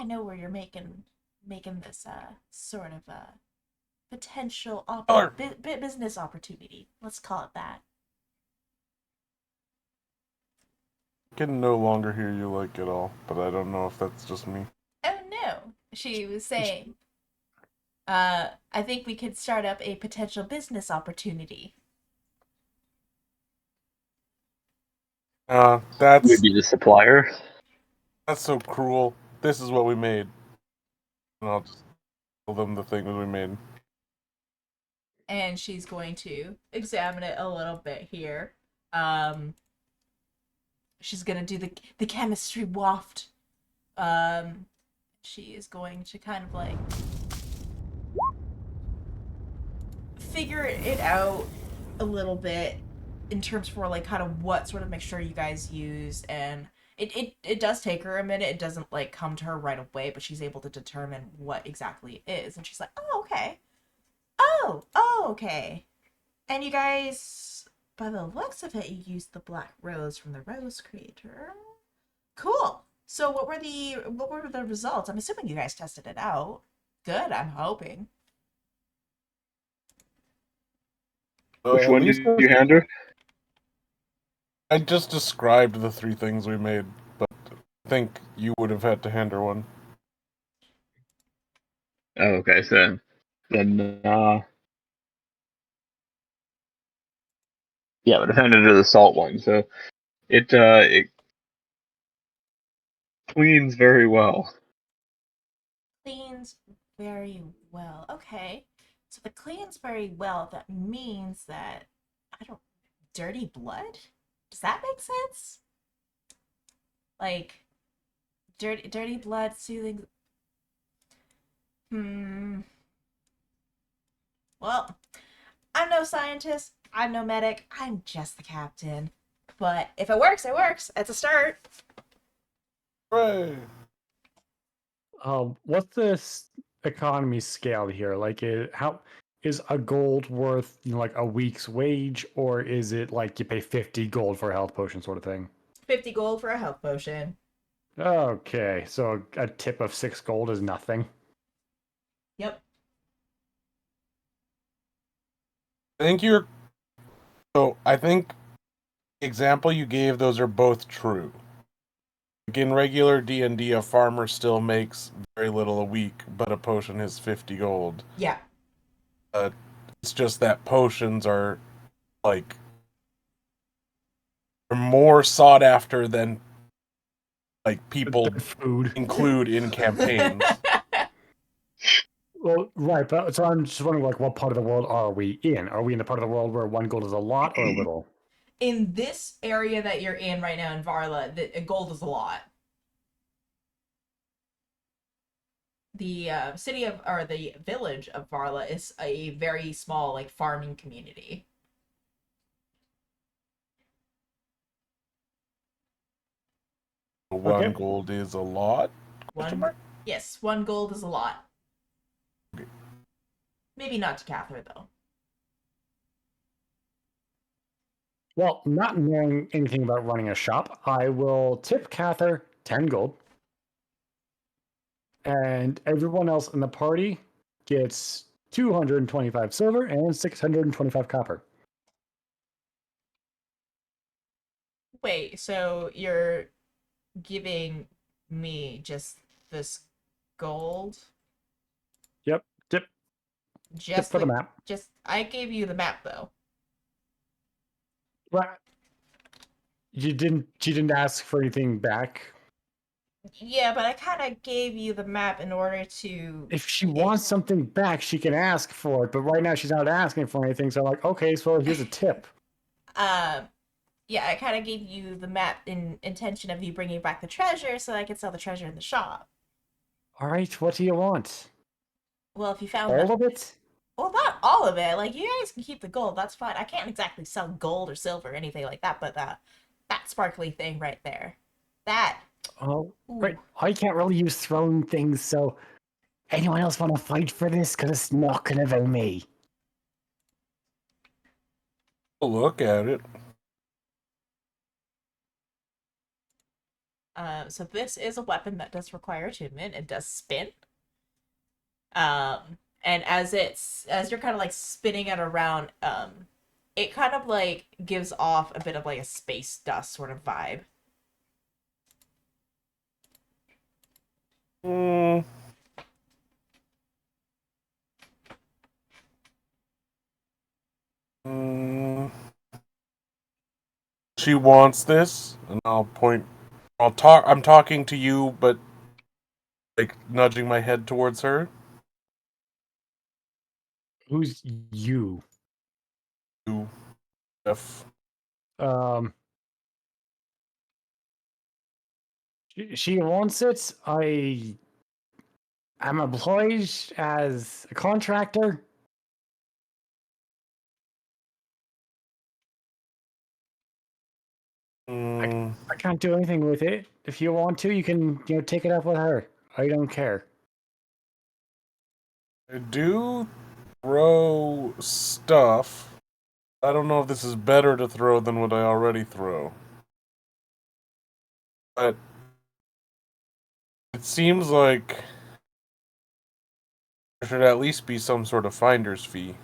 know where you're making this sort of a potential Or business opportunity. Let's call it that. I can no longer hear you like at all, but I don't know if that's just me. Oh no, she was saying. I think we could start up a potential business opportunity. We'd That's be the supplier. so cruel. This is what we made. And I'll just tell them the thing that we made. And she's going to examine it a little bit here. Um, she's gonna do the chemistry waft. She is going to kind of like figure it out a little bit in terms for like kind of what sort of mixture you guys use, and it does take her a minute. It doesn't like come to her right away, but she's able to determine what exactly it is, and she's like, oh okay, oh okay. And you guys, by the looks of it, you used the black rose from the rose creator. Cool. So what were the results? I'm assuming you guys tested it out. Good, I'm hoping. Which one did Lisa, you hand her? I just described the three things we made, but I think you would have had to hand her one. Oh, okay, so then, yeah, but I handed her the salt one, so it cleans very well. Cleans very well. Okay. So the cleans very well, that means that I don't dirty blood? Does that make sense? Like dirty blood soothing. Hmm. Well, I'm no scientist, I'm no medic, I'm just the captain. But if it works, it works. It's a start. Hooray! What's this economy scale here? Like, how is a gold worth, like a week's wage, or is it like you pay 50 gold for a health potion sort of thing? 50 gold for a health potion. Okay, so a tip of 6 gold is nothing. Yep. I think you're. So I think the example you gave, those are both true. Like in regular D&D, a farmer still makes very little a week, but a potion is 50 gold. Yeah. It's just that potions are like are more sought after than like people Food. include in campaigns. Well, right, but so I'm just wondering, like, what part of the world are we in? Are we in the part of the world where 1 gold is a lot or a little? In this area that you're in right now in Varla, the gold is a lot. The city of or the village of Varla is a very small like farming community. One Okay. gold is a lot. Question One, mark? yes, 1 gold is a lot. Okay. Maybe not to Cather though. Well, not knowing anything about running a shop, I will tip Cather 10 gold, and everyone else in the party gets 225 silver and 625 copper. Wait, so you're giving me just this gold? Yep, tip. Just for the the map. just I gave you the map though. What? You didn't. She didn't ask for anything back. Yeah, but I kind of gave you the map in order to. If she wants something back, she can ask for it. But right now, she's not asking for anything. So I'm like, okay, so here's a tip. Yeah, I kind of gave you the map in intention of you bringing back the treasure so I could sell the treasure in the shop. All right, what do you want? Well, if you found All of it? well, not all of it. Like, you guys can keep the gold. That's fine. I can't exactly sell gold or silver or anything like that, but that sparkly thing right there. That. Oh, Ooh. but I can't really use thrown things. So, anyone else want to fight for this? Because it's not gonna be me. Look at it. So this is a weapon that does require attunement. It does spin. And as you're kind of like spinning it around, it kind of like gives off a bit of like a space dust sort of vibe. Mm. Mm. She wants this, and I'll point. I'll talk. I'm talking to you, but like nudging my head towards her. Who's you? You, Jeff. Um, she wants it. I am employed as a contractor. Mm. I can't do anything with it. If you want to, you can take it up with her. I don't care. I do throw stuff. I don't know if this is better to throw than what I already throw. But it seems like there should at least be some sort of finder's fee.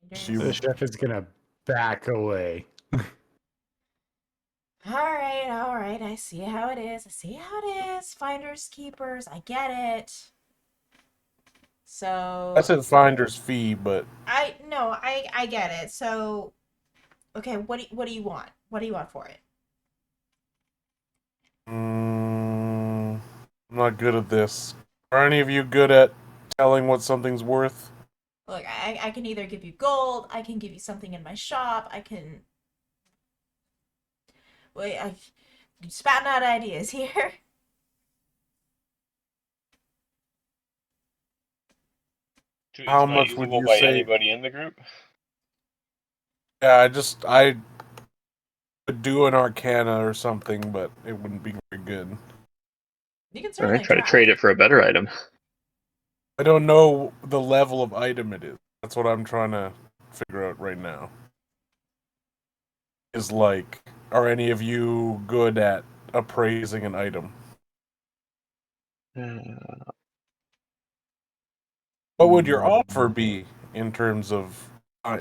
The chef is gonna back away. All right. I see how it is. I see how it is. Finders, keepers. I get it. So I said finder's fee, but I get it. So okay, what do you want? What do you want for it? I'm not good at this. Are any of you good at telling what something's worth? Look, I can either give you gold, I can give you something in my shop, I can wait, I spouting out ideas here. How much would you say? Anybody in the group? Yeah, I would do an arcana or something, but it wouldn't be very good. You can Or I certainly try to trade it for a better item. I don't know the level of item it is. That's what I'm trying to figure out right now. Is like, are any of you good at appraising an item? What would your offer be in terms of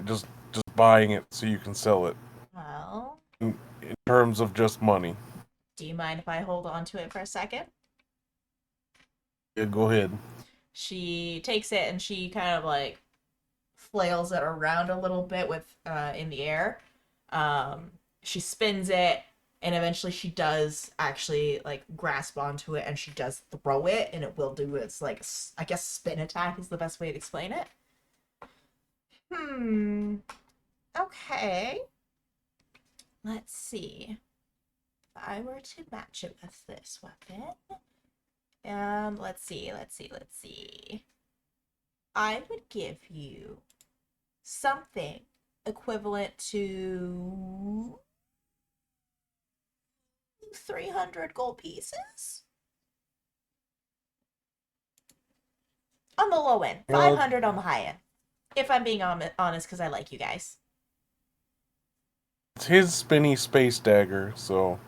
just buying it so you can sell it? Well, In terms of just money. do you mind if I hold on to it for a second? Yeah, go ahead. She takes it and she kind of like flails it around a little bit with in the air. She spins it and eventually she does actually like grasp onto it and she does throw it and it will do its like I guess spin attack is the best way to explain it. Okay. Let's see. If I were to match it with this weapon. Let's see. I would give you something equivalent to 300 gold pieces. On the low end, 500 on the high end. If I'm being honest, because I like you guys. It's his spinny space dagger, so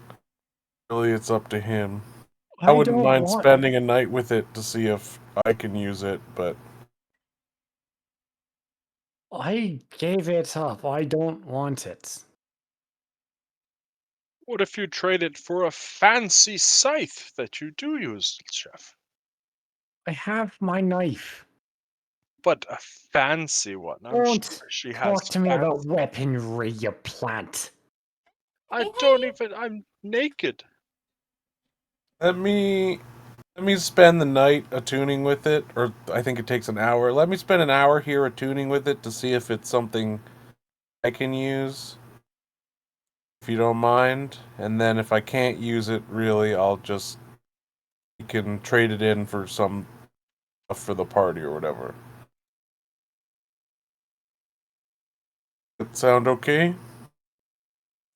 really it's up to him. I wouldn't mind spending a night with it to see if I can use it, but I gave it up. I don't want it. What if you trade it for a fancy scythe that you do use, Chef? I have my knife. But a fancy one. I'm Don't sure she has talk to me about fancy. weaponry, you plant. I don't even. I'm naked. Let me spend the night attuning with it, or I think it takes an hour. Let me spend an hour here attuning with it to see if it's something I can use, if you don't mind. And then if I can't use it, really, you can trade it in for some stuff for the party or whatever. That sound okay?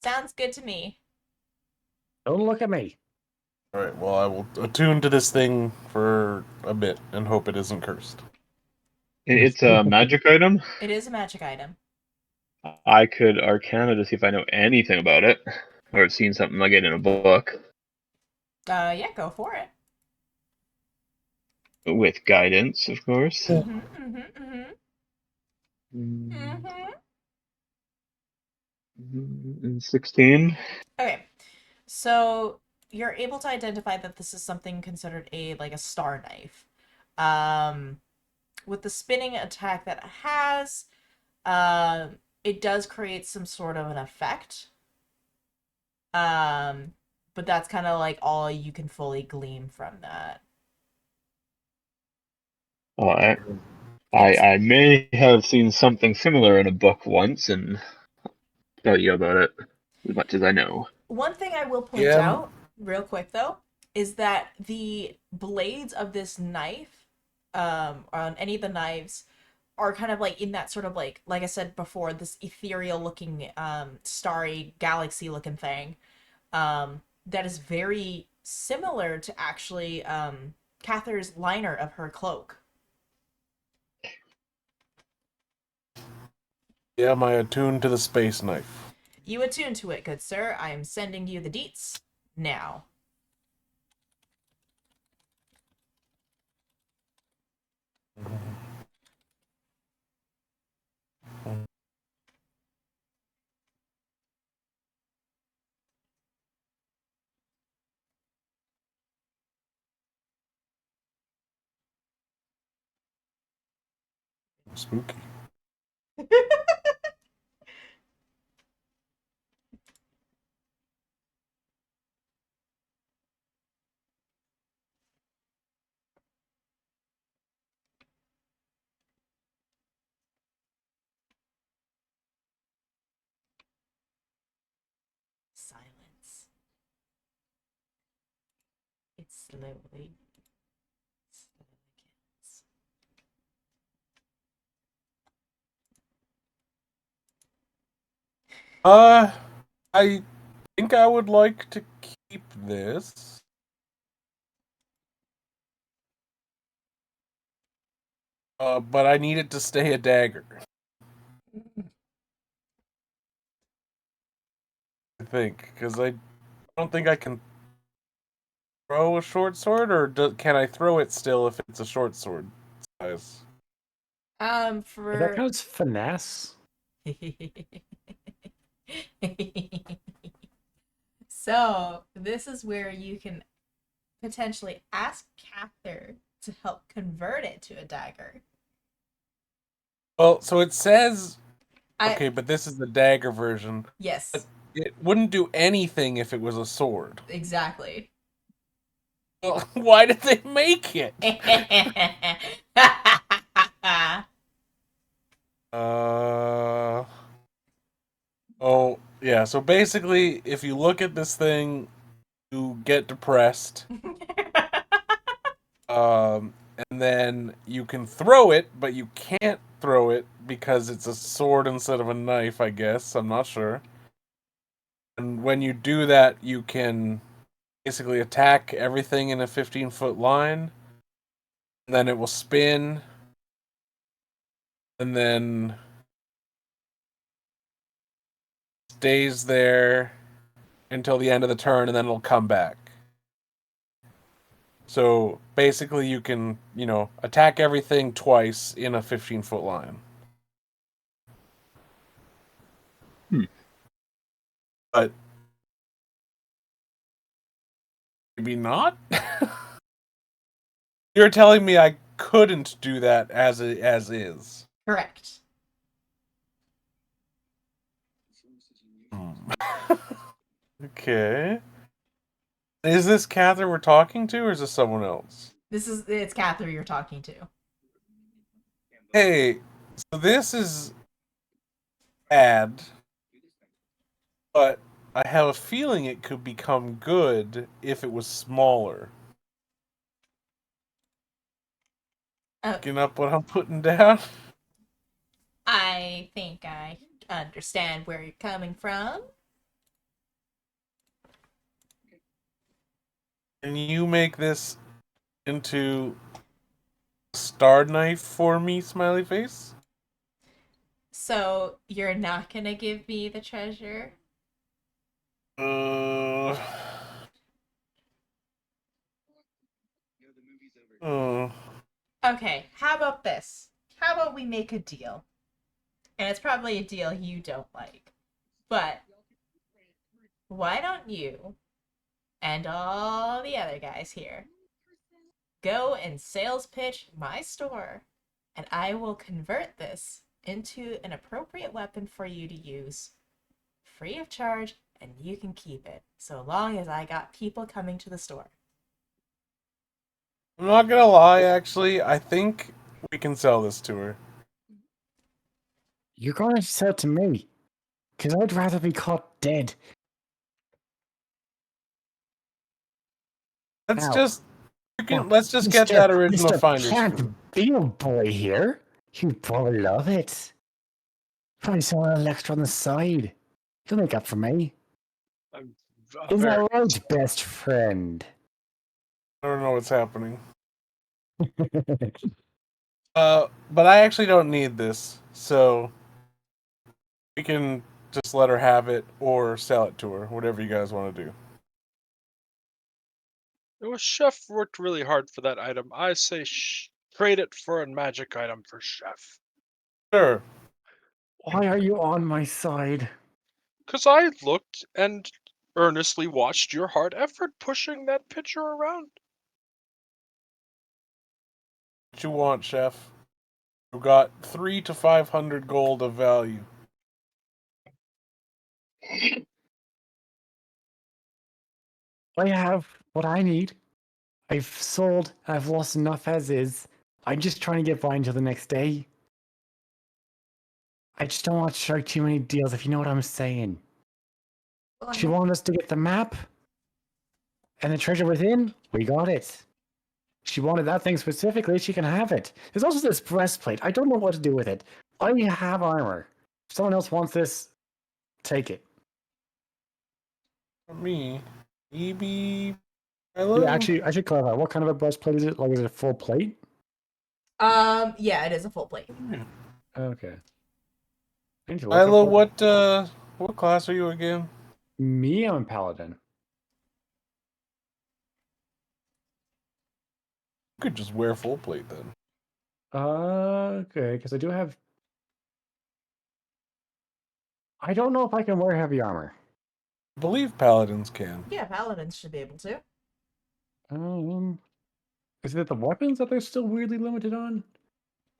Sounds good to me. Don't look at me. Alright, well, I will attune to this thing for a bit and hope it isn't cursed. It's a magic item. It is a magic item. I could Arcana to see if I know anything about it, or have seen something like it in a book. Yeah, go for it. With guidance, of course. Mm-hmm. 16. Okay, so you're able to identify that this is something considered a star knife. With the spinning attack that it has, it does create some sort of an effect. But that's kind of like all you can fully glean from that. Oh, I may have seen something similar in a book once and tell you about it as much as I know. One thing I will point Yeah. out, real quick though, is that the blades of this knife, on any of the knives, are kind of like in that sort of like I said before, this ethereal looking, starry galaxy looking thing, that is very similar to actually Cather's liner of her cloak. Yeah, my attune to the space knife. You attune to it, good sir. I am sending you the deets now. Spooky. Silence. It slowly kills. I think I would like to keep this. But I need it to stay a dagger. I think, because I don't think I can throw a short sword, or can I throw it still if it's a short sword size? That For counts finesse. So, this is where you can potentially ask Cather to help convert it to a dagger. Well, so it says I okay, but this is the dagger version. Yes, But it wouldn't do anything if it was a sword. exactly. Well, why did they make it? Uh oh, yeah. So basically, if you look at this thing, you get depressed. And then you can throw it, but you can't throw it because it's a sword instead of a knife, I guess. I'm not sure. And when you do that, you can basically attack everything in a 15-foot line. And then it will spin. And then stays there until the end of the turn, and then it'll come back. So basically, you can, attack everything twice in a 15-foot line. Maybe not. You're telling me I couldn't do that as is. Correct. Okay. Is this Catherine we're talking to, or is this someone else? It's Catherine you're talking to. Hey, so this is bad, but I have a feeling it could become good if it was smaller. Picking up what I'm putting down? I think I understand where you're coming from. Can you make this into a star knife for me, smiley face? So you're not gonna give me the treasure? Uh... Oh. Okay, how about this? How about we make a deal? And it's probably a deal you don't like. But why don't you and all the other guys here go and sales pitch my store, and I will convert this into an appropriate weapon for you to use free of charge, and you can keep it so long as I got people coming to the store. I'm not gonna lie, actually, I think we can sell this to her. You're going to sell it to me. Because I'd rather be caught dead. Let's Ow. just Now, let's just get that original Mr. finder's Plant fee. Beetle Boy here. You'd probably love it. Probably sell a little extra on the side. He'll make up for me. I'm Is very that right, best friend? I don't know what's happening. But I actually don't need this, so we can just let her have it or sell it to her, whatever you guys want to do. Well, Chef worked really hard for that item. I say trade it for a magic item for Chef. Sure. Why are you on my side? Because I looked and earnestly watched your hard effort pushing that pitcher around. What you want, chef? You got 300 to 500 gold of value. I have what I need. I've sold, I've lost enough as is. I'm just trying to get by until the next day. I just don't want to strike too many deals, if you know what I'm saying. Well, She wanted us to get the map and the treasure within. We got it. She wanted that thing specifically. She can have it. There's also this breastplate. I don't know what to do with it. I have armor. If someone else wants this, take it. For me, maybe. Yeah, actually, I should clarify. What kind of a breastplate is it? Like, is it a full plate? Yeah, it is a full plate. Okay. I need to look up Milo, what class are you again? Me, I'm a paladin. You could just wear full plate then. Okay, because I do have. I don't know if I can wear heavy armor. I believe paladins can. Yeah, paladins should be able to. Is it the weapons that they're still weirdly limited on?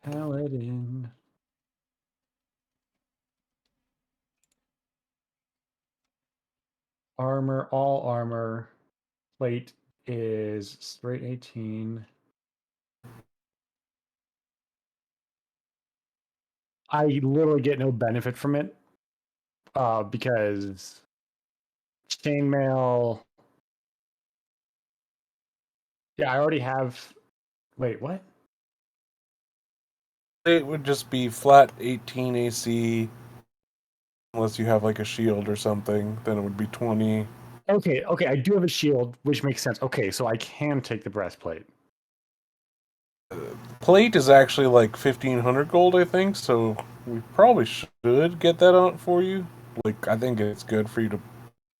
Paladin. Armor, all armor. Plate is straight 18. I literally get no benefit from it. Because chainmail. Yeah, I already have. Wait, what? It would just be flat 18 AC. Unless you have like a shield or something, then it would be 20. Okay, I do have a shield, which makes sense. Okay, so I can take the breastplate. Plate is actually like 1500 gold, I think, so we probably should get that out for you. Like, I think it's good for you to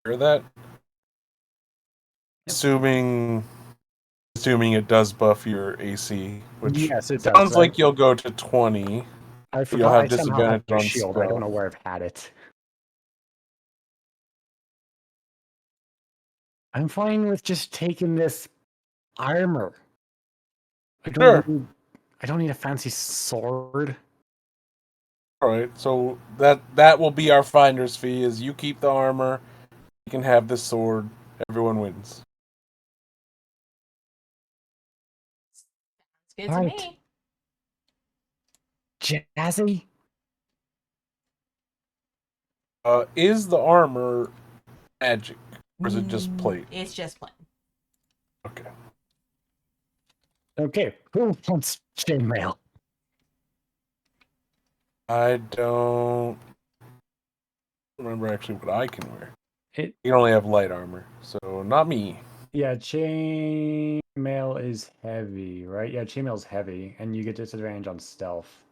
wear that. Assuming it does buff your AC, which Yes, it does. sounds like you'll go to 20. I You'll forgot. have I somehow have disadvantage your on shield. I don't know spell. where I've had it. I'm fine with just taking this armor. I Sure. don't need a fancy sword. All right, so that will be our finder's fee. Is you keep the armor, you can have the sword. Everyone wins. It's good to Right. me. Jazzy? Is the armor magic, or is it just plate? It's just plain. Okay. Okay, who wants chainmail? I don't remember actually what I can wear. It You can only have light armor, so not me. Yeah, chainmail is heavy, right? Yeah, chainmail is heavy, and you get disadvantage on stealth.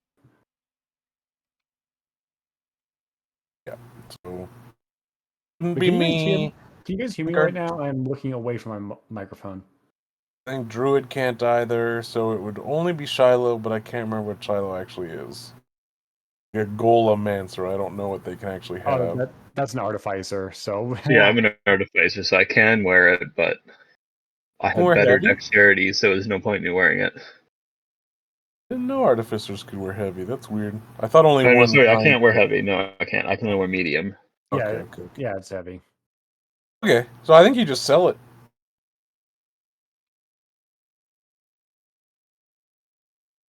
So wouldn't Wait, be me. can you guys hear me Guard- right now? I'm looking away from my microphone. I think Druid can't either, so it would only be Shiloh, but I can't remember what Shiloh actually is. A Golem-mancer, I don't know what they can actually Oh, have. that's an artificer, so Yeah, I'm an artificer, so I can wear it, but I have Wear better heavy? dexterity, so there's no point in me wearing it. Didn't know artificers could wear heavy. That's weird. I thought only Oh, no, one sorry, I kind can't wear could. heavy. No, I can't. I can only wear medium. yeah, Okay. yeah, it's heavy. Okay, so I think you just sell it.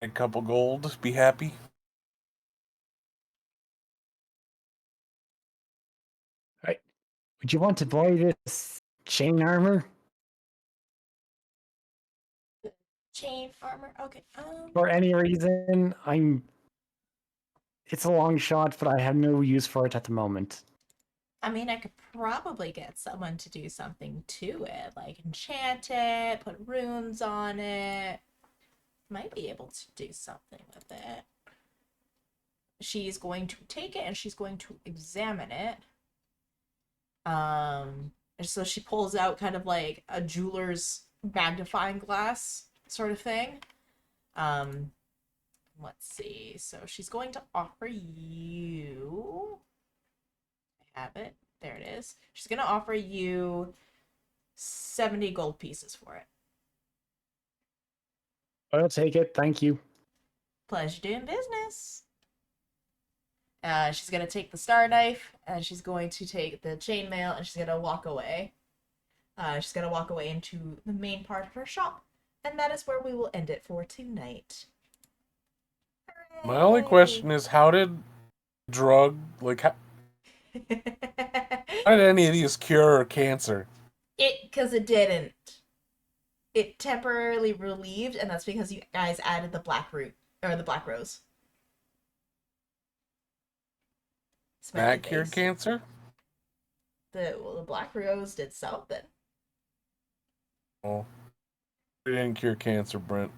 A couple gold, be happy. Right. Would you want to buy this chain armor Chain armor. Okay. for any reason? It's a long shot, but I have no use for it at the moment. I mean, I could probably get someone to do something to it, like enchant it, put runes on it. Might be able to do something with it. She's going to take it and she's going to examine it. And so she pulls out kind of like a jeweler's magnifying glass sort of thing. Um, let's see. So she's going to offer you. I have it. There it is. She's going to offer you 70 gold pieces for it. I'll take it, thank you. Pleasure doing business. She's gonna take the star knife and she's going to take the chainmail and she's gonna walk away. She's gonna walk away into the main part of her shop, and that is where we will end it for tonight. My only question is, how did how did any of these cure cancer? Because it didn't. It temporarily relieved, and that's because you guys added the black root or the black rose. That cured cancer? The black rose did something. Oh, it didn't cure cancer, Brent.